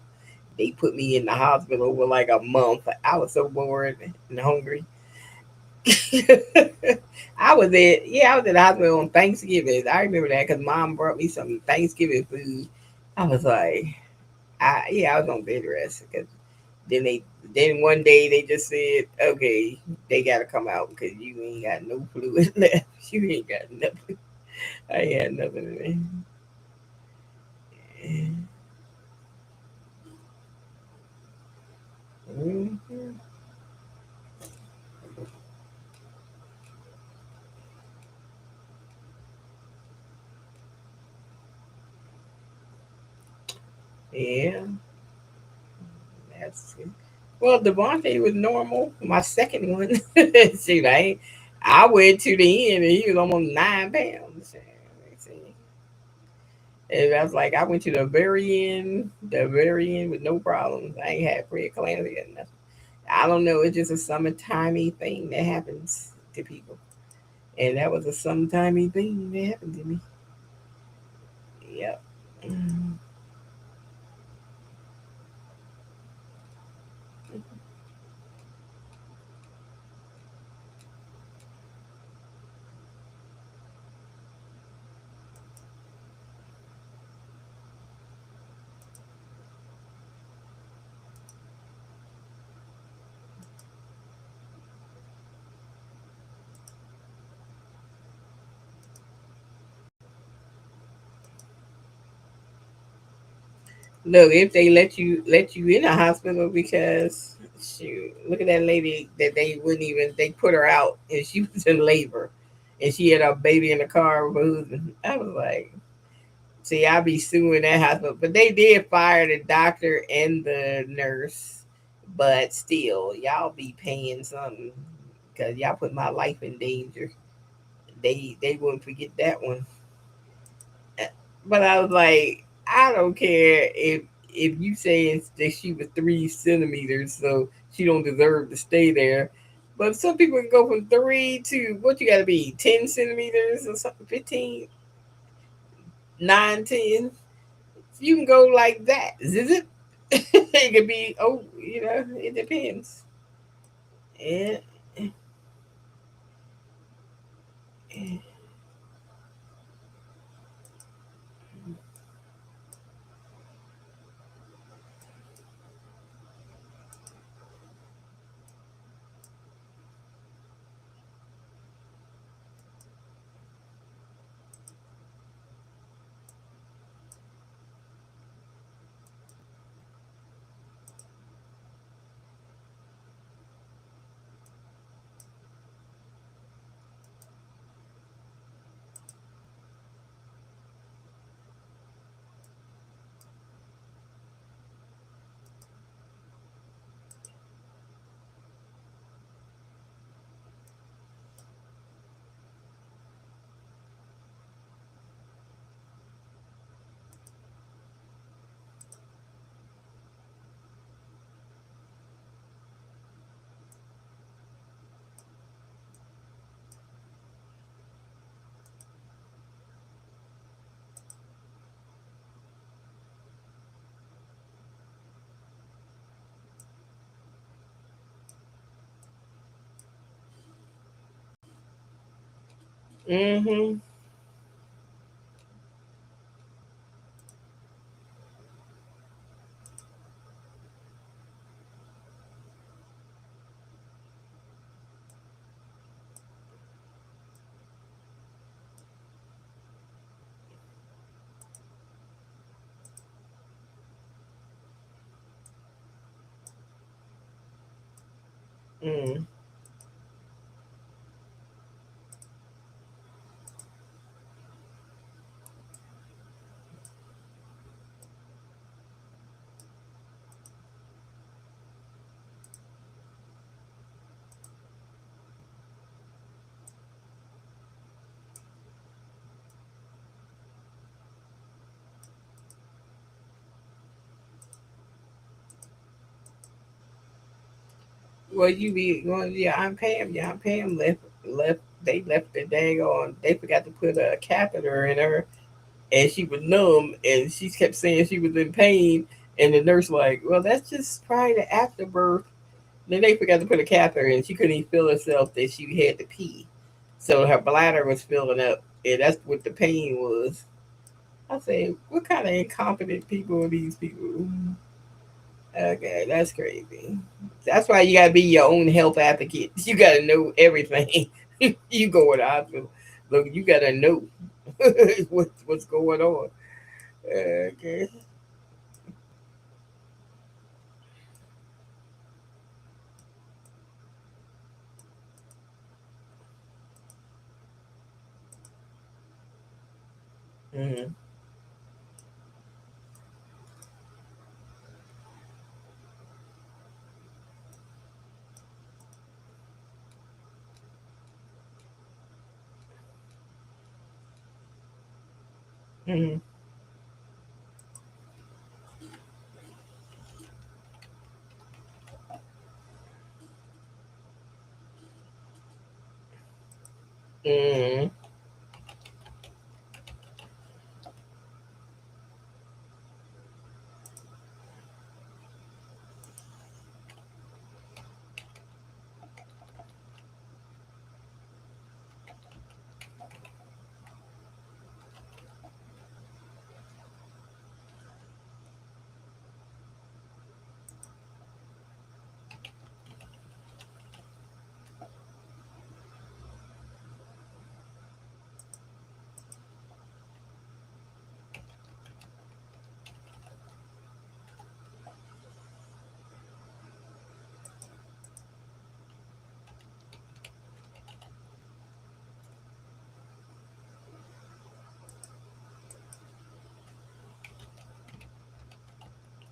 S1: They put me in the hospital for like a month. I was so bored and hungry. I was at yeah, I was at the hospital on Thanksgiving. I remember that because mom brought me some Thanksgiving food. I was like, I was on bed rest because then then one day they just said, okay, they got to come out because you ain't got no fluid left. You ain't got nothing. I ain't had nothing in there. Mhm. Yeah, that's it. Well, Devontae was normal. My second one, shoot, I went to the end and he was almost 9 pounds. And I was like, I went to the very end with no problems. I ain't had preeclampsia or nothing. I don't know. It's just a summertimey thing that happens to people, and that was a summertimey thing that happened to me. Yep. Mm. Look, if they let you in a hospital because shoot, look at that lady that they wouldn't even they put her out and she was in labor, and she had a baby in the car with her husband. I was like, see, I'll be suing that hospital. But they did fire the doctor and the nurse. But still, y'all be paying something because y'all put my life in danger. They wouldn't forget that one. But I was like, I don't care if you say that she was 3 centimeters, so she don't deserve to stay there. But some people can go from three to what you got to be 10 centimeters or something, 15, 9, 10. You can go like that. Is it? It could be. Oh, it depends. Yeah. Mm-hmm. Mm. Well, you be going, yeah, Aunt Pam. Yeah, Aunt Pam left. They left the daggone. They forgot to put a catheter in her, and she was numb, and she kept saying she was in pain. And the nurse like, well, that's just probably the afterbirth. Then they forgot to put a catheter in. She couldn't even feel herself that she had to pee, so her bladder was filling up, and that's what the pain was. I say, what kind of incompetent people are these people? Okay, that's crazy. That's why you gotta be your own health advocate. You gotta know everything. You go to the hospital. Look, you gotta know what's going on. Okay. Mm-hmm. Mm-hmm. Mm-hmm.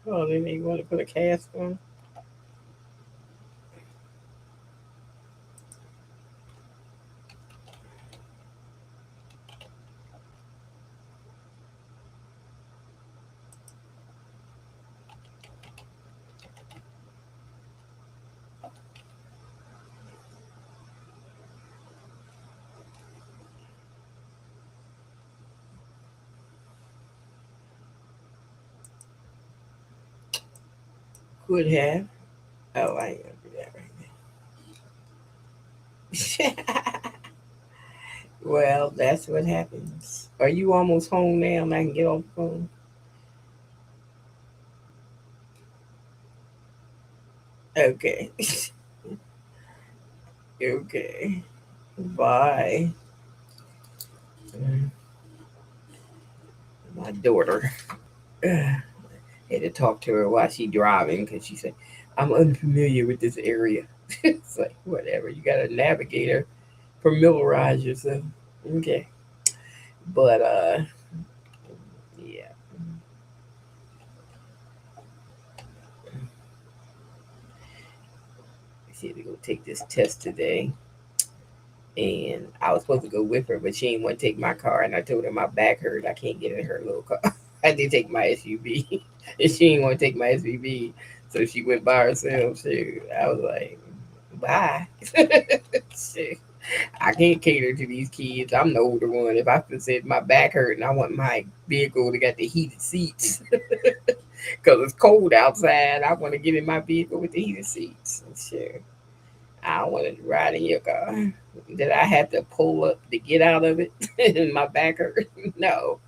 S1: Oh, then they want to put a cast on. Could have. Oh, I ain't gonna do that right now. Well, that's what happens. Are you almost home now and I can get off the phone? Okay. Okay. Bye. Mm, my daughter. Had to talk to her while she driving because she said, I'm unfamiliar with this area. It's like, whatever. You got to navigate her, familiarize yourself. Okay. But, yeah. She had to go take this test today. And I was supposed to go with her, but she didn't want to take my car. And I told her my back hurt. I can't get in her little car. I did take my SUV, and she didn't want to take my SUV, so she went by herself. Shoot, I was like, bye. Shoot, I can't cater to these kids. I'm the older one. If I said my back hurt and I want my vehicle to got the heated seats because it's cold outside, I want to get in my vehicle with the heated seats. Sure, I don't want to ride in your car. that I had to pull up to get out of it and my back hurt. No.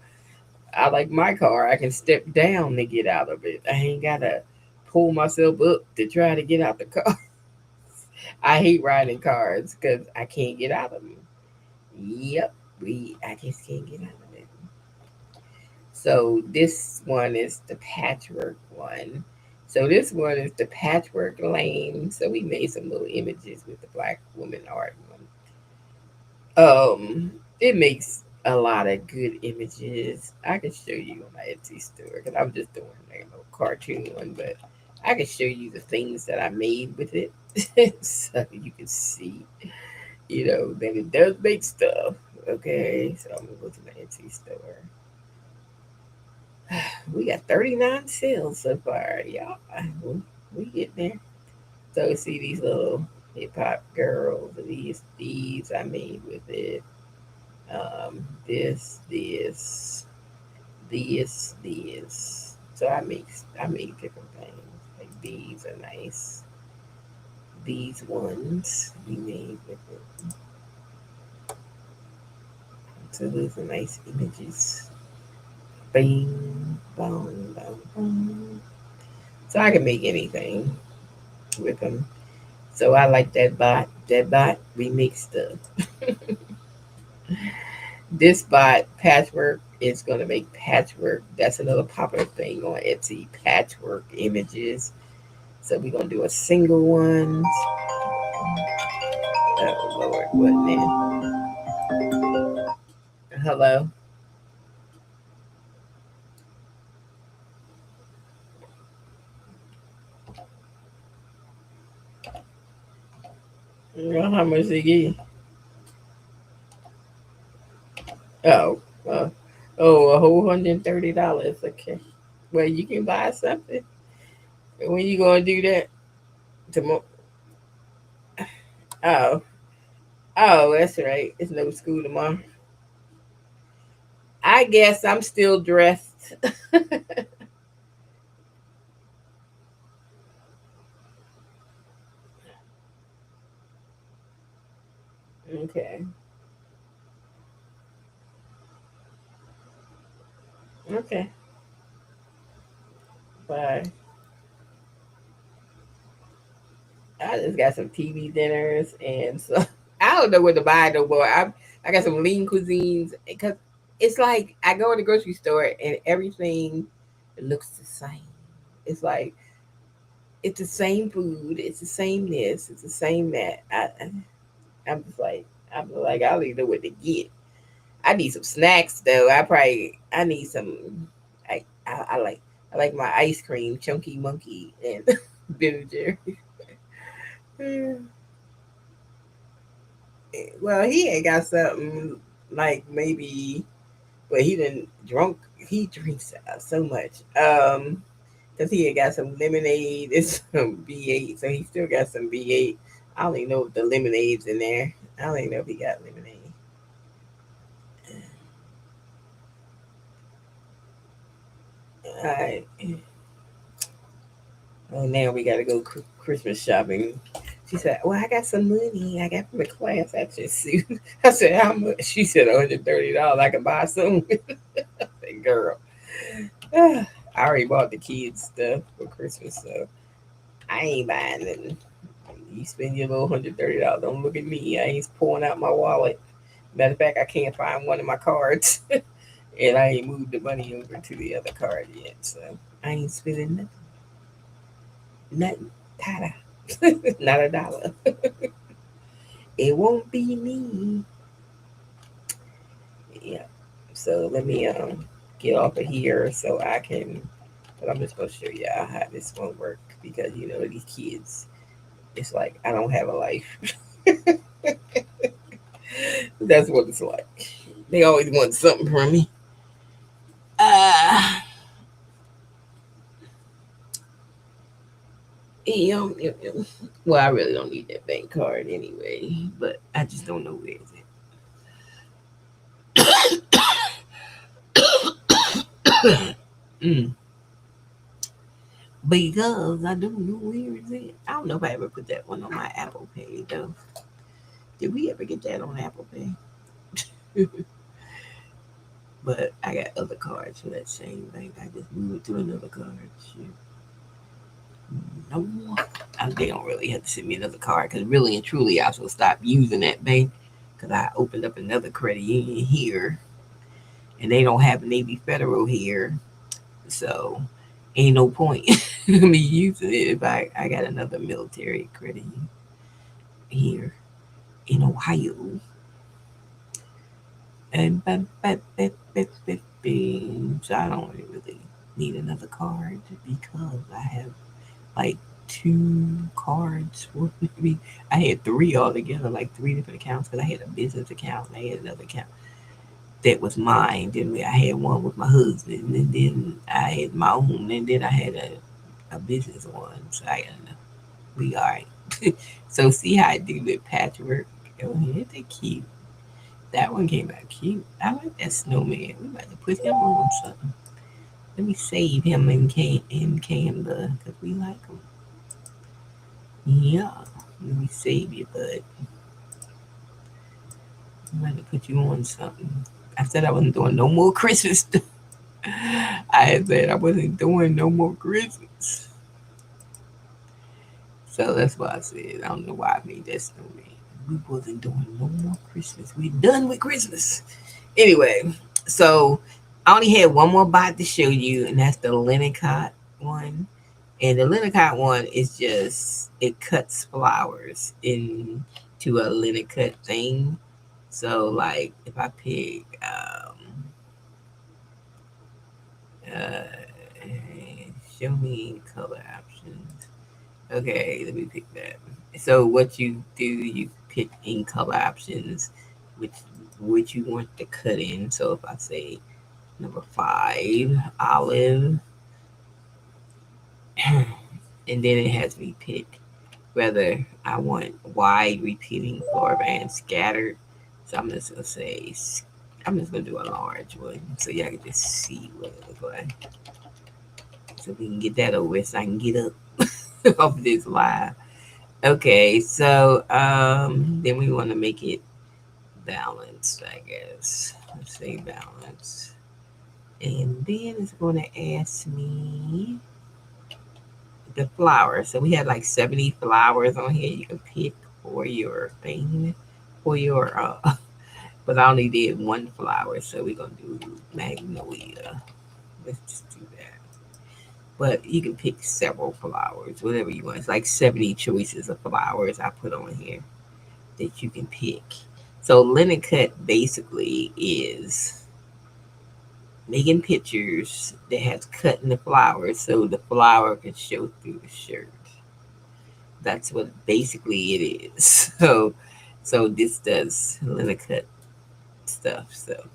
S1: I like my car. I can step down to get out of it. I ain't gotta pull myself up to try to get out the car. I hate riding cars because I can't get out of them. Yep, I just can't get out of it. So this one is the patchwork one. So this one is the patchwork lane. So we made some little images with the black woman art one. It makes a lot of good images. I can show you on my Etsy store because I'm just doing like a little cartoon one, but I can show you the things that I made with it, so you can see, that it does make stuff. Okay, so I'm gonna go to my Etsy store. We got 39 sales so far, y'all. We get there. So see these little hip hop girls. These I made with it. This. So I make different things. Like these are nice. These ones we made with it. So those are nice images. Bing, bong, bong, bong. So I can make anything with them. So I like that bot. That bot remix stuff. This bot patchwork is gonna make patchwork. That's another popular thing on Etsy. Patchwork images. So we're gonna do a single one. Oh Lord, what man? Hello. Well, how much they give you? Oh, uh, oh, a whole $130. Okay. Well, you can buy something. When you gonna do that? Tomorrow? Oh, oh, that's right. It's no school tomorrow. I guess I'm still dressed. Okay. Okay. Bye. I just got some TV dinners and so I don't know what to buy no more. I got some lean cuisines because it's like I go in the grocery store and everything looks the same. It's like it's the same food, it's the same this, it's the same that. I'm just like I don't even know what to get. I need some snacks though. I need some. I like my ice cream, Chunky Monkey, and Ben and Jerry. Well, he ain't got something like maybe, but he didn't drunk. He drinks so much. Cause he had got some lemonade and some B8, so he still got some B8. I don't even know if the lemonade's in there. I don't even know if he got lemonade. All right. Oh, now we gotta go Christmas shopping. She said, "Well, I got some money. I got from a class action suit." I said, "How much?" She said, $130. I can buy some. I said, "Girl, I already bought the kids stuff for Christmas, so I ain't buying nothing. You spend your little $130. Don't look at me. I ain't pulling out my wallet. Matter of fact, I can't find one of my cards, and I ain't moved the money over to the other card yet, so I ain't spending nothing. Nothing. Tada. Not a dollar. It won't be me. Yeah. So let me get off of here so I can. But I'm just gonna show you how this won't work because these kids. It's like I don't have a life. That's what it's like. They always want something from me. Uh, well, I really don't need that bank card anyway, but I just don't know where is it. Mm. Because I don't know where is it. I don't know if I ever put that one on my Apple Pay though. Did we ever get that on Apple Pay? But I got other cards for that same bank. I just moved to another card. Shit. No, they don't really have to send me another card because really and truly I will stop using that bank because I opened up another credit union here and they don't have Navy Federal here, so ain't no point me using it if I got another military credit here in Ohio. And so I don't really need another card because I have like two cards. I had three altogether, like three different accounts because I had a business account and I had another account that was mine. Then I had one with my husband, and then I had my own, and then I had a business one. So I got enough. We all right. So see how I do the patchwork. Oh, isn't that cute? That one came out cute. I like that snowman. We about to put him on something. Let me save him in Canva because we like him. Yeah. Let me save you, bud. I'm about to put you on something. I said I wasn't doing no more Christmas stuff. I had said I wasn't doing no more Christmas. So that's why I said I don't know why I made that snowman. We wasn't doing no more Christmas. We done with Christmas. Anyway, so I only had one more bot to show you, and that's the Linocut one. And the Linocut one is just it cuts flowers into a Linocut thing. So like if I pick show me color options. Okay, let me pick that. So what you do, you pick in color options, which you want to cut in. So if I say number 5, olive, and then it has me pick whether I want wide repeating floor band scattered. So I'm just gonna say I'm just gonna do a large one so y'all can just see what it looks like. So we can get that over with so I can get up off this live. Okay, so then we want to make it balanced, I guess. Let's say balance. And then it's going to ask me the flowers. So we had like 70 flowers on here you can pick for your thing, for your, but I only did one flower. So we're going to do magnolia. Let's just do that. But you can pick several flowers, whatever you want. It's like 70 choices of flowers I put on here that you can pick. So Linocut basically is making pictures that has cut in the flowers so the flower can show through the shirt. That's what basically it is. So this does Linocut stuff. So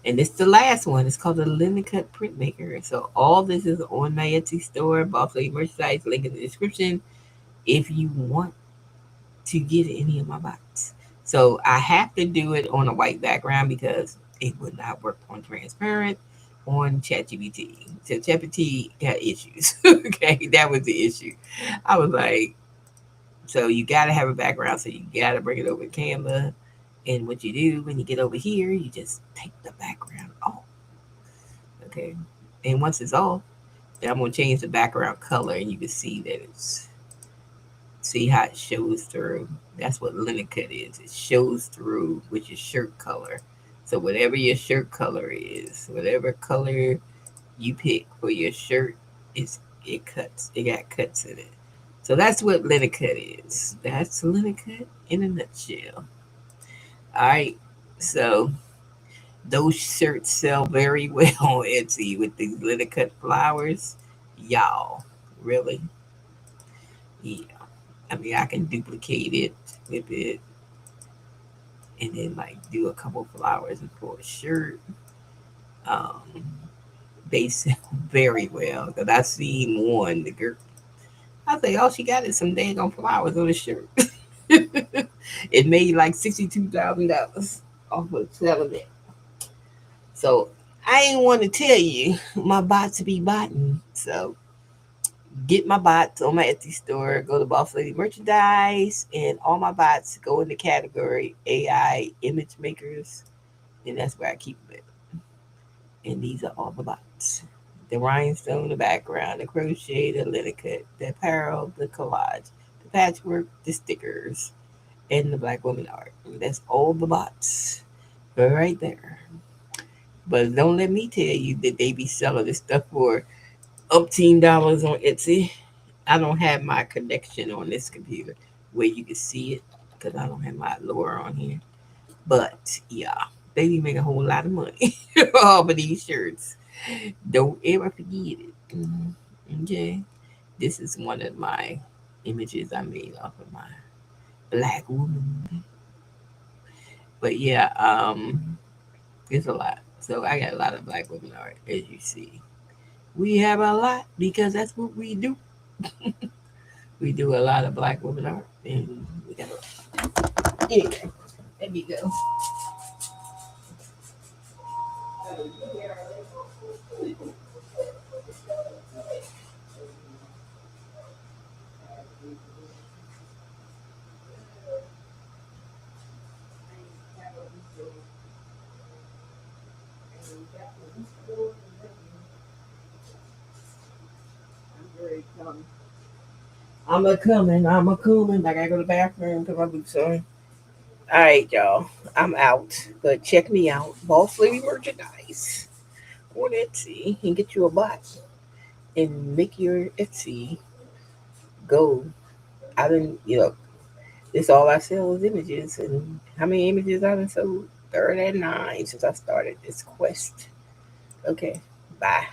S1: and it's the last one. It's called the Linocut Printmaker. So all this is on my Etsy store, Boss Lady merchandise, link in the description if you want to get any of my bots. So I have to do it on a white background because it would not work on transparent on ChatGPT. So ChatGPT got issues. Okay, that was the issue. I was like, so you got to have a background, so you got to bring it over to Canva. And what you do when you get over here, you just take the background off. Okay, and once it's off, then I'm gonna change the background color, and you can see that it's see how it shows through. That's what Linocut is. It shows through with your shirt color. So whatever your shirt color is, whatever color you pick for your shirt, it cuts. It got cuts in it. So that's what Linocut is. That's Linocut in a nutshell. All right. So those shirts sell very well on Etsy with these Linocut flowers. Y'all, really? Yeah. I mean, I can duplicate it, flip it, and then like do a couple flowers for a shirt. Um, they sell very well because I seen one. The girl, I say, all she got is some dang on flowers on the shirt. It made like $62,000 off of selling it. So I ain't want to tell you my bots be botting. So get my bots on my Etsy store. Go to Boss Lady Merchandise, and all my bots go in the category AI image makers, and that's where I keep it. And these are all the bots: the rhinestone, the background, the crochet, the linen cut, the apparel, the collage, the patchwork, the stickers, and the Black woman art. That's all the bots right there. But don't let me tell you that they be selling this stuff for $18 on Etsy. I don't have my connection on this computer where you can see it because I don't have my Allure on here. But yeah, they be making a whole lot of money off of these shirts. Don't ever forget it. Okay, this is one of my images I made off of my Black woman. But yeah, it's a lot. So I got a lot of Black women art, as you see. We have a lot because that's what we do. We do a lot of Black women art, and we got a anyway. Let me go. I'm a coming. I'm a cooling. I gotta go to the bathroom, put my boots on. All right, y'all. I'm out, but check me out. Boss Lady Merchandise on Etsy and get you a bot and make your Etsy go. I didn't, it's all I sell is images, and how many images I've been sold? 39 since I started this quest. Okay, bye.